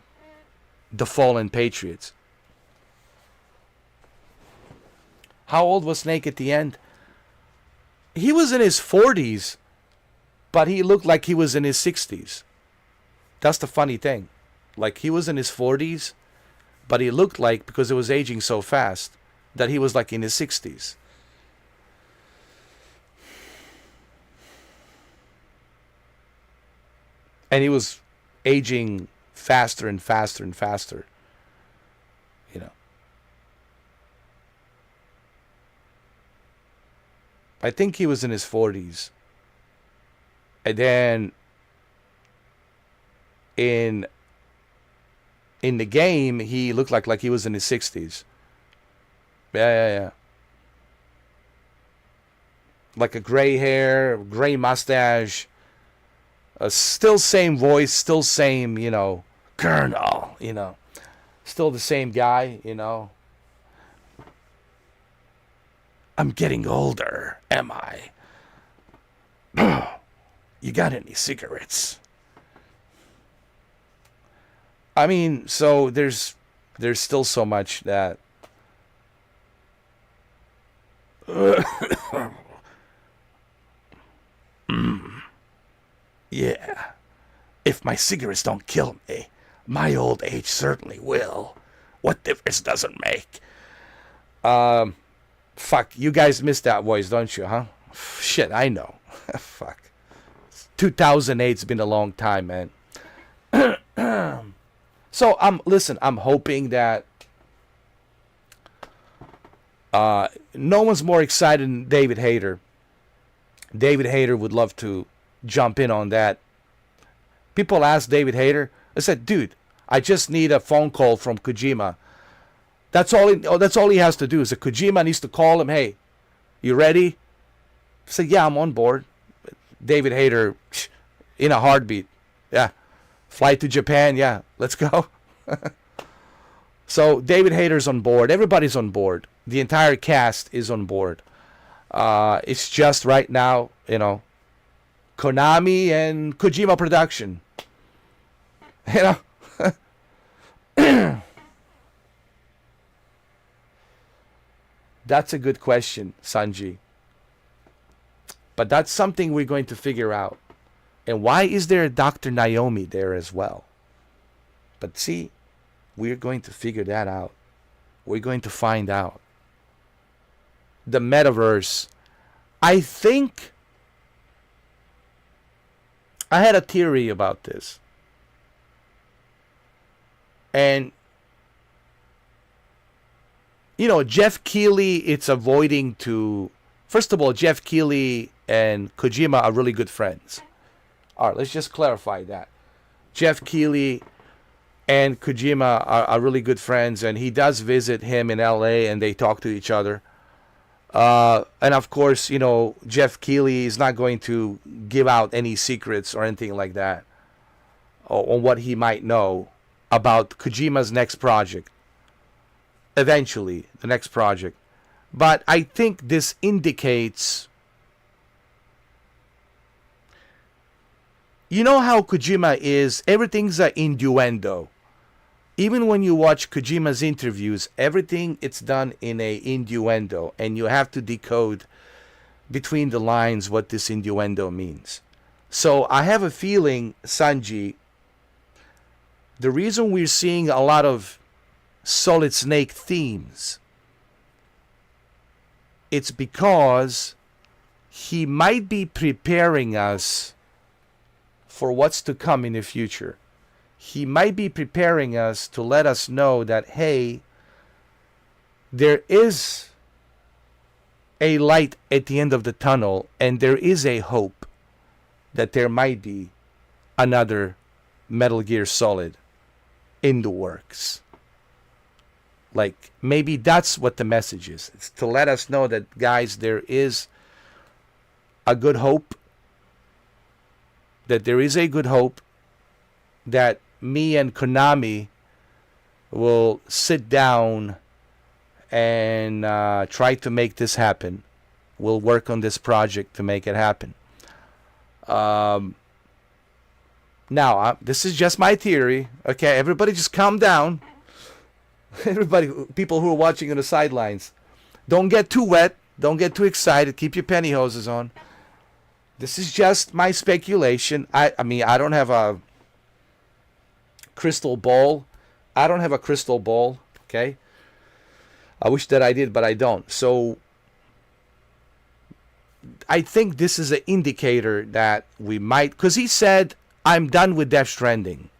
Fallen Patriots. How old was Snake at the end? He was in his 40s, but he looked like he was in his 60s. That's the funny thing. Like, he was in his 40s, but he looked like, because it was aging so fast, that he was like in his 60s. And he was aging faster and faster and faster. I think he was in his 40s. And then in the game, he looked like he was in his 60s. Yeah. Like a gray hair, gray mustache. Still same voice, still same, Colonel, you know. Still the same guy, you know. I'm getting older, am I? You got any cigarettes? I mean, so there's still so much that yeah. If my cigarettes don't kill me, my old age certainly will. What difference does it make? Fuck, you guys missed that voice, don't you, huh? Shit, I know. Fuck. 2008's been a long time, man. So listen, I'm hoping that no one's more excited than David Hayter. David Hayter would love to jump in on that. People ask David Hayter. I said, dude, I just need a phone call from Kojima. That's all he has to do. Is that Kojima needs to call him. Hey, you ready? I said, yeah, I'm on board. David Hayter, in a heartbeat. Yeah. Fly to Japan. Yeah, let's go. So David Hayter's on board. Everybody's on board. The entire cast is on board. It's just right now, you know, Konami and Kojima Production. You know? That's a good question, Sanji. But that's something we're going to figure out. And why is there a Dr. Naomi there as well? But see, we're going to figure that out. We're going to find out. The metaverse. I think I had a theory about this. And you know, Jeff Keighley, it's avoiding to... First of all, Jeff Keighley and Kojima are really good friends. All right, let's just clarify that. Jeff Keighley and Kojima are really good friends, and he does visit him in LA, and they talk to each other. And of course, you know, Jeff Keighley is not going to give out any secrets or anything like that on what he might know about Kojima's next project. Eventually, the next project. But I think this indicates... You know how Kojima is? Everything's an innuendo. Even when you watch Kojima's interviews, everything it's done in a innuendo. And you have to decode between the lines what this innuendo means. So I have a feeling, Sanji, the reason we're seeing a lot of Solid Snake themes, it's because he might be preparing us for what's to come in the future. He might be preparing us to let us know that, hey, there is a light at the end of the tunnel, and there is a hope that there might be another Metal Gear Solid in the works. Like, maybe that's what the message is. It's to let us know that, guys, there is a good hope. That there is a good hope that me and Konami will sit down and try to make this happen. We'll work on this project to make it happen. Now, this is just my theory. Okay, everybody just calm down. Everybody, people who are watching on the sidelines, don't get too wet. Don't get too excited. Keep your pantyhoses on. This is just my speculation. I mean, I don't have a crystal ball. Okay? I wish that I did, but I don't. So, I think this is an indicator that we might... Because he said, I'm done with Death Stranding.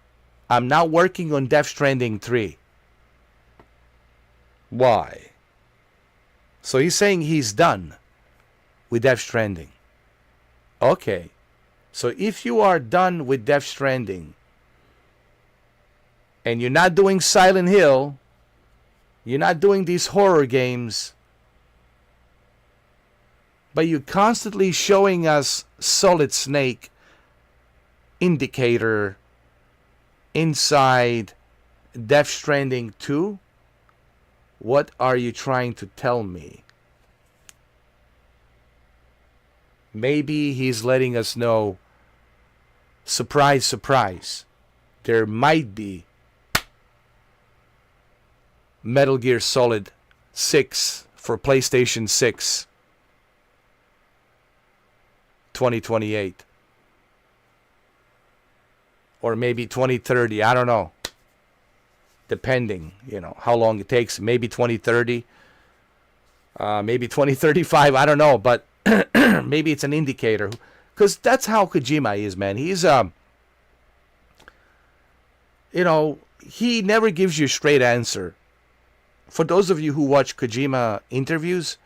I'm now working on Death Stranding 3. Why? So he's saying he's done with Death Stranding. Okay. So if you are done with Death Stranding and you're not doing Silent Hill, you're not doing these horror games, but you're constantly showing us Solid Snake indicator inside Death Stranding 2? What are you trying to tell me? Maybe he's letting us know, surprise, surprise, there might be Metal Gear Solid 6 for PlayStation 6 2028. Or maybe 2030, I don't know. Depending, how long it takes. Maybe 2030. Maybe 2035, I don't know. But maybe it's an indicator. Because that's how Kojima is, man. He's, he never gives you a straight answer. For those of you who watch Kojima interviews,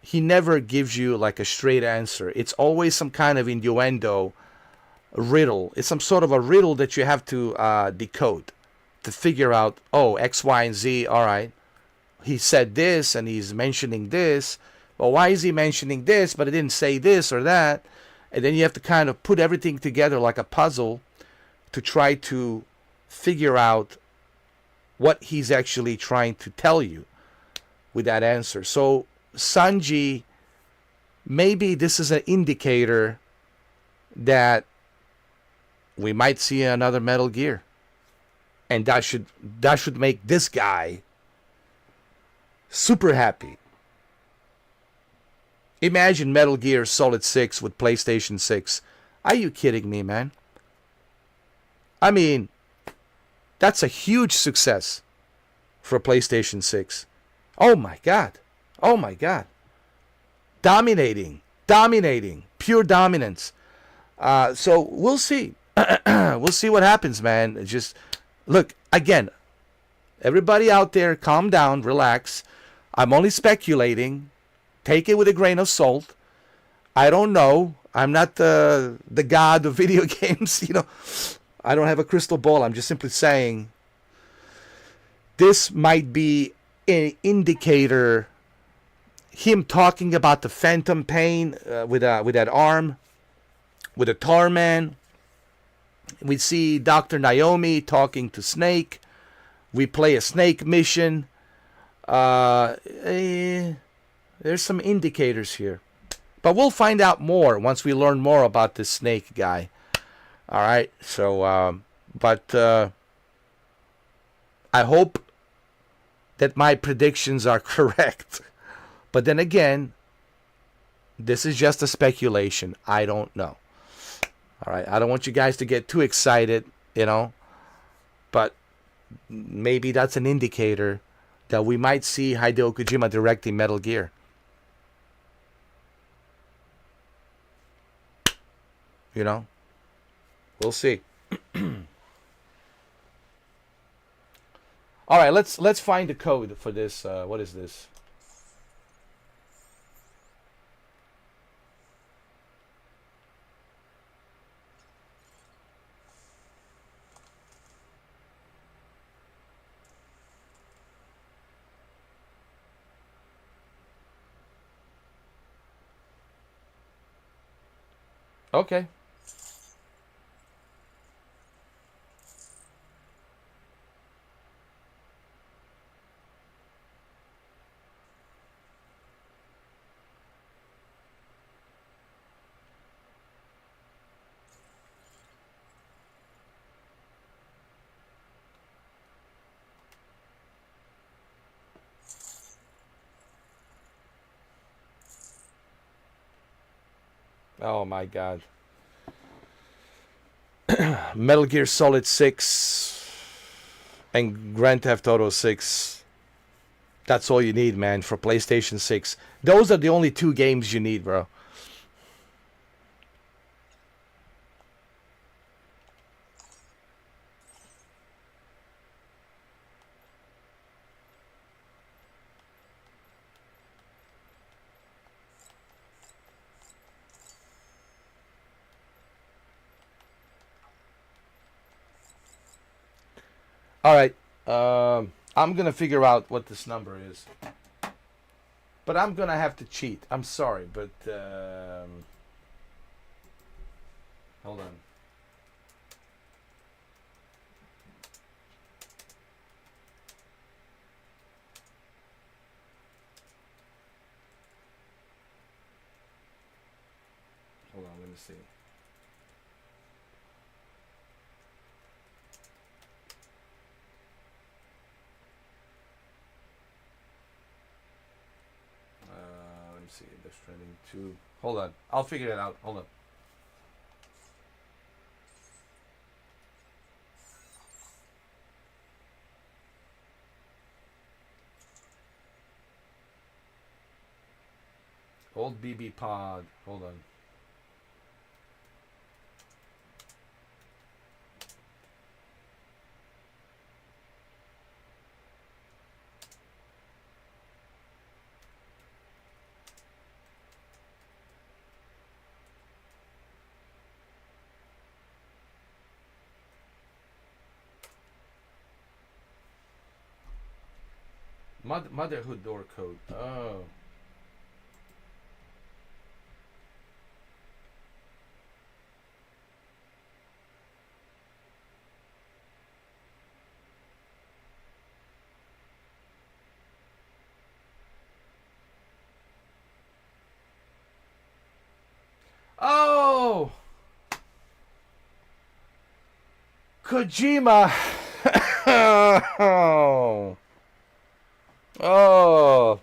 he never gives you like a straight answer. It's always some kind of innuendo, riddle. It's some sort of a riddle that you have to decode to figure out, oh, X, Y, and Z, all right. He said this and he's mentioning this. Well, why is he mentioning this, but he didn't say this or that? And then you have to kind of put everything together like a puzzle to try to figure out what he's actually trying to tell you with that answer. So, Sanji, maybe this is an indicator that we might see another Metal Gear. And that should make this guy super happy. Imagine Metal Gear Solid 6 with PlayStation 6. Are you kidding me, man? I mean, that's a huge success for PlayStation 6. Oh my God. Oh my God. Dominating. Pure dominance. So we'll see. We'll see what happens, man. Just look, again, everybody out there, calm down, relax. I'm only speculating. Take it with a grain of salt. I don't know. I'm not the god of video games, I don't have a crystal ball. I'm just simply saying this might be an indicator. Him talking about the phantom pain with that arm, with a tar man. We see Dr. Naomi talking to Snake. We play a Snake mission. There's some indicators here. But we'll find out more once we learn more about this Snake guy. All right. So, I hope that my predictions are correct. But then again, this is just a speculation. I don't know. All right. I don't want you guys to get too excited, But maybe that's an indicator that we might see Hideo Kojima directing Metal Gear. We'll see. All right, let's find the code for this. What is this? Okay. Oh my God. Metal Gear Solid 6 and Grand Theft Auto 6. That's all you need, man, for PlayStation 6. Those are the only two games you need, bro. All right, I'm going to figure out what this number is. But I'm going to have to cheat. I'm sorry, but hold on. me see. Let me see. Death Stranding 2. Hold on. I'll figure it out. Hold on. Old BB Pod. Hold on. Motherhood door code. Oh. Oh! Kojima! Oh! Oh!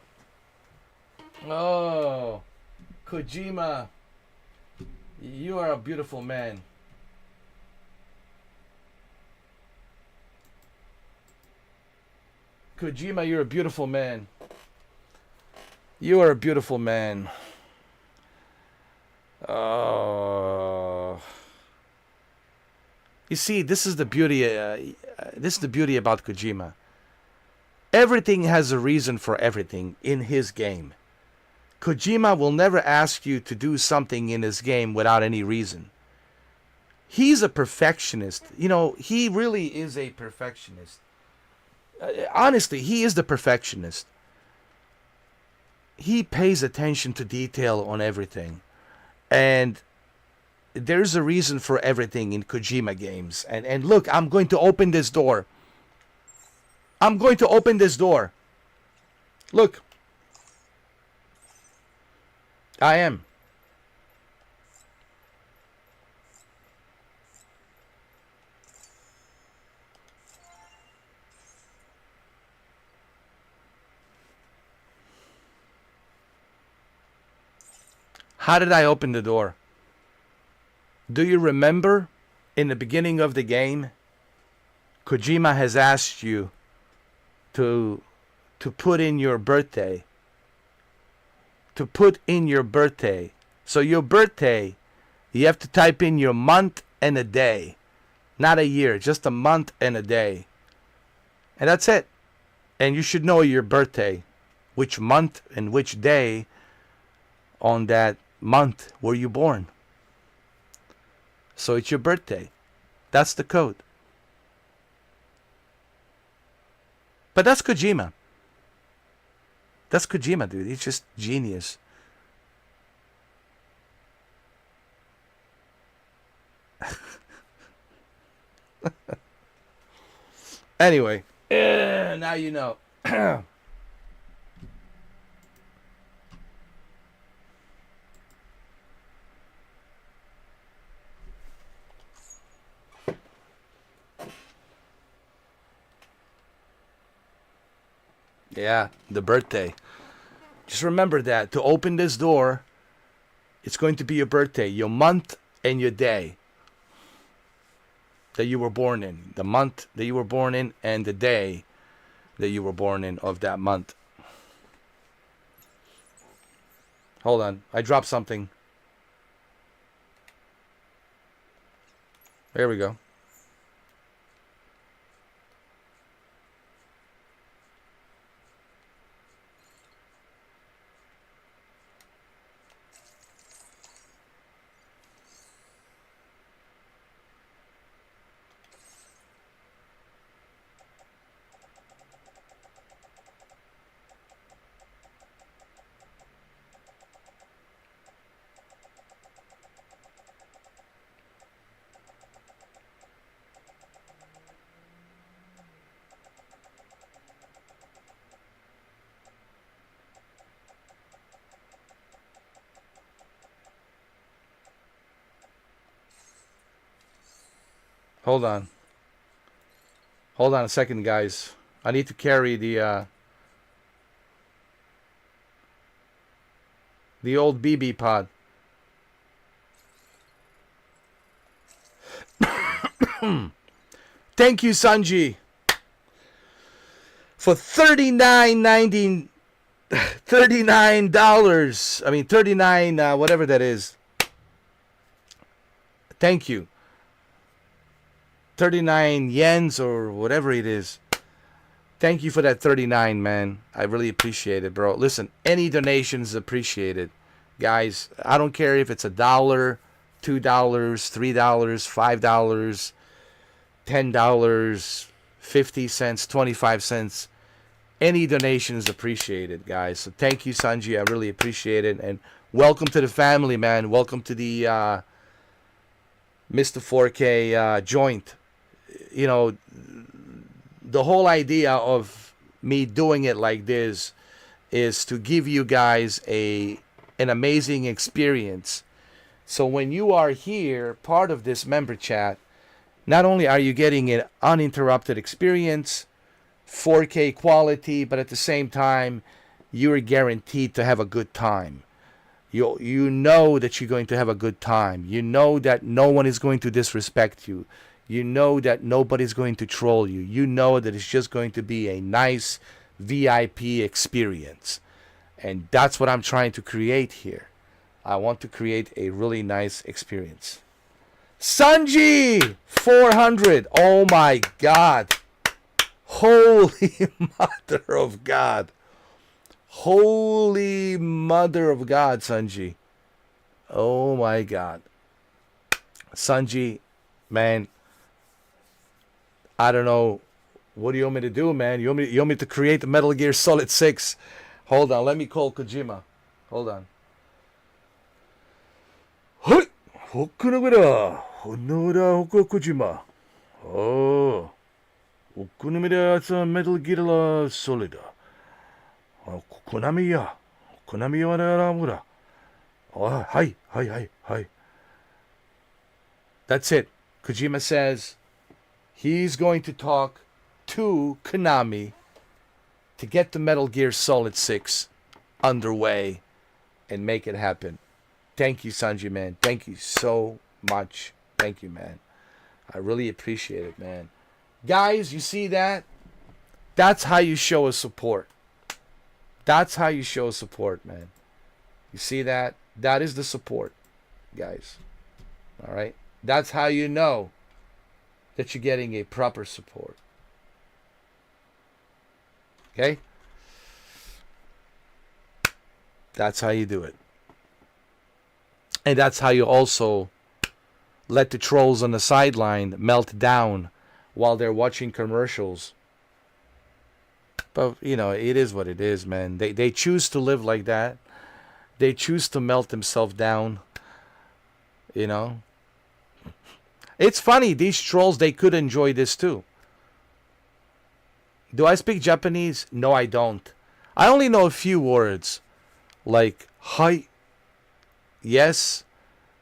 Oh! Kojima! You are a beautiful man. Kojima, you're a beautiful man. You are a beautiful man. Oh. You see, this is the beauty. This is the beauty about Kojima. Everything has a reason for everything in his game. Kojima will never ask you to do something in his game without any reason. He's a perfectionist. You know, he really is a perfectionist. Honestly, he is the perfectionist. He pays attention to detail on everything. And there's a reason for everything in Kojima games. And look, I'm going to open this door. I'm going to open this door. Look. I am. How did I open the door? Do you remember in the beginning of the game, Kojima has asked you to put in your birthday. To put in your birthday. So your birthday, you have to type in your month and a day. Not a year, just a month and a day. And that's it. And you should know your birthday. Which month and which day on that month were you born. So it's your birthday. That's the code. But that's Kojima. That's Kojima, dude. He's just genius. Anyway, now you know. Yeah, the birthday. Just remember that. To open this door, it's going to be your birthday, your month and your day that you were born in. The month that you were born in and the day that you were born in of that month. Hold on. I dropped something. There we go. Hold on. Hold on a second, guys. I need to carry the old BB pod. Thank you, Sanji, for $39.90. $39. I mean 39. Whatever that is. Thank you. 39 yens or whatever it is. Thank you for that 39, man. I really appreciate it, bro. Listen, any donation is appreciated. Guys, I don't care if it's $1, $2, $3, $5, $10, 50 cents, 25 cents. Any donation is appreciated, guys. So thank you, Sanji. I really appreciate it. And welcome to the family, man. Welcome to the Mr. 4K joint. You know, the whole idea of me doing it like this is to give you guys an amazing experience. So when you are here, part of this member chat, not only are you getting an uninterrupted experience, 4K quality, but at the same time, you're guaranteed to have a good time. You know that you're going to have a good time. You know that no one is going to disrespect you. You know that nobody's going to troll you. You know that it's just going to be a nice VIP experience. And that's what I'm trying to create here. I want to create a really nice experience. Sanji 400. Oh my God. Holy Mother of God. Holy Mother of God, Sanji. Oh my God. Sanji, man, I don't know. What do you want me to do, man? You want me to create the Metal Gear Solid 6? Hold on, let me call Kojima. Hold on. Hey! Hokunamida. Honoda Kojima. Oh. Hokunamida, it's a Metal Gear Solid. Konamiya. Konamiya wa ramura. Oh, hi. That's it. Kojima says he's going to talk to Konami to get the Metal Gear Solid 6 underway and make it happen. Thank you, Sanji, man. Thank you so much. Thank you, man. I really appreciate it, man. Guys, you see that? That's how you show us support. That's how you show support, man. You see that? That is the support, guys. All right? That's how you know that you're getting a proper support. Okay? That's how you do it. And that's how you also let the trolls on the sideline melt down while they're watching commercials. But, you know, it is what it is, man. They choose to live like that. They choose to melt themselves down. You know? It's funny, these trolls, they could enjoy this too. Do I speak Japanese? No, I don't. I only know a few words. Like, hi, yes,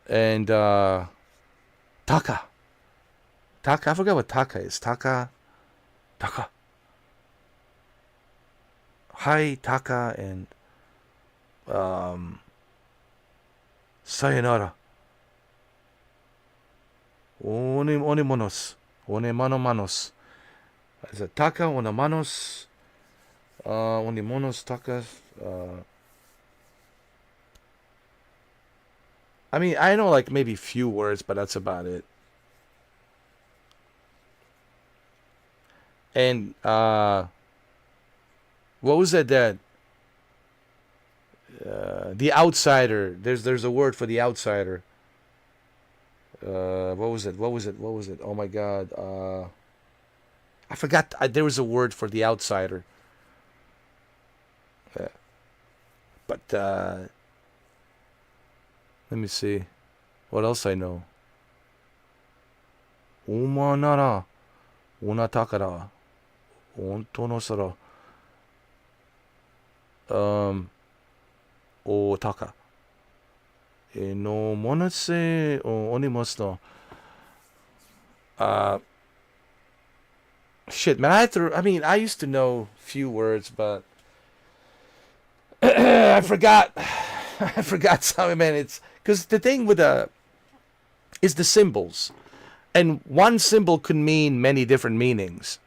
and taka. Taka, I forgot what taka is. Taka. Hi, taka, and sayonara. One manos. One mano manos. Is it taka, one manos? One monos, taka. I mean, I know like maybe few words, but that's about it. And what was that? The outsider. There's a word for the outsider. What was it? Oh my God. I forgot. There was a word for the outsider. But let me see. What else I know? Uma nara, una takara, onto no sara. O taka. No monase o onimasu no. Shit, man. I used to know few words, but I forgot. I forgot some, man. It's because the thing with is the symbols, and one symbol could mean many different meanings.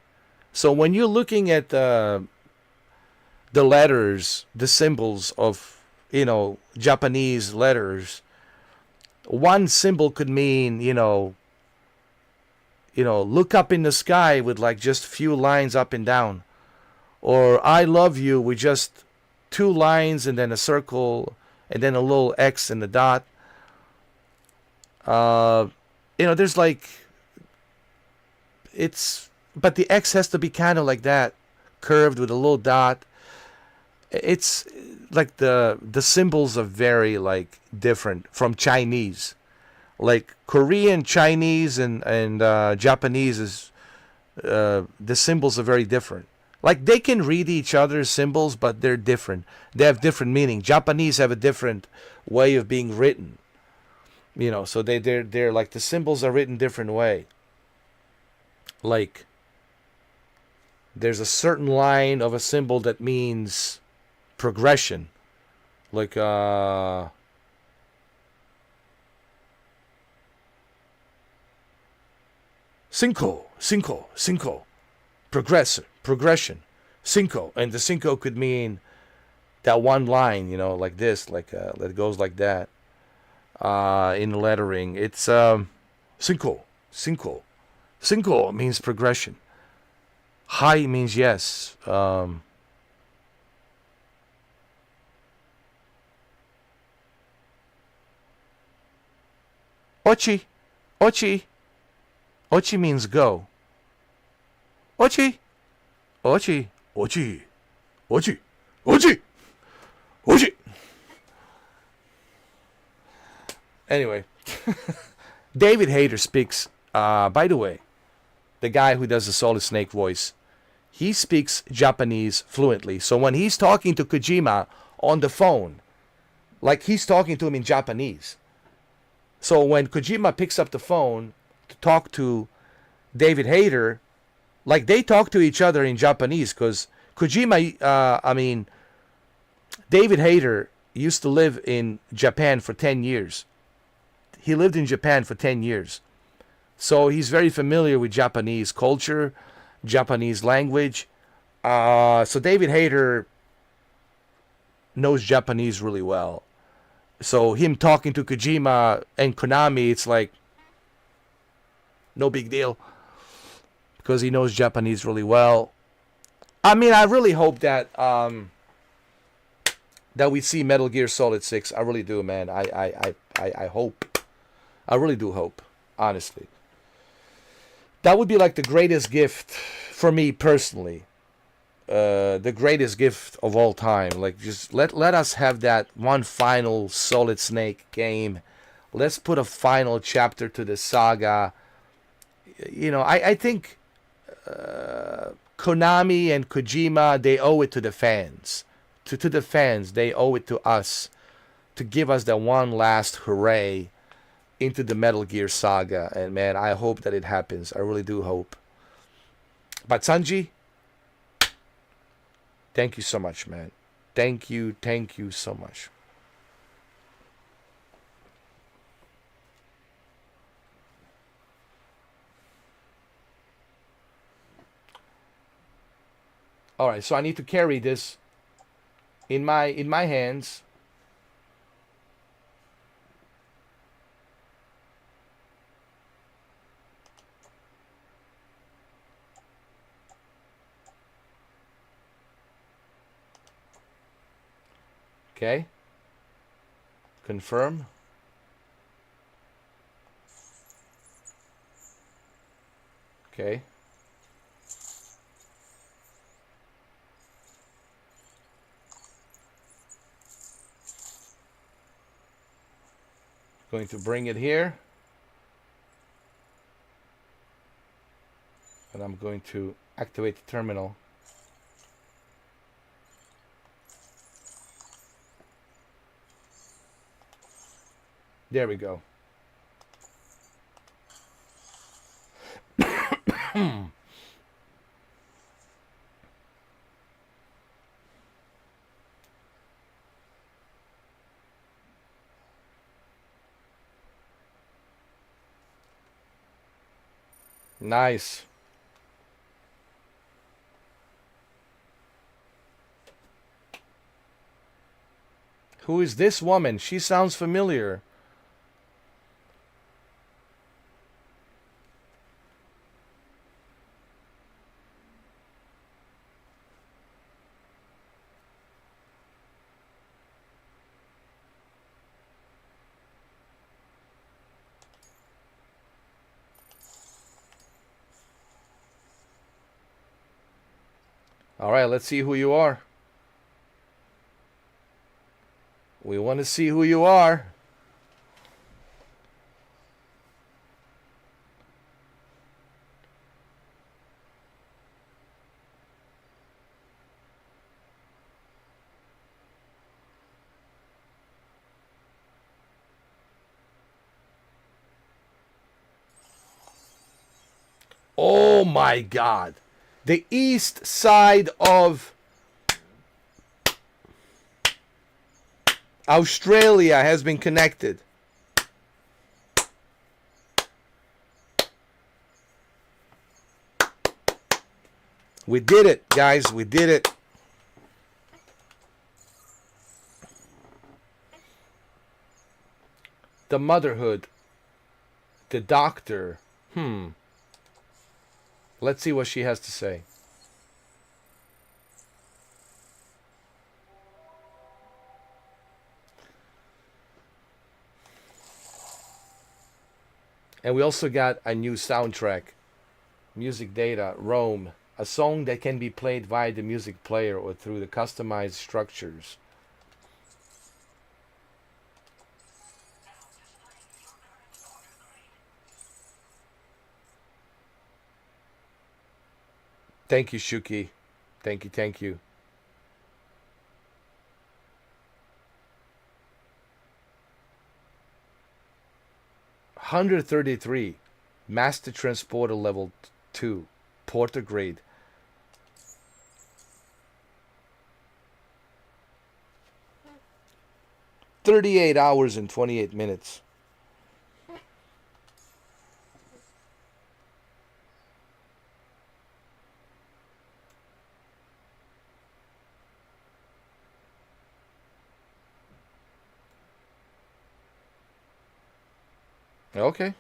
So when you're looking at the letters, the symbols of Japanese letters, one symbol could mean look up in the sky with like just few lines up and down, or I love you with just two lines and then a circle and then a little X and a dot. There's like but the X has to be kind of like that, curved with a little dot. It's like the symbols are very like different from Chinese. Like Korean, Chinese, and Japanese is the symbols are very different. Like they can read each other's symbols, but they're different. They have different meaning. Japanese have a different way of being written. So they're like the symbols are written different way. Like there's a certain line of a symbol that means progression. Like cinco, progression, cinco, and the cinco could mean that one line, like this, like that goes like that. In lettering, it's cinco means progression. Hai means yes. Ochi means go. Ochi. Anyway, David Hayter speaks. By the way, the guy who does the Solid Snake voice, he speaks Japanese fluently. So when he's talking to Kojima on the phone, like he's talking to him in Japanese. So when Kojima picks up the phone to talk to David Hayter, like they talk to each other in Japanese, because Kojima, David Hayter used to live in Japan for 10 years. He lived in Japan for 10 years. So he's very familiar with Japanese culture, Japanese language. So David Hayter knows Japanese really well. So him talking to Kojima and Konami, it's like no big deal, because he knows Japanese really well. I really hope that that we see Metal Gear Solid 6. I really do, man. I hope. I really do hope, honestly. That would be like the greatest gift for me personally. The greatest gift of all time. Like, just let us have that one final Solid Snake game. Let's put a final chapter to the saga. I think Konami and Kojima, they owe it to the fans. To the fans, they owe it to us to give us that one last hooray into the Metal Gear saga. And man, I hope that it happens. I really do hope. But Sanji, thank you so much, man. Thank you so much. All right, so I need to carry this in my hands. Okay. Confirm. Okay. Going to bring it here. And I'm going to activate the terminal. There we go. Nice. Who is this woman? She sounds familiar. All right, let's see who you are. We want to see who you are. Oh my God. The east side of Australia has been connected. We did it, guys. We did it. The motherhood. The doctor. Let's see what she has to say. And we also got a new soundtrack. Music Data, Rome. A song that can be played via the music player or through the customized structures. Thank you, Shuki. Thank you, thank you. $133. Master Transporter Level 2. Porter Grade. $38 hours and 28 minutes. Okay.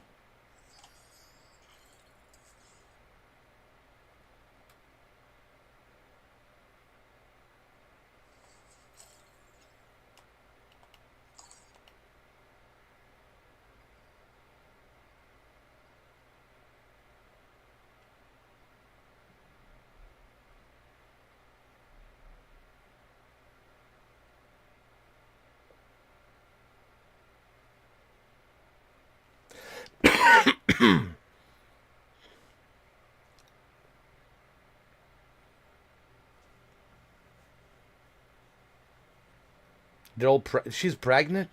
They're all she's pregnant?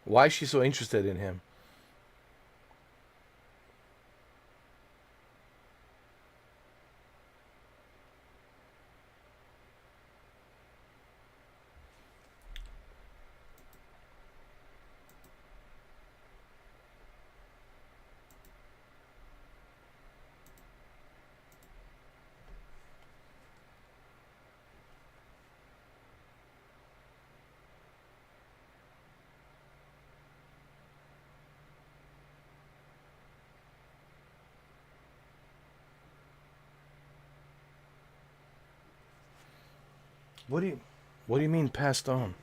Why is she so interested in him? What do you mean passed on?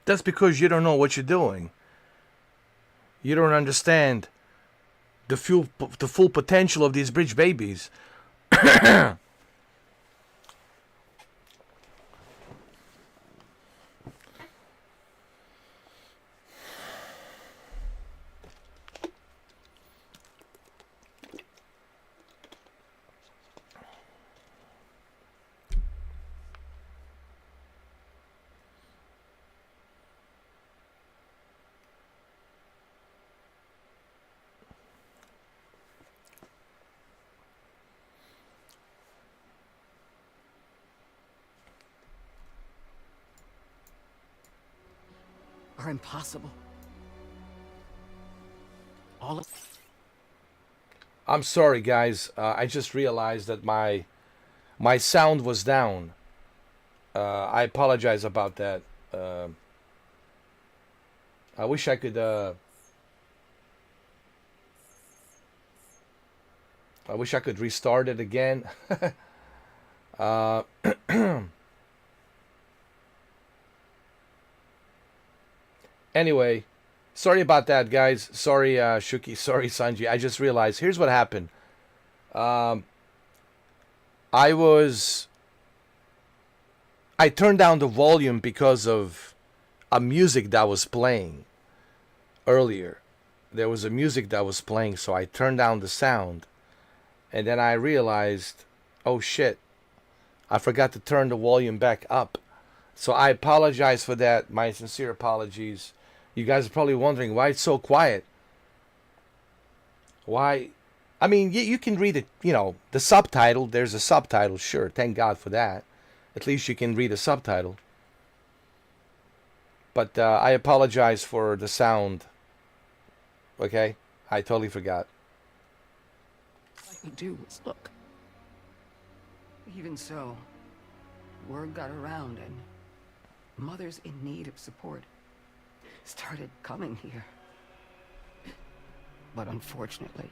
That's because you don't know what you're doing. You don't understand the full potential of these bridge babies. Are impossible. All of... I'm sorry, guys. I just realized that my sound was down. I apologize about that. I wish I could. I wish I could restart it again. Anyway, sorry about that, guys. Sorry, Shuki. Sorry, Sanji. I just realized. Here's what happened. I turned down the volume because of a music that was playing earlier. There was a music that was playing, so I turned down the sound. And then I realized, oh shit, I forgot to turn the volume back up. So I apologize for that. My sincere apologies. You guys are probably wondering why it's so quiet. Why? I mean, you can read it, you know, the subtitle. There's a subtitle, sure. Thank God for that. At least you can read a subtitle. But I apologize for the sound. Okay? I totally forgot. All I could do was look. Even so, word got around and mothers in need of support started coming here. But unfortunately,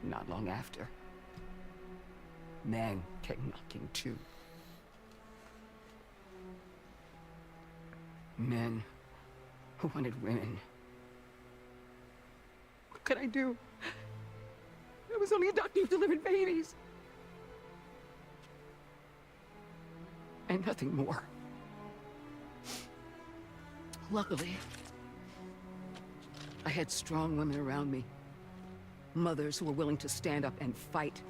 not long after, men came knocking too. Men who wanted women. What could I do? I was only a doctor who delivered babies. And nothing more. Luckily, I had strong women around me. Mothers who were willing to stand up and fight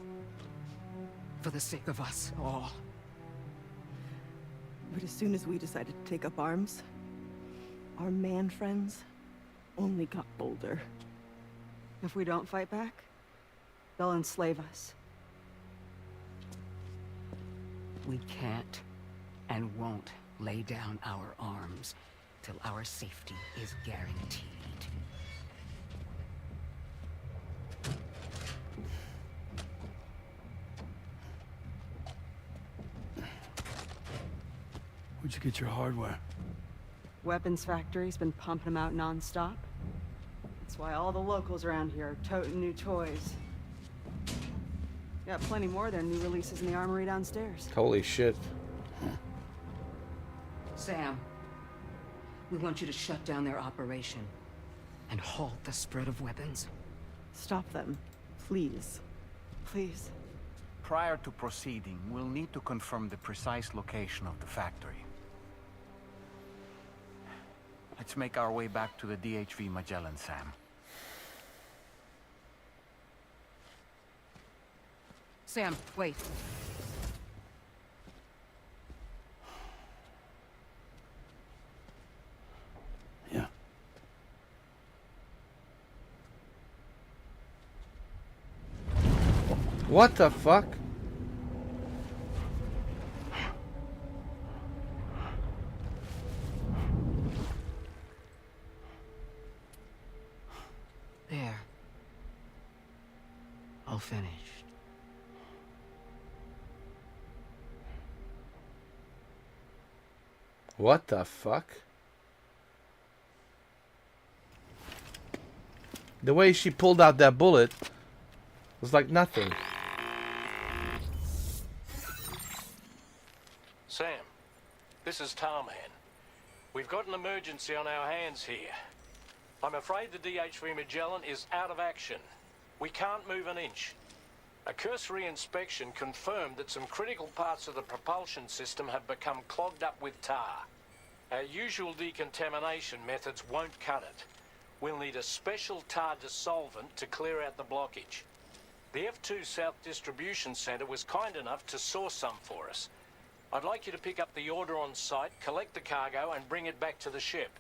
for the sake of us all. But as soon as we decided to take up arms, our man friends only got bolder. If we don't fight back, they'll enslave us. We can't and won't lay down our arms till our safety is guaranteed. Where'd you get your hardware? Weapons factory's been pumping them out non-stop. That's why all the locals around here are toting new toys. Got plenty more of their new releases in the armory downstairs. Holy shit. Sam, we want you to shut down their operation and halt the spread of weapons. Stop them, please. Please. Prior to proceeding, we'll need to confirm the precise location of the factory. Let's make our way back to the DHV Magellan, Sam. Sam, wait. Yeah. What the fuck? There. All finished. What the fuck? The way she pulled out that bullet was like nothing. Sam, this is Tarman. We've got an emergency on our hands here. I'm afraid the DHV Magellan is out of action. We can't move an inch. A cursory inspection confirmed that some critical parts of the propulsion system have become clogged up with tar. Our usual decontamination methods won't cut it. We'll need a special tar dissolvent to clear out the blockage. The F2 South Distribution Centre was kind enough to source some for us. I'd like you to pick up the order on site, collect the cargo, and bring it back to the ship.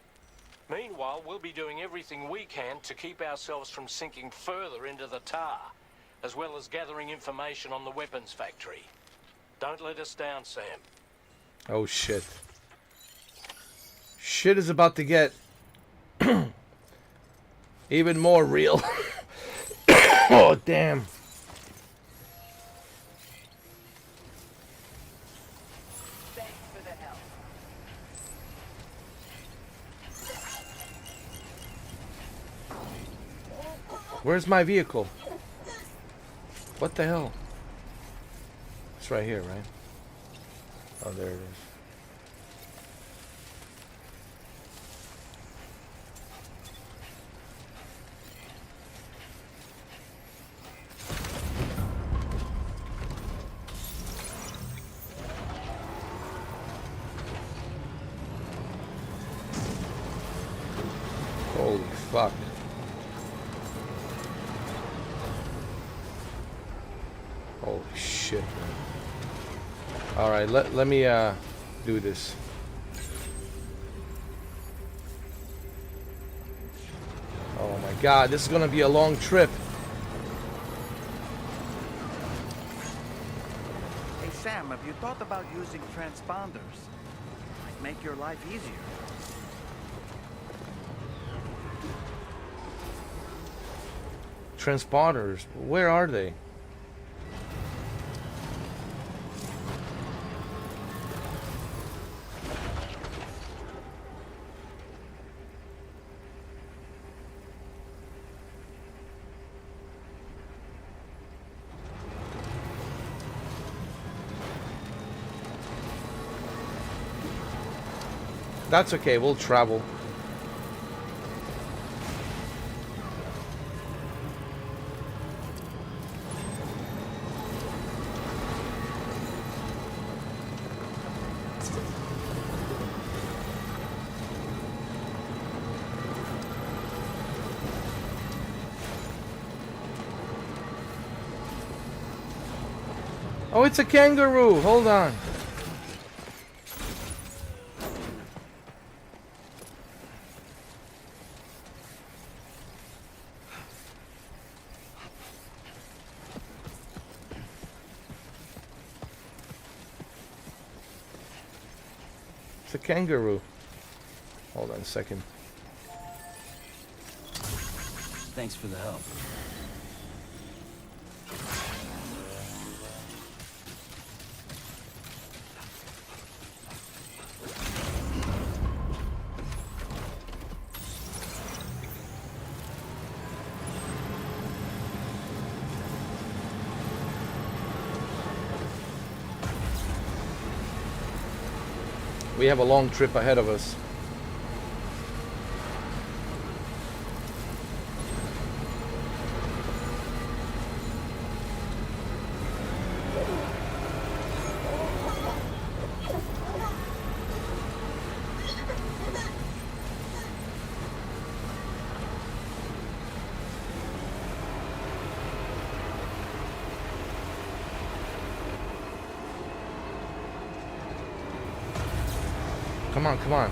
Meanwhile, we'll be doing everything we can to keep ourselves from sinking further into the tar, as well as gathering information on the weapons factory. Don't let us down, Sam. Oh, shit. Shit is about to get even more real. Oh, damn. Where's my vehicle? What the hell? It's right here, right? Oh, there it is. Holy fuck. Holy shit, man. Alright, let me do this. Oh my god, this is gonna be a long trip. Hey Sam, have you thought about using transponders? Might make your life easier. Transponders, where are they? That's okay, we'll travel. Oh, it's a kangaroo. Hold on. It's a kangaroo. Hold on a second. Thanks for the help. We have a long trip ahead of us. Come on, come on.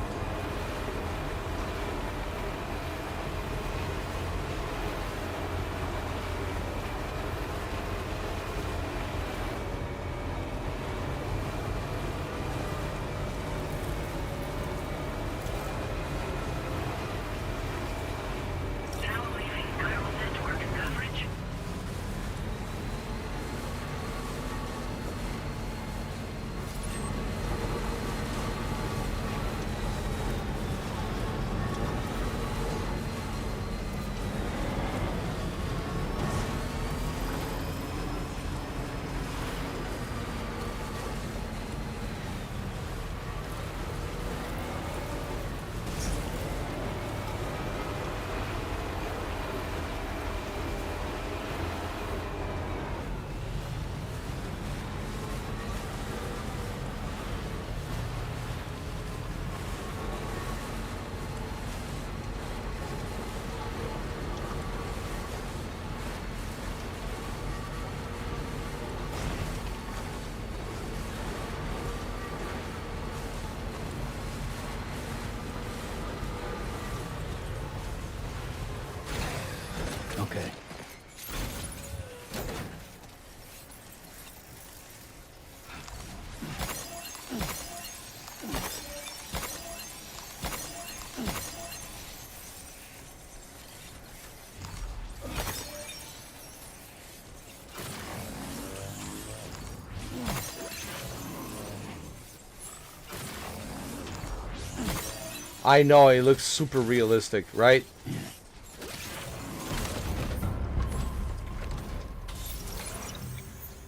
I know, it looks super realistic, right?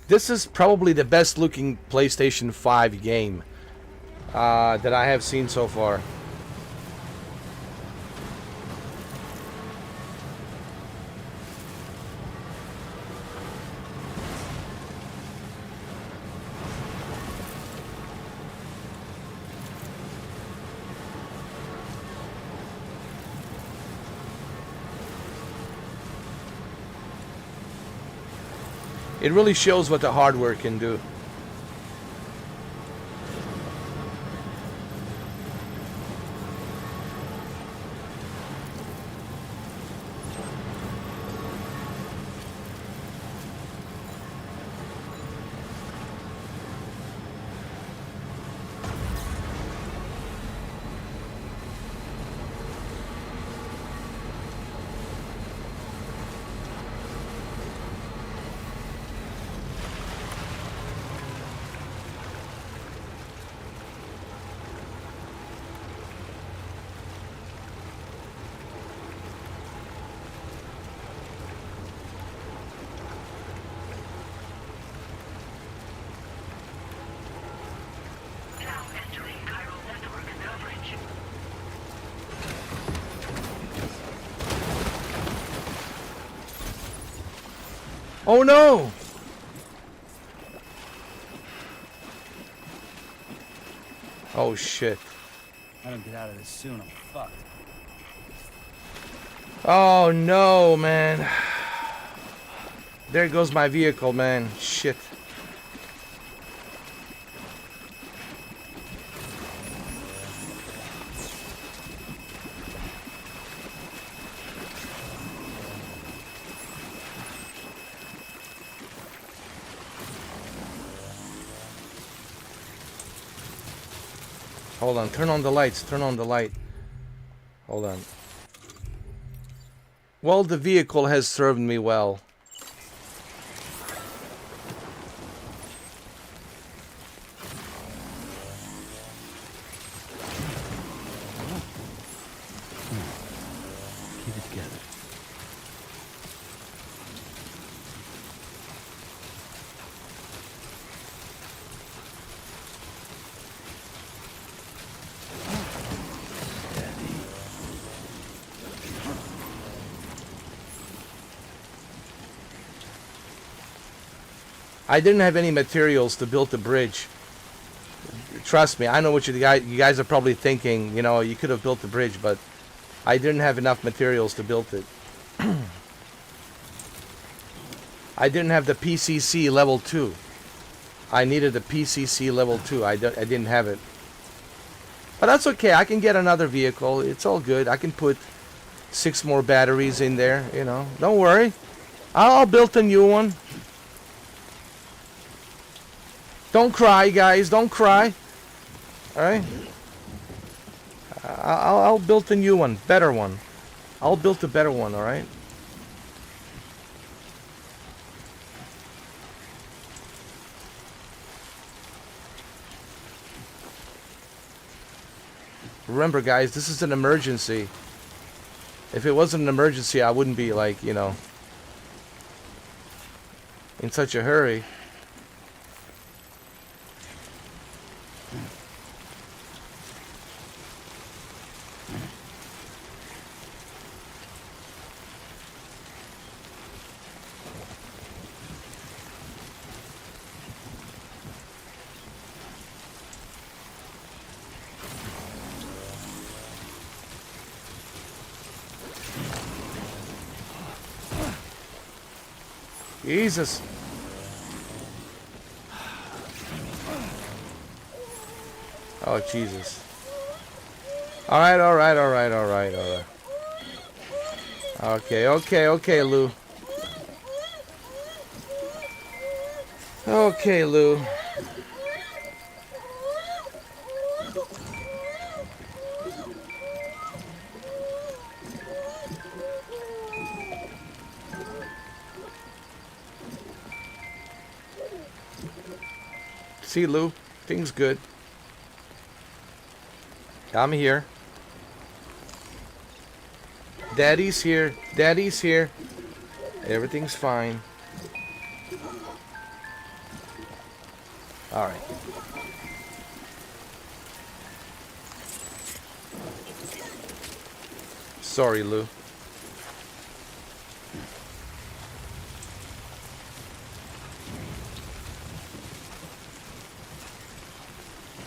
This is probably the best looking PlayStation 5 game that I have seen so far. It really shows what the hardware can do. Oh no! Oh shit. I don't get out of this soon, I'm fucked. Oh no, man. There goes my vehicle, man. Shit. Hold on, turn on the lights, turn on the light. Hold on. Well, the vehicle has served me well. Keep it together. I didn't have any materials to build the bridge. Trust me, I know what you guys are probably thinking, you know, you could have built the bridge, but I didn't have enough materials to build it. I didn't have the PCC level 2. I needed the PCC level 2. I didn't have it. But that's okay, I can get another vehicle. It's all good. I can put 6 more batteries in there, you know. Don't worry. I'll build a new one. Don't cry, guys. Don't cry. Alright? I'll build a new one. Better one. I'll build a better one, alright? Remember, guys, this is an emergency. If it wasn't an emergency, I wouldn't be, like, you know, in such a hurry. Jesus. Oh, Jesus. Alright, alright, alright, alright, alright. Okay, okay, okay, Lou. Okay, Lou. See, Lou, things good. I'm here. Daddy's here. Daddy's here. Everything's fine. Alright. Sorry, Lou.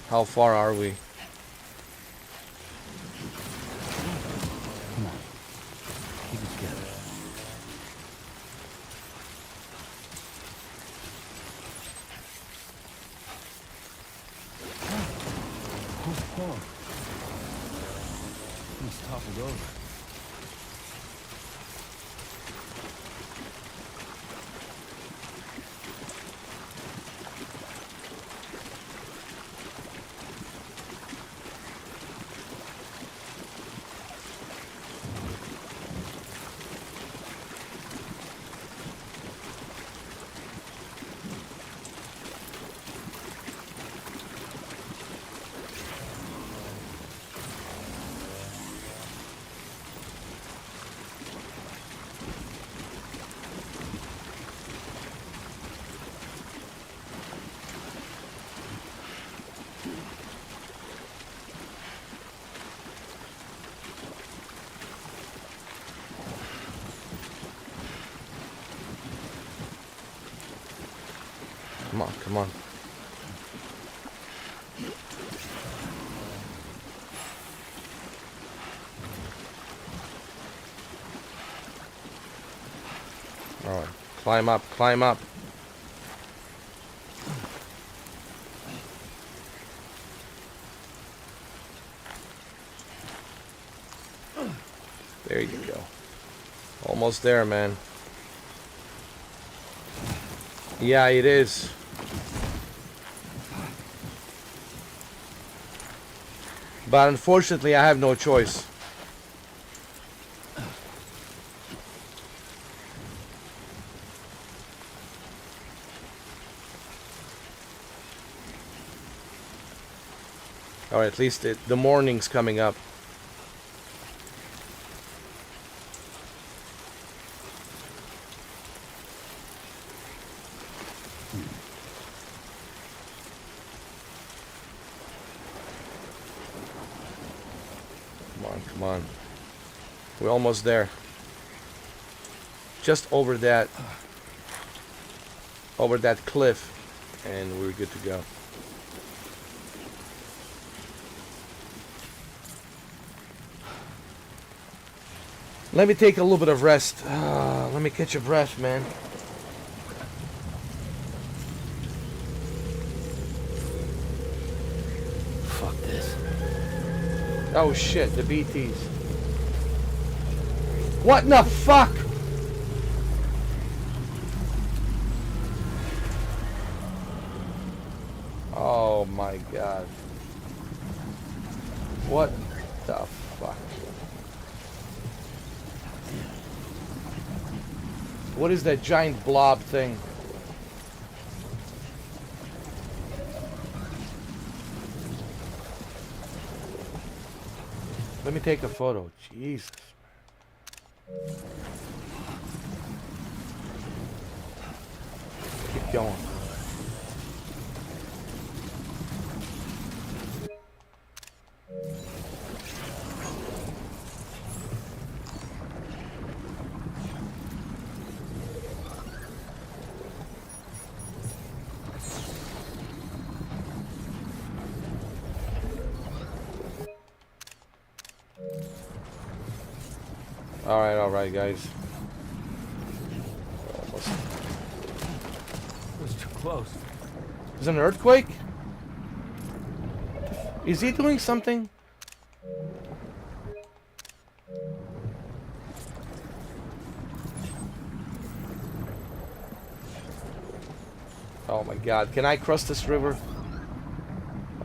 How far are we? Come on. Keep it together. Oh. Almost toppled over. Come on, come on. Alright, climb up, climb up. There you go. Almost there, man. Yeah, it is. But unfortunately, I have no choice. Alright, at least the morning's coming up. Come on. We're almost there. Just over that cliff, and we're good to go. Let me take a little bit of rest. Let me catch a breath, man. Fuck this. Oh shit, the BTs. What in the fuck? Oh my god. What the fuck? What is that giant blob thing? Let me take a photo. Jesus. Keep going. Alright, guys. Almost. It was too close. Is it an earthquake? Is he doing something? Oh my god, can I cross this river?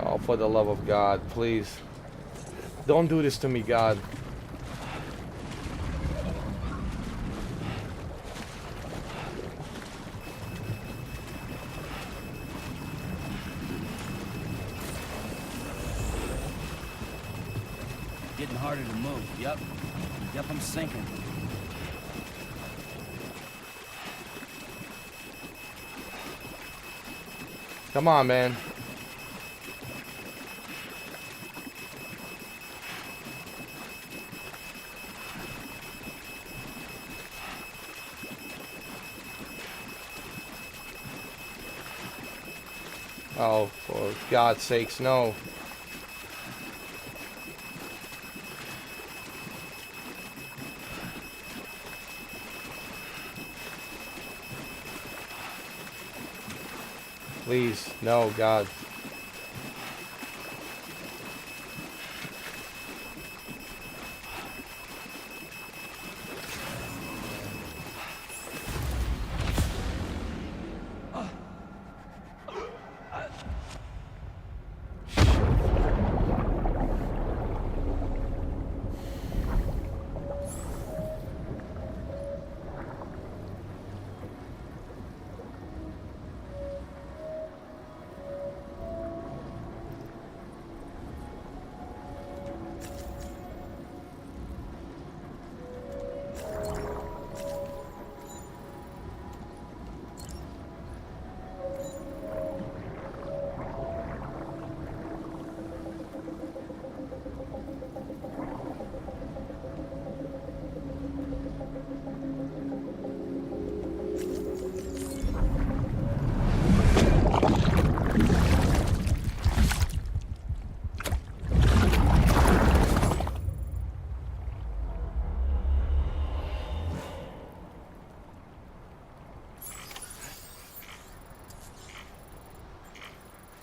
Oh, for the love of God, please. Don't do this to me, God. Getting harder to move, yep. Yep, I'm sinking. Come on, man. Oh, for God's sakes, no. Please, no, God.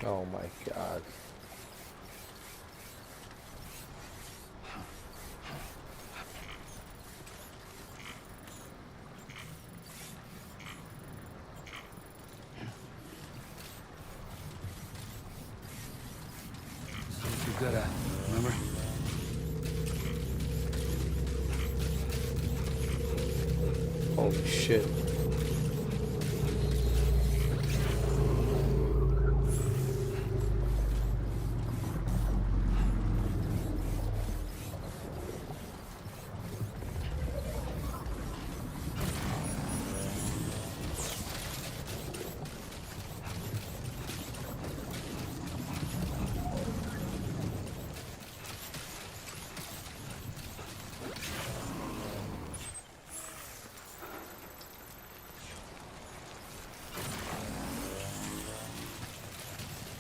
Oh my God. What you're good at, remember? Holy shit.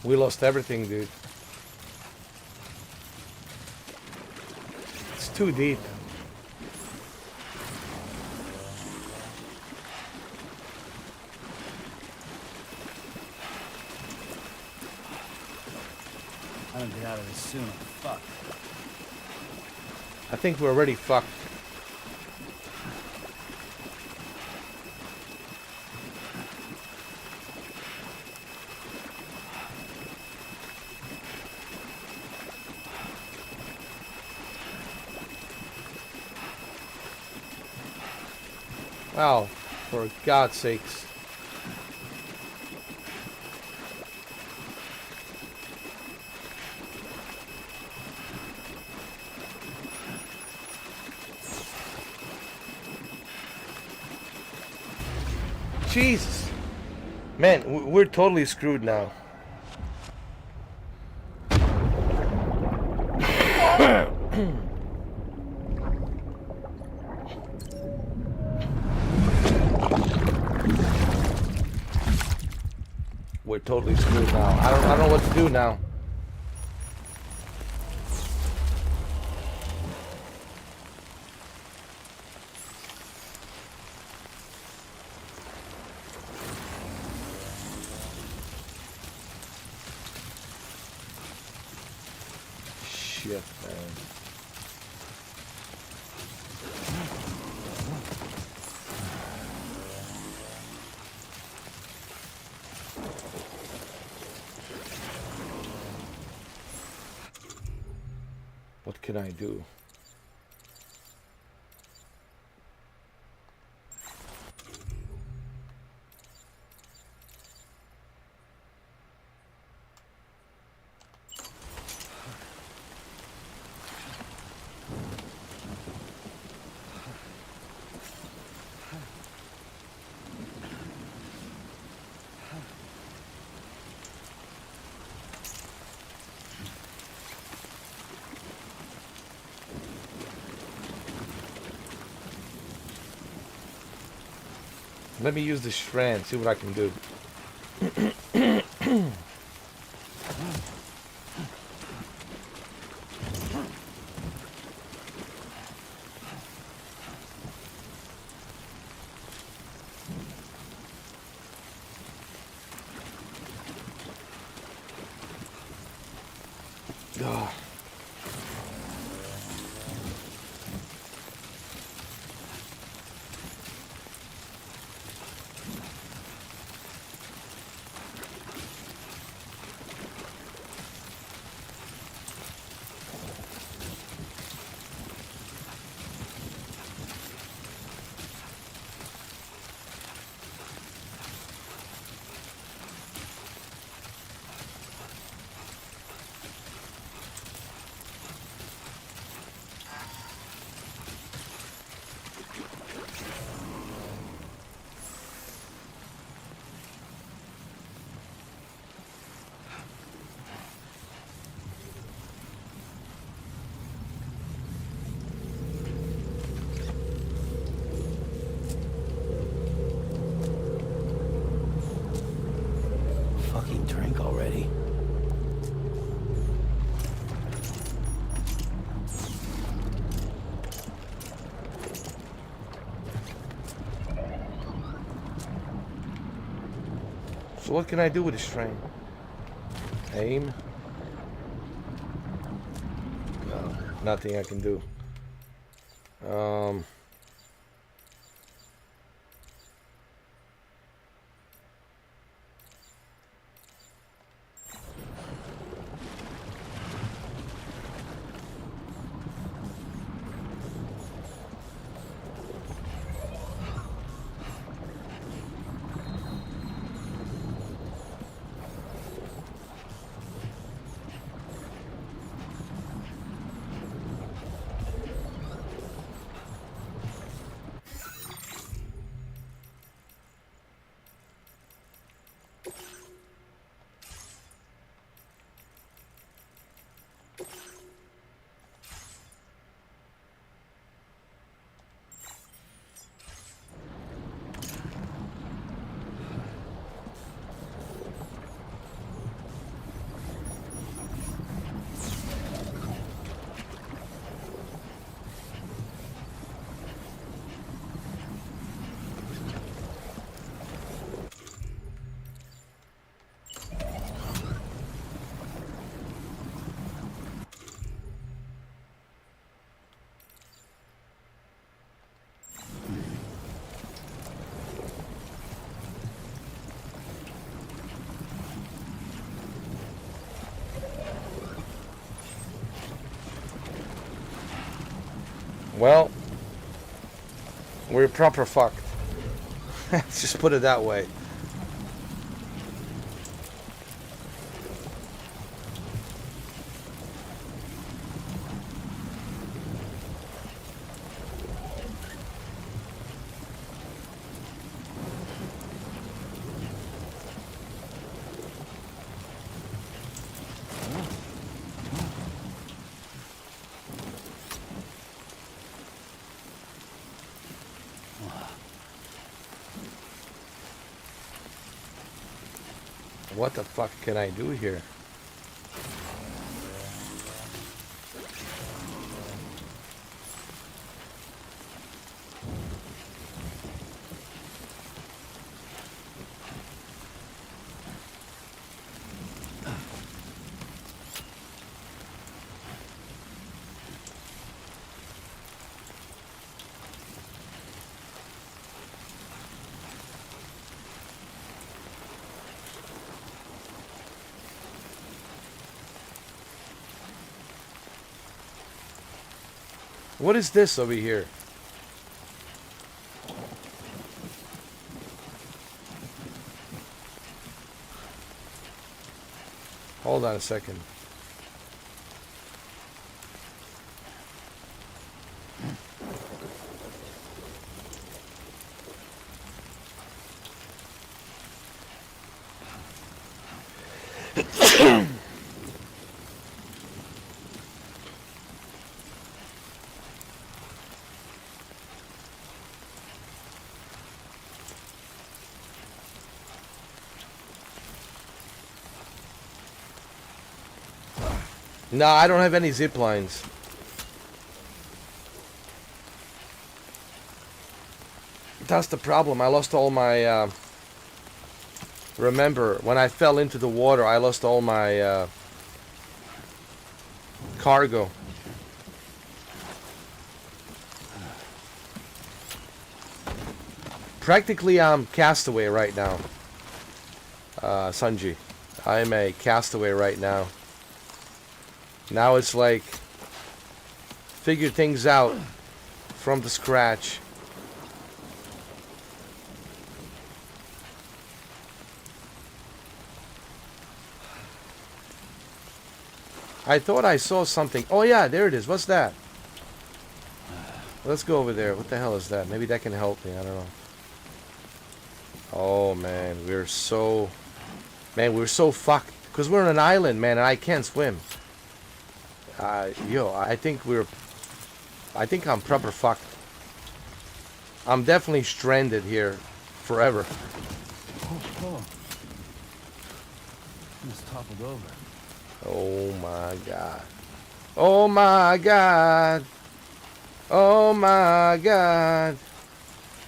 We lost everything, dude. It's too deep. I don't get out of this soon, I'm fucked. I think we're already fucked. Wow, for God's sakes. Jesus. Man, we're totally screwed now. We're totally screwed now. I don't know what to do now. Shit, man. What can I do? Let me use the strand, see what I can do. Ah. Fucking drink already. So what can I do with this train? Aim? No, nothing I can do. Well, we're proper fucked. Let's just put it that way. What the fuck can I do here? What is this over here? Hold on a second. No, I don't have any zip lines. That's the problem. I lost all my... remember, when I fell into the water, I lost all my cargo. Practically, I'm castaway right now. Sanji. I'm a castaway right now. Now it's like... figure things out from the scratch. I thought I saw something. Oh yeah, there it is. What's that? Let's go over there. What the hell is that? Maybe that can help me. I don't know. Oh man, we're so fucked because we're on an island, man, and I can't swim. Yo, I think I'm proper fucked. I'm definitely stranded here forever. Oh. Just toppled over. Oh my god. Oh my god. Oh my god.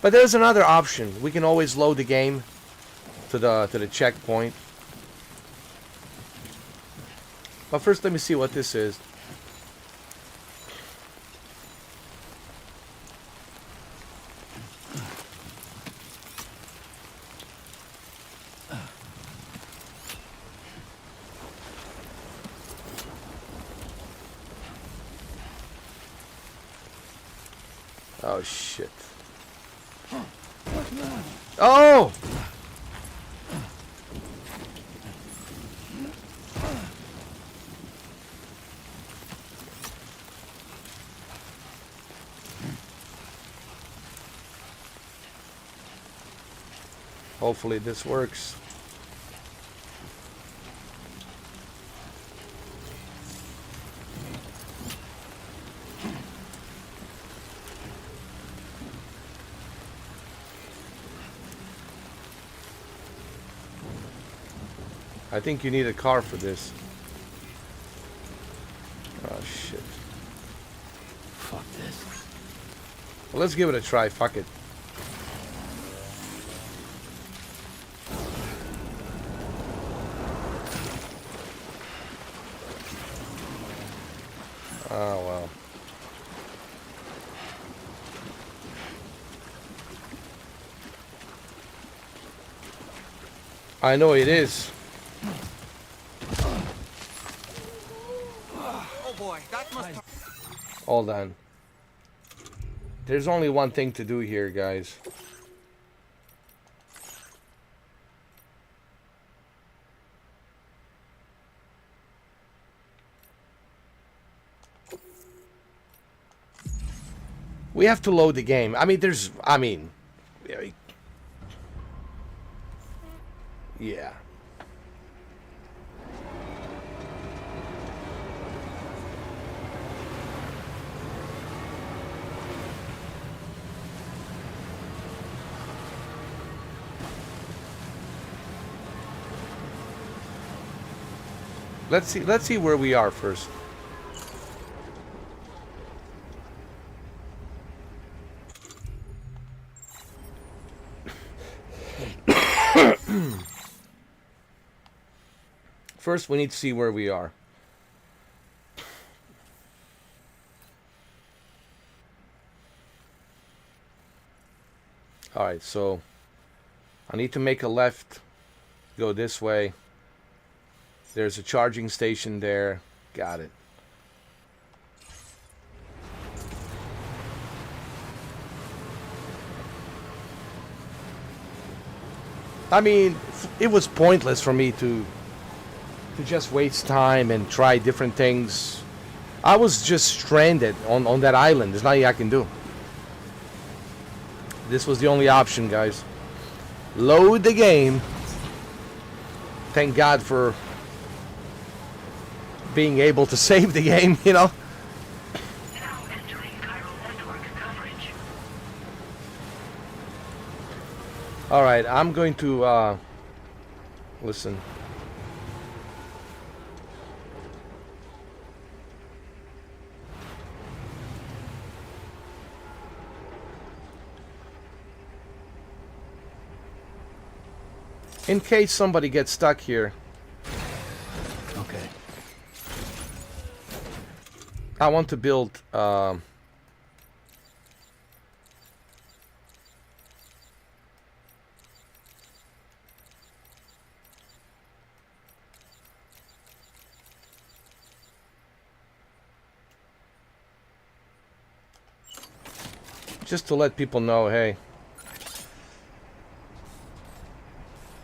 But there's another option. We can always load the game to the checkpoint. But first let me see what this is. Oh shit. Oh! Hopefully this works. I think you need a car for this. Oh shit. Fuck this. Well, let's give it a try. Fuck it. Oh well. I know it is. Oh boy, that must... Hold on. There's only one thing to do here, guys. We have to load the game. I mean, yeah. Let's see where we are first. First, we need to see where we are. Alright, so I need to make a left, go this way. There's a charging station there. Got it. I mean, it was pointless for me to just waste time and try different things. I was just stranded on that island. There's nothing I can do. This was the only option, guys. Load the game. Thank God for being able to save the game, you know. Now entering Cairo network coverage. Alright, I'm going to listen. In case somebody gets stuck here. Okay. I want to build just to let people know, hey,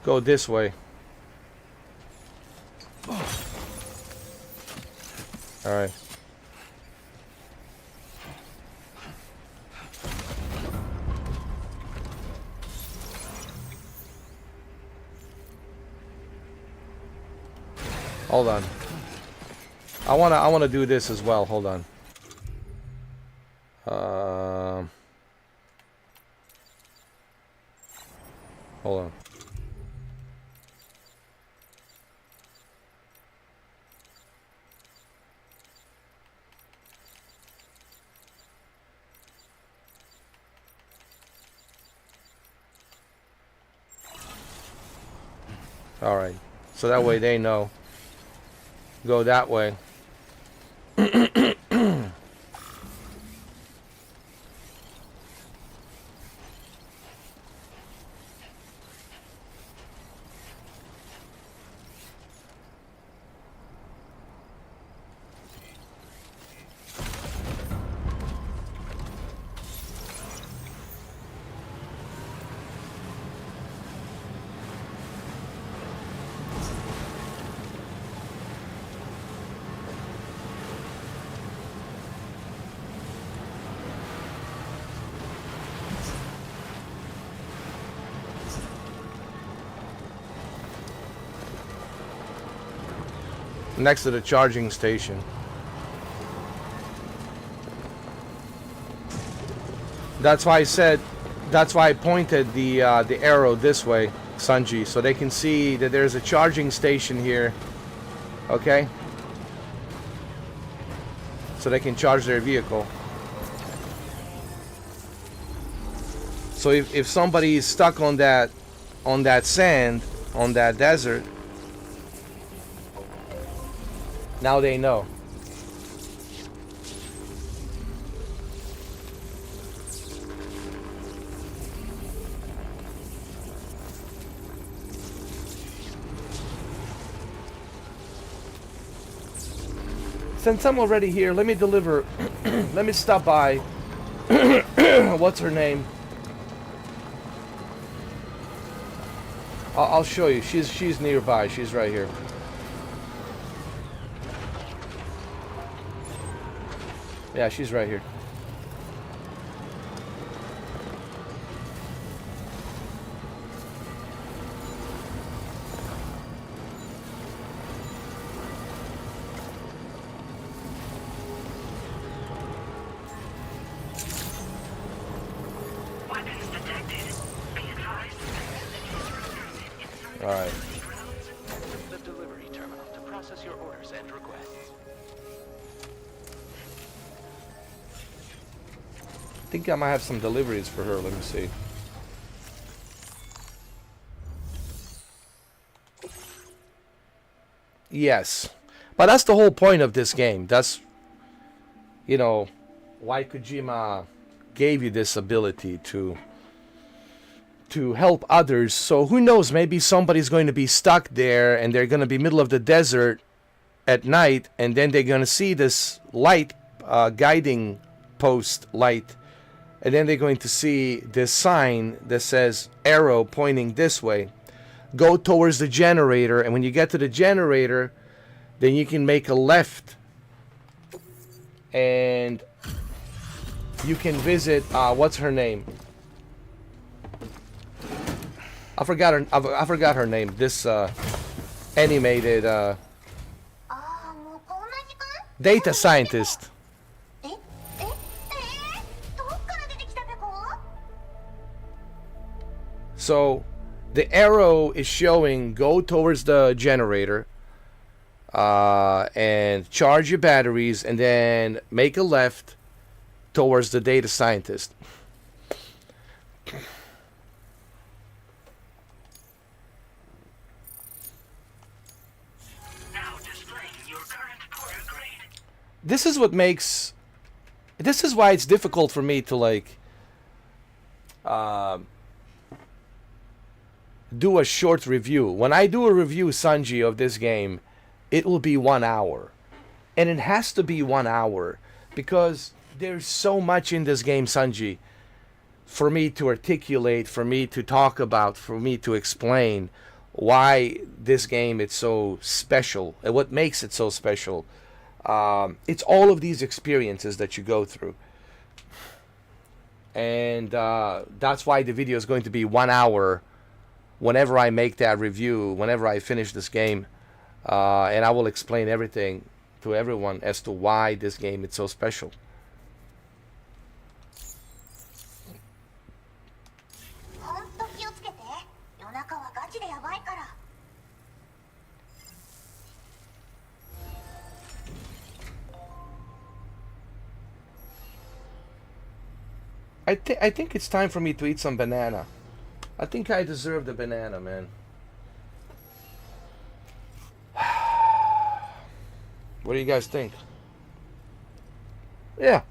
go this way. All right. Hold on. I wanna do this as well. Hold on. Hold on. All right. So that way they know. Go that way. Next to the charging station. That's why I said, that's why I pointed the arrow this way, Sanji, so they can see that there's a charging station here. Okay? So they can charge their vehicle. So if somebody is stuck on that sand, on that desert, now they know. Since I'm already here, let me deliver. Let me stop by. What's her name? I'll show you. She's nearby. She's right here. Yeah, she's right here. All right. The delivery terminal to process your orders and requests. I think I might have some deliveries for her. Let me see. Yes. But that's the whole point of this game. That's, you know, why Kojima gave you this ability to help others. So who knows, maybe somebody's going to be stuck there and they're going to be middle of the desert at night, and then they're going to see this light, guiding post light, and then they're going to see this sign that says arrow pointing this way. Go towards the generator, and when you get to the generator, then you can make a left and you can visit what's her name? I forgot her name. This animated data scientist. So the arrow is showing go towards the generator and charge your batteries, and then make a left towards the data scientist. this is what makes, this is why it's difficult for me to like do a short review. When I do a review, Sanji, of this game, it will be 1 hour. And it has to be 1 hour because there's so much in this game, Sanji, for me to articulate, for me to talk about, for me to explain why this game is so special and what makes it so special. It's all of these experiences that you go through. And that's why the video is going to be 1 hour whenever I make that review, whenever I finish this game. And I will explain everything to everyone as to why this game is so special. I think it's time for me to eat some banana. I think I deserve the banana, man. What do you guys think? Yeah.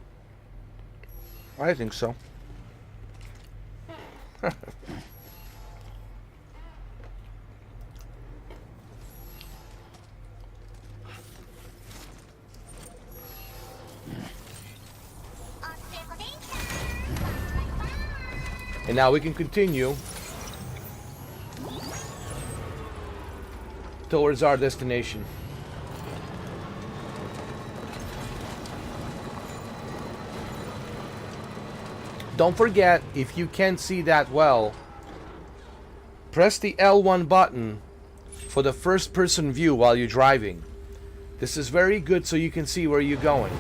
I think so. And now we can continue towards our destination. Don't forget, if you can't see that well, press the L1 button for the first person view while you're driving. This is very good so you can see where you're going.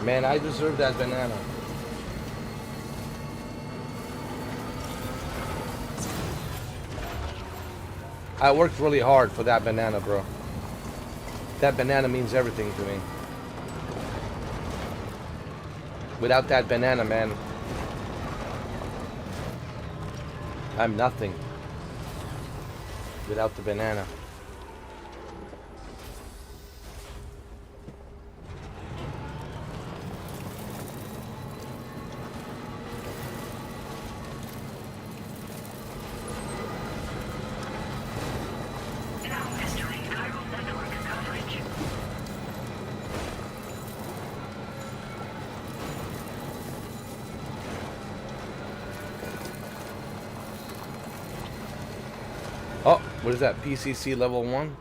Man, I deserve that banana. I worked really hard for that banana, bro. That banana means everything to me. Without that banana, man, I'm nothing. Without the banana. Oh, what is that? PCC level 1?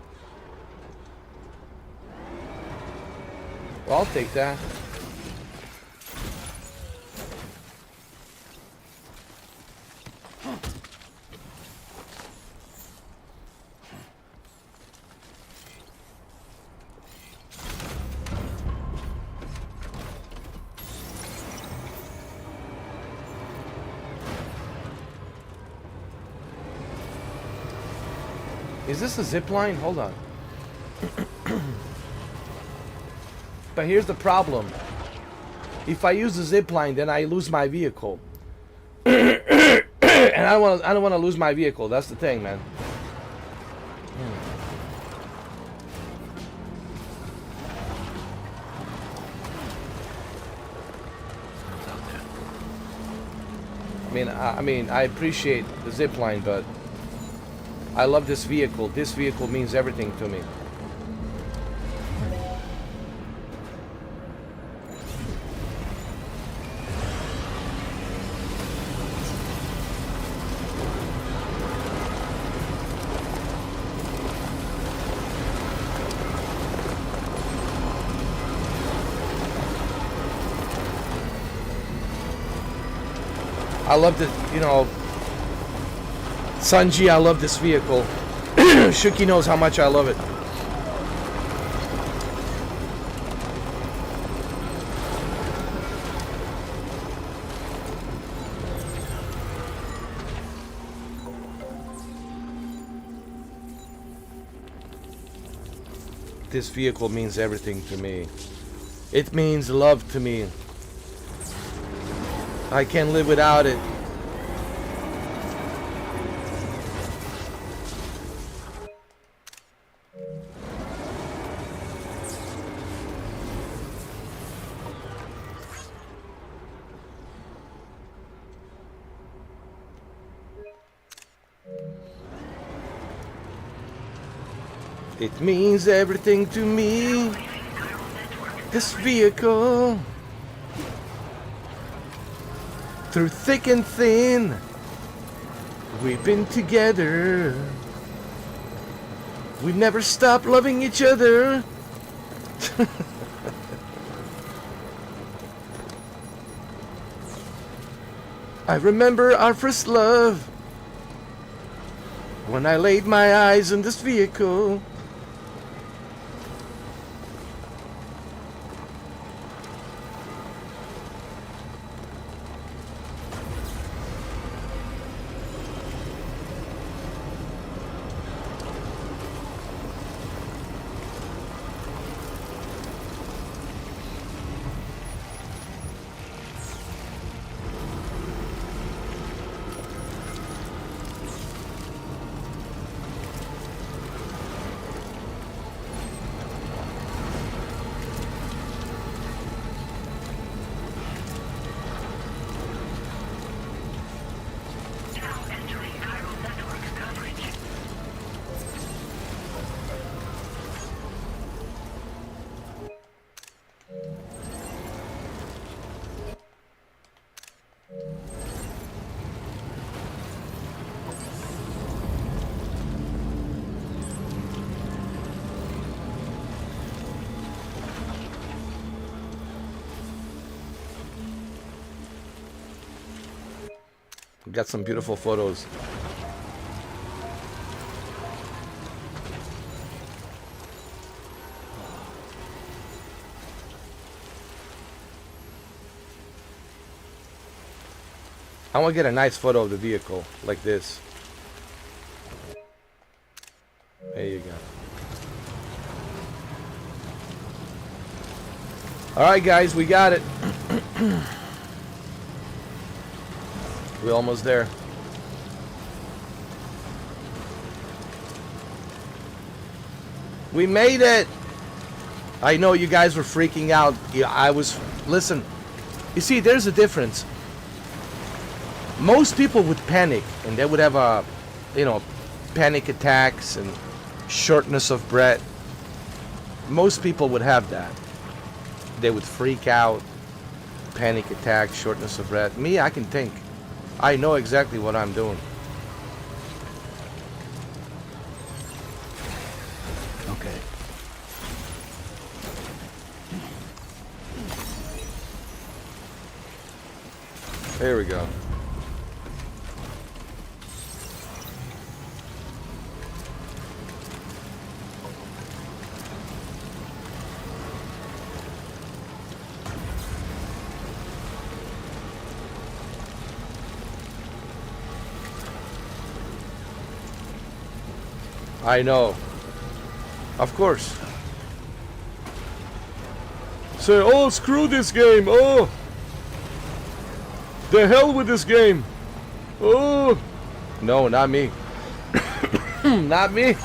Well, I'll take that. Is this a zip line? Hold on. But here's the problem. If I use the zip line, then I lose my vehicle. And I don't want to lose my vehicle. That's the thing, man. I mean, I appreciate the zip line, but I love this vehicle. This vehicle means everything to me. I love the, you know, Sanji, I love this vehicle. Shuki knows how much I love it. This vehicle means everything to me. It means love to me. I can't live without it. It means everything to me. This vehicle. Through thick and thin, we've been together. We never stop loving each other. I remember our first love when I laid my eyes on this vehicle. Got some beautiful photos. I want to get a nice photo of the vehicle like this. There you go. Alright guys, we got it. We're almost there. We made it! I know you guys were freaking out. Yeah, I was... Listen. You see, there's a difference. Most people would panic, and they would have a, you know, panic attacks and shortness of breath. Most people would have that. They would freak out, panic attack, shortness of breath. Me, I can think. I know exactly what I'm doing. Okay. There we go. I know. Of course. Say, oh, screw this game. Oh. The hell with this game. Oh. No, not me. Not me.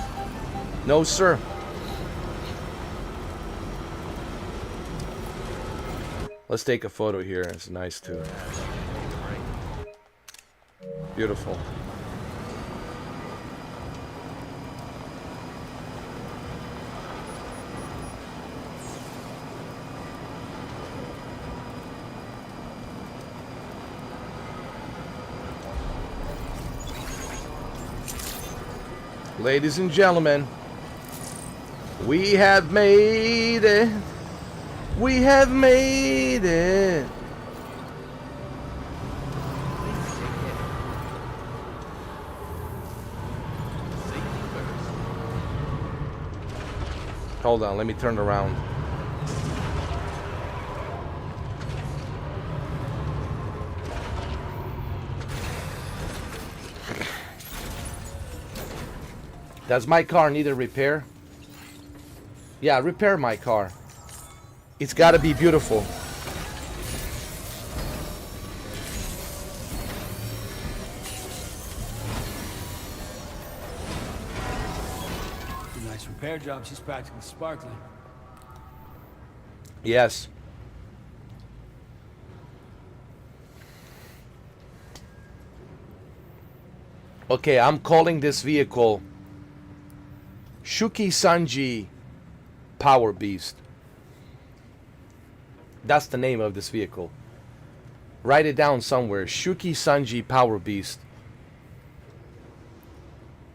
No, sir. Let's take a photo here. It's nice too. Beautiful. Ladies and gentlemen, we have made it. We have made it. Hold on, let me turn around. Does my car need a repair? Yeah, repair my car. It's gotta be beautiful. Nice repair job. She's practically sparkling. Yes. Okay, I'm calling this vehicle Shuki Sanji Power Beast. That's the name of this vehicle. Write it down somewhere. Shuki Sanji Power Beast.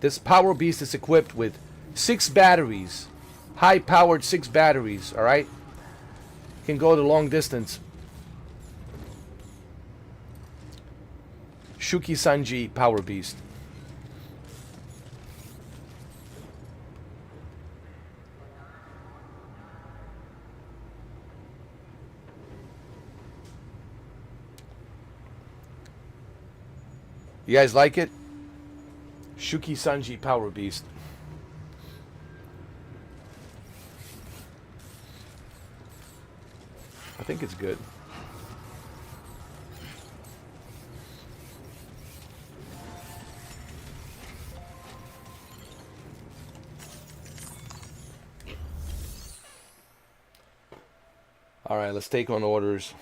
This Power Beast is equipped with 6 batteries. High-powered 6 batteries, alright? Can go the long distance. Shuki Sanji Power Beast. You guys like it? Shuki Sanji Power Beast. I think it's good. All right, let's take on orders.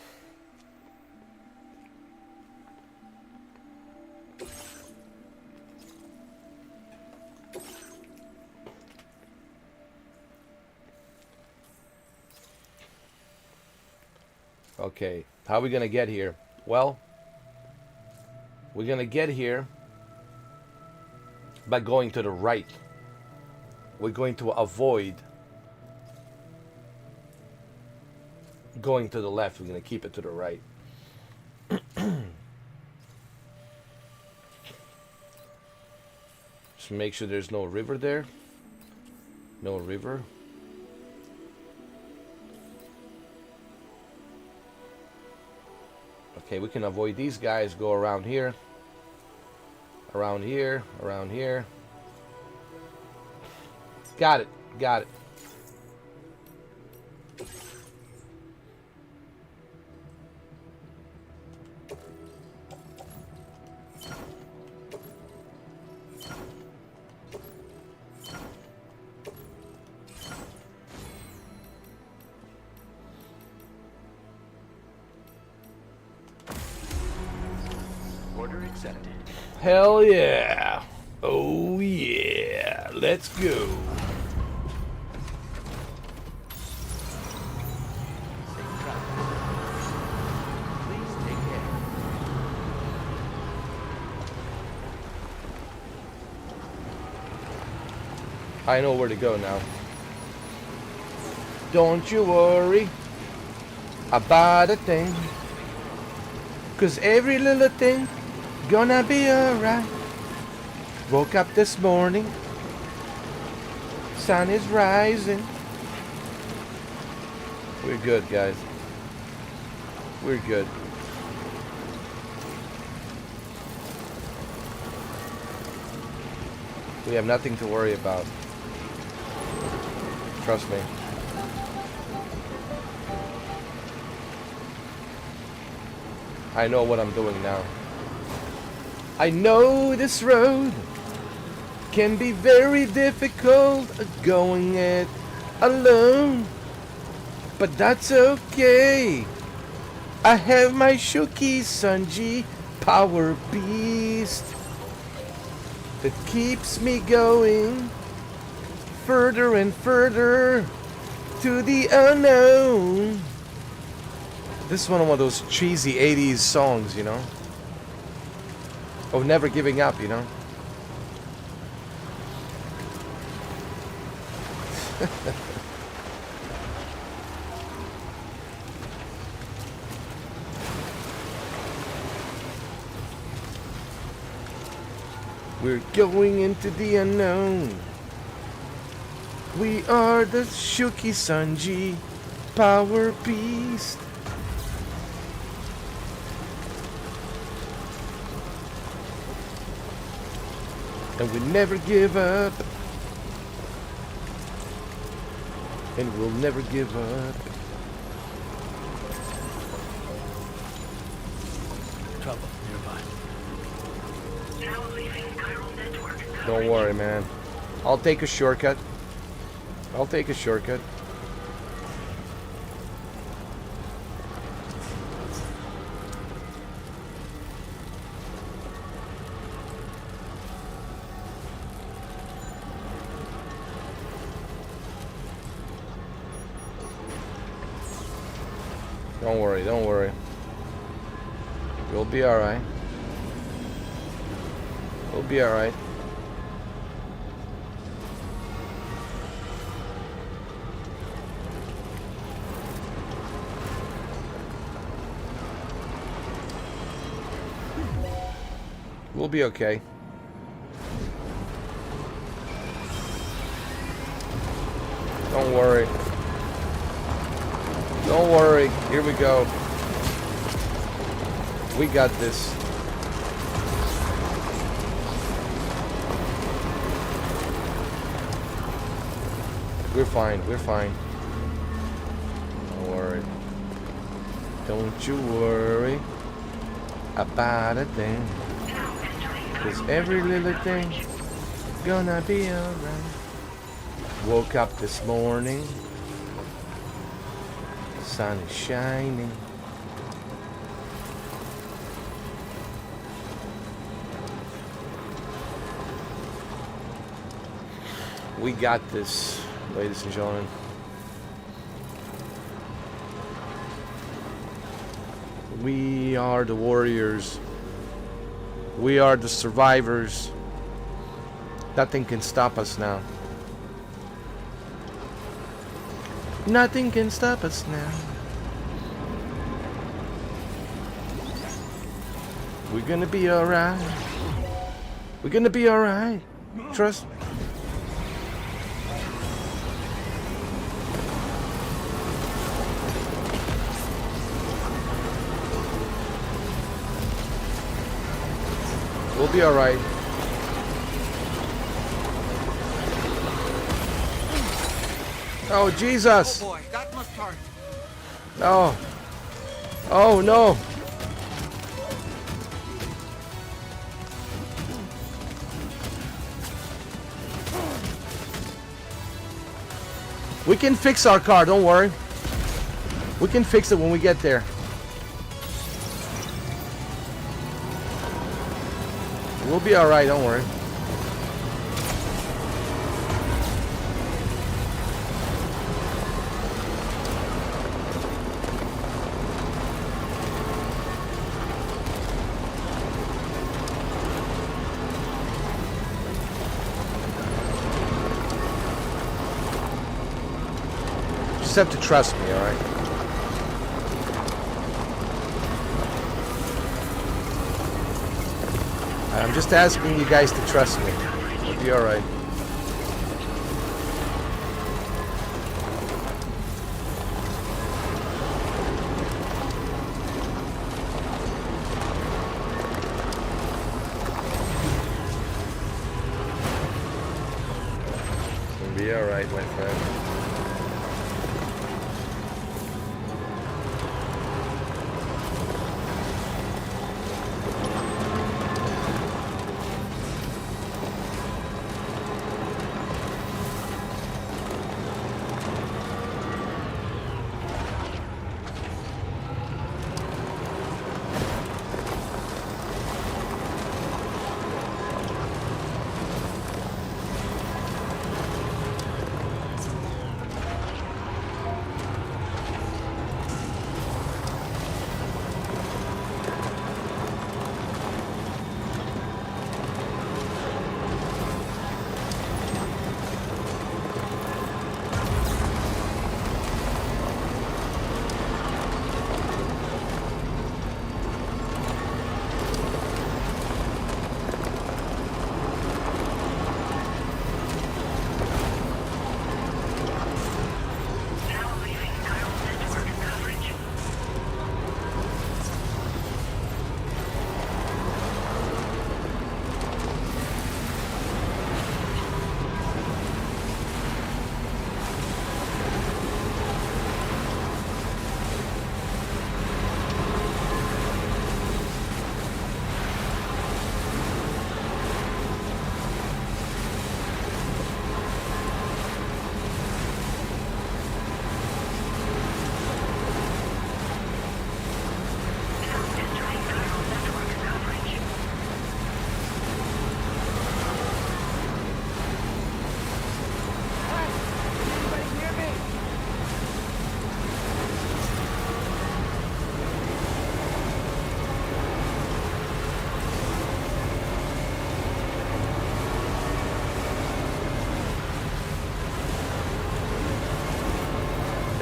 Okay, how are we gonna get here? Well, we're gonna get here by going to the right. We're going to avoid going to the left. We're gonna keep it to the right. Just make sure there's no river there. No river. Okay, we can avoid these guys. Go around here. Around here. Around here. Got it. Got it. Order accepted. Hell yeah. Oh yeah. Let's go. Please take care. I know where to go now. Don't you worry about a thing, 'cause every little thing gonna be alright. Woke up this morning, sun is rising. We're good, guys. We're good. We have nothing to worry about. Trust me. I know what I'm doing now. I know this road can be very difficult going it alone, but that's okay. I have my Shuki Sanji Power Beast that keeps me going further and further to the unknown. This is one of those cheesy 80s songs, you know? Of never giving up, you know? We're going into the unknown. We are the Shuki Sanji Power Beast. And we never give up. And we'll never give up. Trouble nearby. Don't worry, man. I'll take a shortcut. I'll take a shortcut. Don't worry, don't worry. You'll be alright. You'll be alright. We'll be okay. Don't worry. Don't worry. Here we go. We got this. We're fine. We're fine. Don't worry. Don't you worry about a thing. 'Cause every little thing gonna be alright. Woke up this morning. Sun is shining. We got this, ladies and gentlemen. We are the warriors. We are the survivors. Nothing can stop us now. Nothing can stop us now. We're gonna be alright. We're gonna be alright. Trust me. We'll be alright. Oh, Jesus! Oh boy, that must hurt. Oh. Oh, no. We can fix our car, don't worry. We can fix it when we get there. We'll be alright, don't worry. Just have to trust me, alright? I'm just asking you guys to trust me. It'll be alright. It'll be alright, my friend.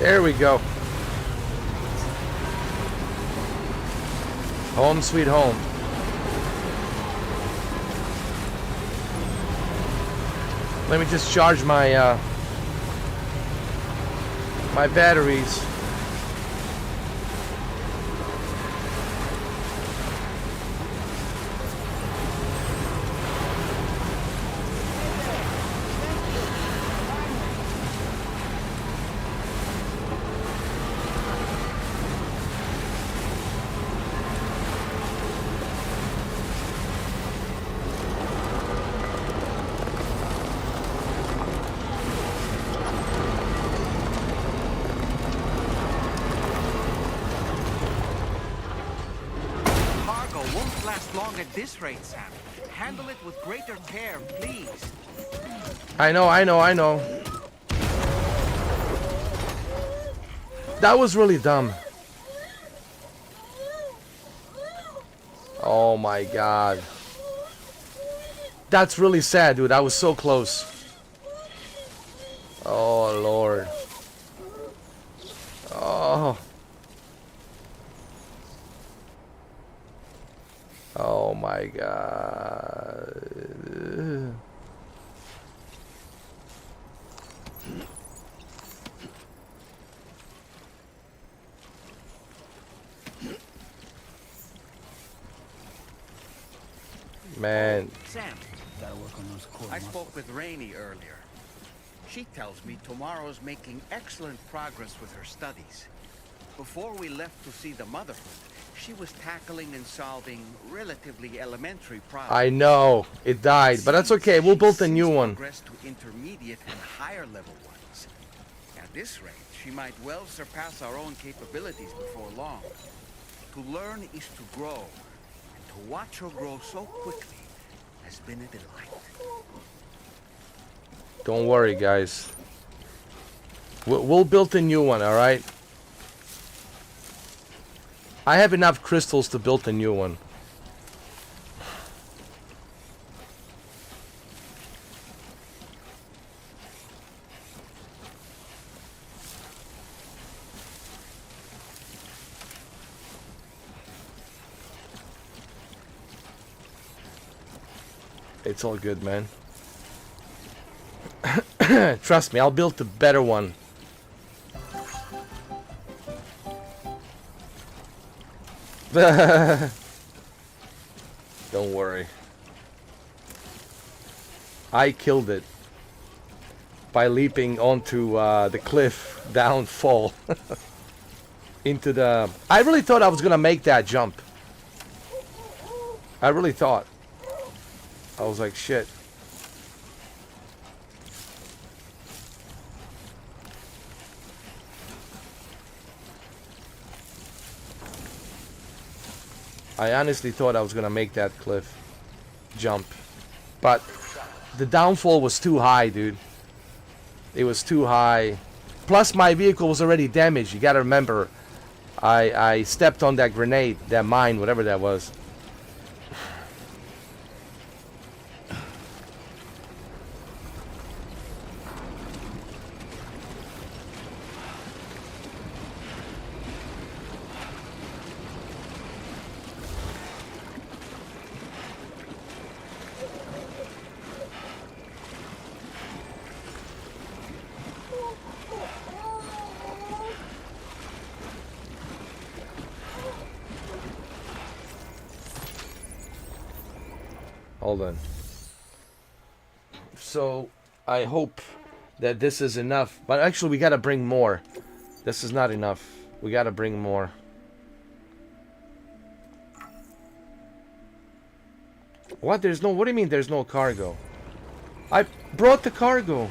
There we go. Home sweet home. Let me just charge my my batteries. At this rate, Sam. Handle it with greater care, please. I know. That was really dumb. Oh my god. That's really sad, dude. I was so close. Oh Lord. Oh. Oh my god. Man. Sam, gotta work on those core I muscles. spoke with Rainey earlier. She tells me Tomorrow's making excellent progress with her studies. Before we left to see the motherhood, she was tackling and solving relatively elementary problems. I know it died, but that's okay. We'll build a new one. Progress to intermediate and higher level ones. At this rate, she might well surpass our own capabilities before long. To learn is to grow, and to watch her grow so quickly has been a delight. Don't worry, guys. We'll build a new one, all right? I have enough crystals to build a new one. It's all good, man. Trust me, I'll build a better one. Don't worry. I killed it by leaping onto the cliff downfall into the... I really thought I was gonna make that jump. I really thought. I was like, shit. I honestly thought I was gonna make that cliff jump, but the downfall was too high, dude. It was too high. Plus my vehicle was already damaged. You gotta remember, I stepped on that grenade, that mine, whatever that was. Hold on. So I hope that this is enough, but actually we gotta bring more. This is not enough. We gotta bring more. What? There's no... What do you mean there's no cargo? I brought the cargo.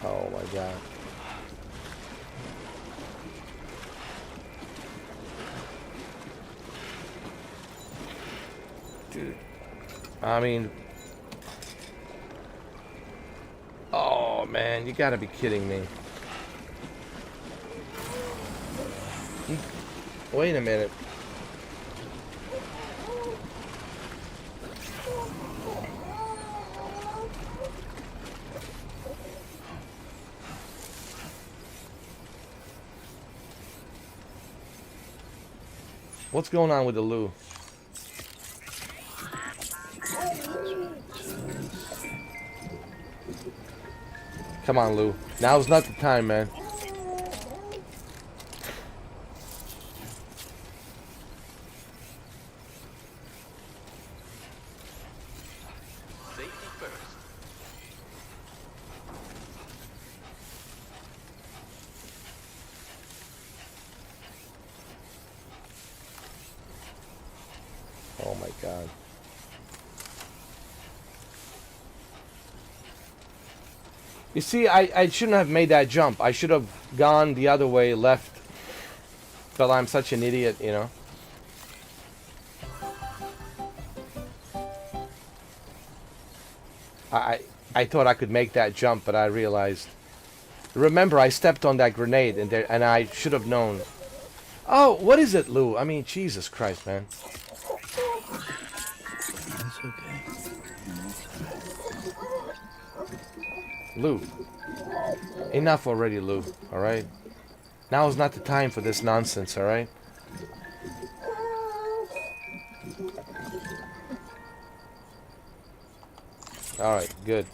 Oh my god. Dude, I mean, oh man, you gotta be kidding me. Wait a minute. What's going on with the Lou? Come on, Lou. Now's not the time, man. Safety first. Oh my God. You see, I shouldn't have made that jump. I should have gone the other way, left. But I'm such an idiot, you know. I thought I could make that jump, but I realized. Remember, I stepped on that grenade, and I should have known. Oh, what is it, Lou? I mean, Jesus Christ, man. That's okay. Lou. Enough already, Lou. Alright? Now is not the time for this nonsense, alright? Alright, good.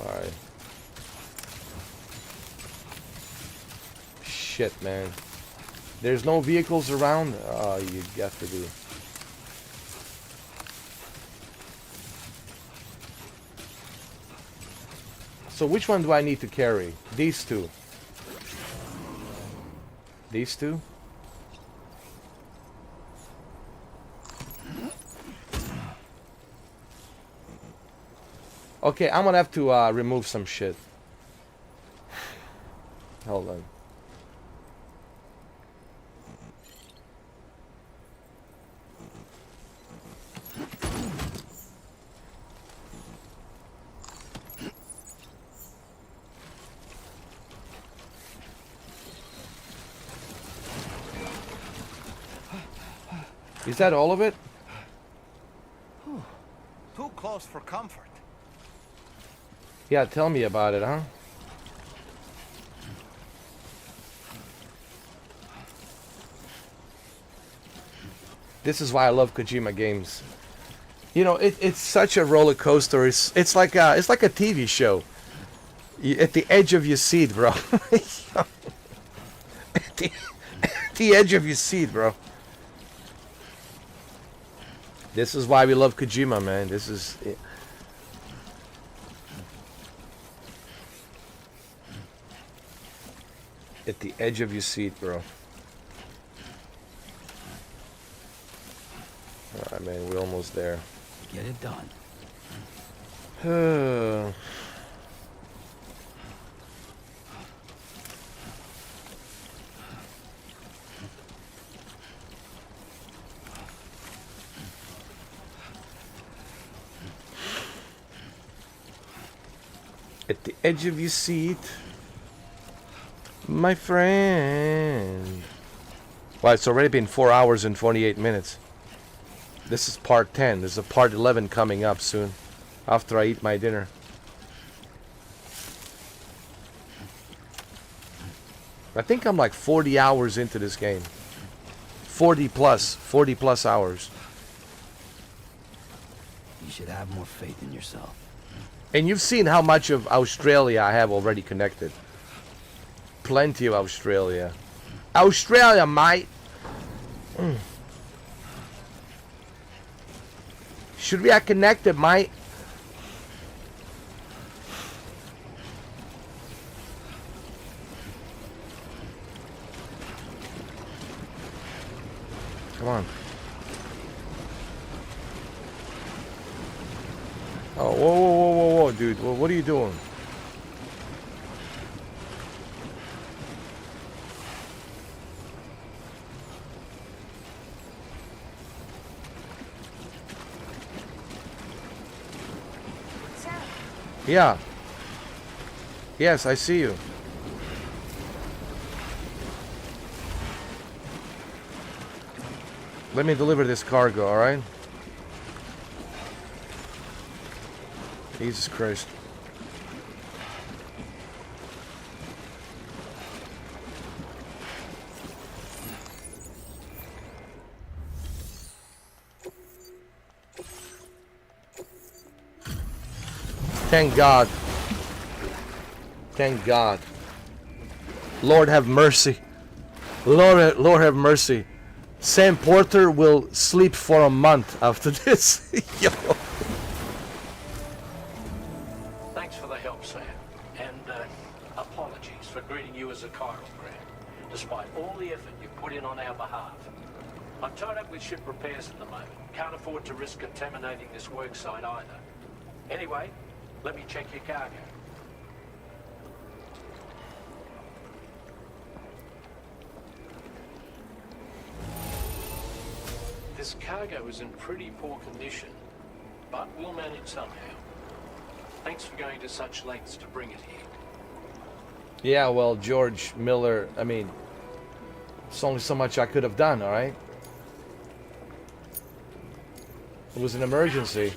Alright. Shit, man. There's no vehicles around? Oh, you got to do. So which one do I need to carry? These two. These two? Okay, I'm gonna have to remove some shit. Hold on. Is that all of it? Too close for comfort. Yeah, tell me about it, huh? This is why I love Kojima games. You know, it's such a roller coaster. It's like a TV show. At the edge of your seat, bro. at the edge of your seat, bro. This is why we love Kojima, man. This is it. At the edge of your seat, bro. Alright, man, we're almost there. Get it done. At the edge of your seat, my friend. Well, it's already been 4 hours and 48 minutes. This is part 10. There's a part 11 coming up soon, after I eat my dinner. I think I'm like 40 hours into this game. 40 plus hours. You should have more faith in yourself. And you've seen how much of Australia I have already connected. Plenty of Australia. Australia, mate! Should we have connected, mate? Come on. Oh, whoa, dude. What are you doing? Yeah. Yes, I see you. Let me deliver this cargo, alright? Jesus Christ. Thank God. Thank God. Lord have mercy. Lord have mercy. Sam Porter will sleep for a month after this. Yo. Thanks for the help, Sam. And apologies for greeting you as a chiral grad, despite all the effort you put in on our behalf. I'm tied up with ship repairs at the moment. Can't afford to risk contaminating this work site either. Anyway, let me check your cargo. This cargo is in pretty poor condition, but we'll manage somehow. Thanks for going to such lengths to bring it here. Yeah, well, George Miller, I mean, it's only so much I could have done, alright? It was an emergency.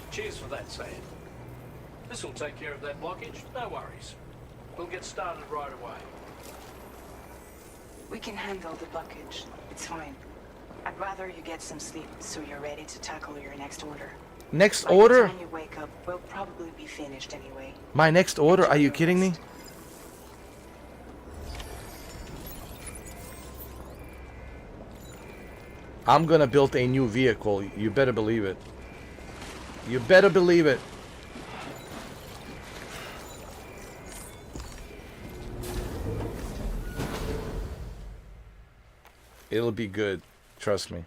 Cheers for that, Sam. This'll take care of that blockage, no worries. We'll get started right away. We can handle the blockage. It's fine. I'd rather you get some sleep so you're ready to tackle your next order. Next By order? the time you wake up, we'll probably be finished anyway. My next order? Are you kidding me? I'm gonna build a new vehicle. You better believe it. You better believe it. It'll be good. Trust me.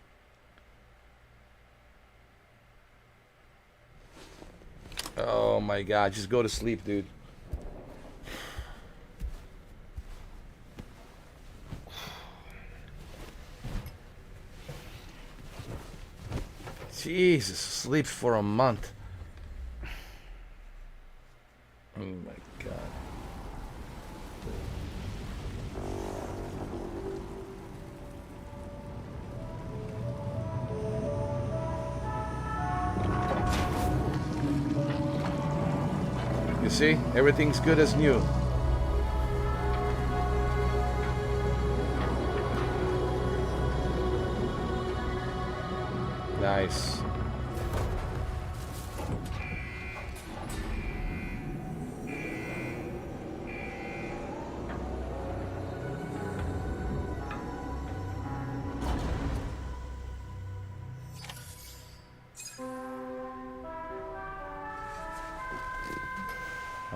Oh my God. Just go to sleep, dude. Jesus, sleep for a month. Oh my God. You see, everything's good as new. Nice.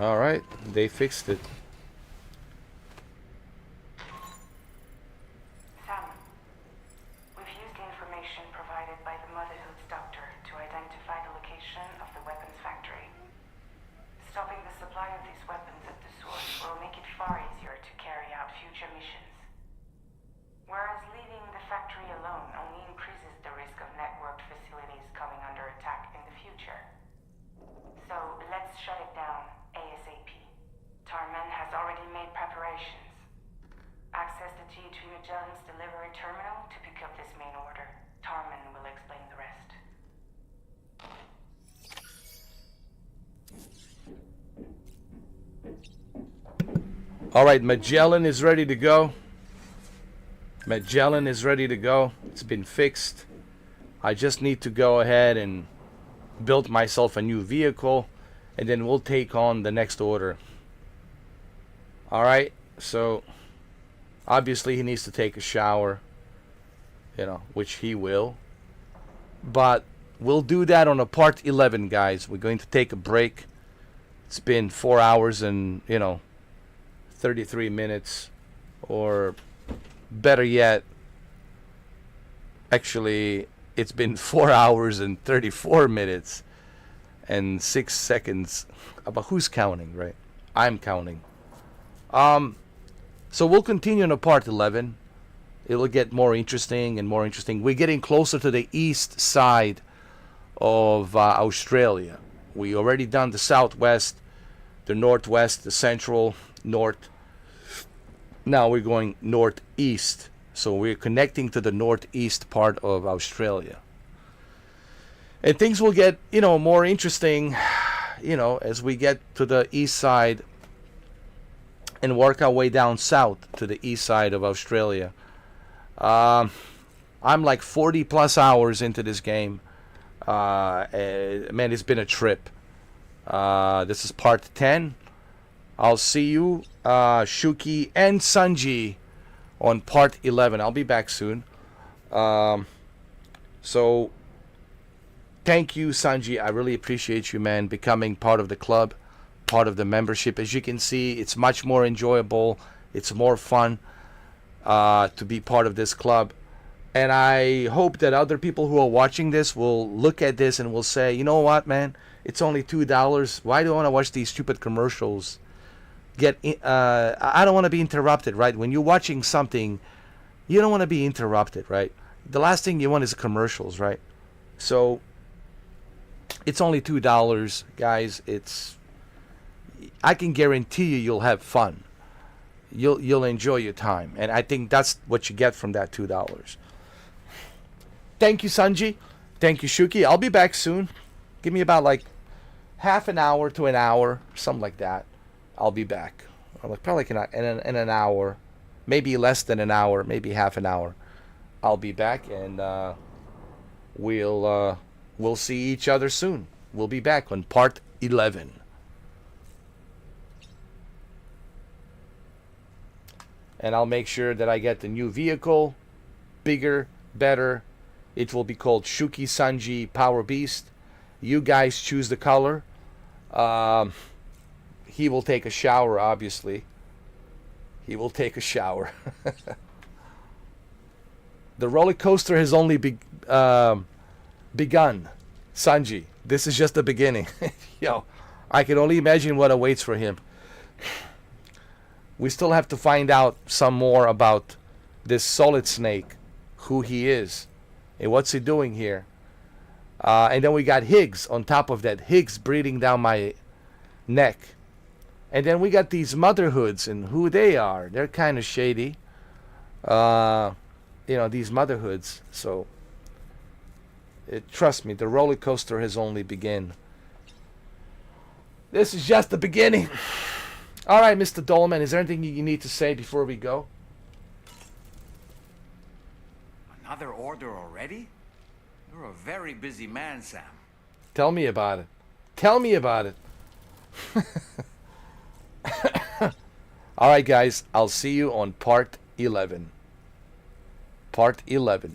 All right, they fixed it. Sam, we've used the information provided by the Motherhood's doctor to identify the location of the weapons factory. Stopping the supply of these weapons at the source will make it far easier to carry out future missions. Whereas leaving the factory alone only increases the risk of networked facilities coming under attack in the future. So let's shut it down ASAP. Tarman has already made preparations. Access the GHD Magellan's delivery terminal to pick up this main order. Tarman will explain the rest. All right, Magellan is ready to go. Magellan is ready to go. It's been fixed. I just need to go ahead and build myself a new vehicle, and then we'll take on the next order. All right, so obviously he needs to take a shower, you know, which he will. But we'll do that on a part 11, guys. We're going to take a break. It's been 4 hours and, 33 minutes, or better yet, actually, it's been 4 hours and 34 minutes and 6 seconds. But who's counting, right? I'm counting. So we'll continue on a part 11. It will get more interesting and more interesting. We're getting closer to the east side of Australia. We already done the southwest, the northwest, the central, north. Now we're going northeast So we're connecting to the northeast part of Australia. And things will get, more interesting, as we get to the east side and work our way down south to the east side of Australia. I'm like 40 plus hours into this game. Man, it's been a trip. This is part 10. I'll see you, Shuki and Sanji, on part 11. I'll be back soon. So, thank you, Sanji. I really appreciate you, man, becoming part of the club, part of the membership. As you can see, it's much more enjoyable. It's more fun to be part of this club. And I hope that other people who are watching this will look at this and will say, you know what, man? It's only $2. Why do I want to watch these stupid commercials? I don't want to be interrupted, right? When you're watching something, you don't want to be interrupted, right? The last thing you want is commercials, right? So it's only $2, guys. I can guarantee you'll have fun. You'll enjoy your time, and I think that's what you get from that $2. Thank you, Sanji. Thank you, Shuki. I'll be back soon. Give me about like half an hour to an hour, something like that. I'll be back. Probably in an hour, maybe less than an hour, maybe half an hour. I'll be back, and we'll see each other soon. We'll be back on part 11. And I'll make sure that I get the new vehicle, bigger, better. It will be called Shuki Sanji Power Beast. You guys choose the color. He will take a shower, obviously. He will take a shower. The roller coaster has only begun, Sanji. This is just the beginning. I can only imagine what awaits for him. We still have to find out some more about this Solid Snake, who he is, and what's he doing here. And then we got Higgs on top of that. Higgs breathing down my neck. And then we got these motherhoods and who they are. They're kind of shady. These motherhoods. So, trust me, the roller coaster has only begun. This is just the beginning. All right, Mr. Dolman, is there anything you need to say before we go? Another order already? You're a very busy man, Sam. Tell me about it. Tell me about it. All right, guys. I'll see you on part 11. Part 11.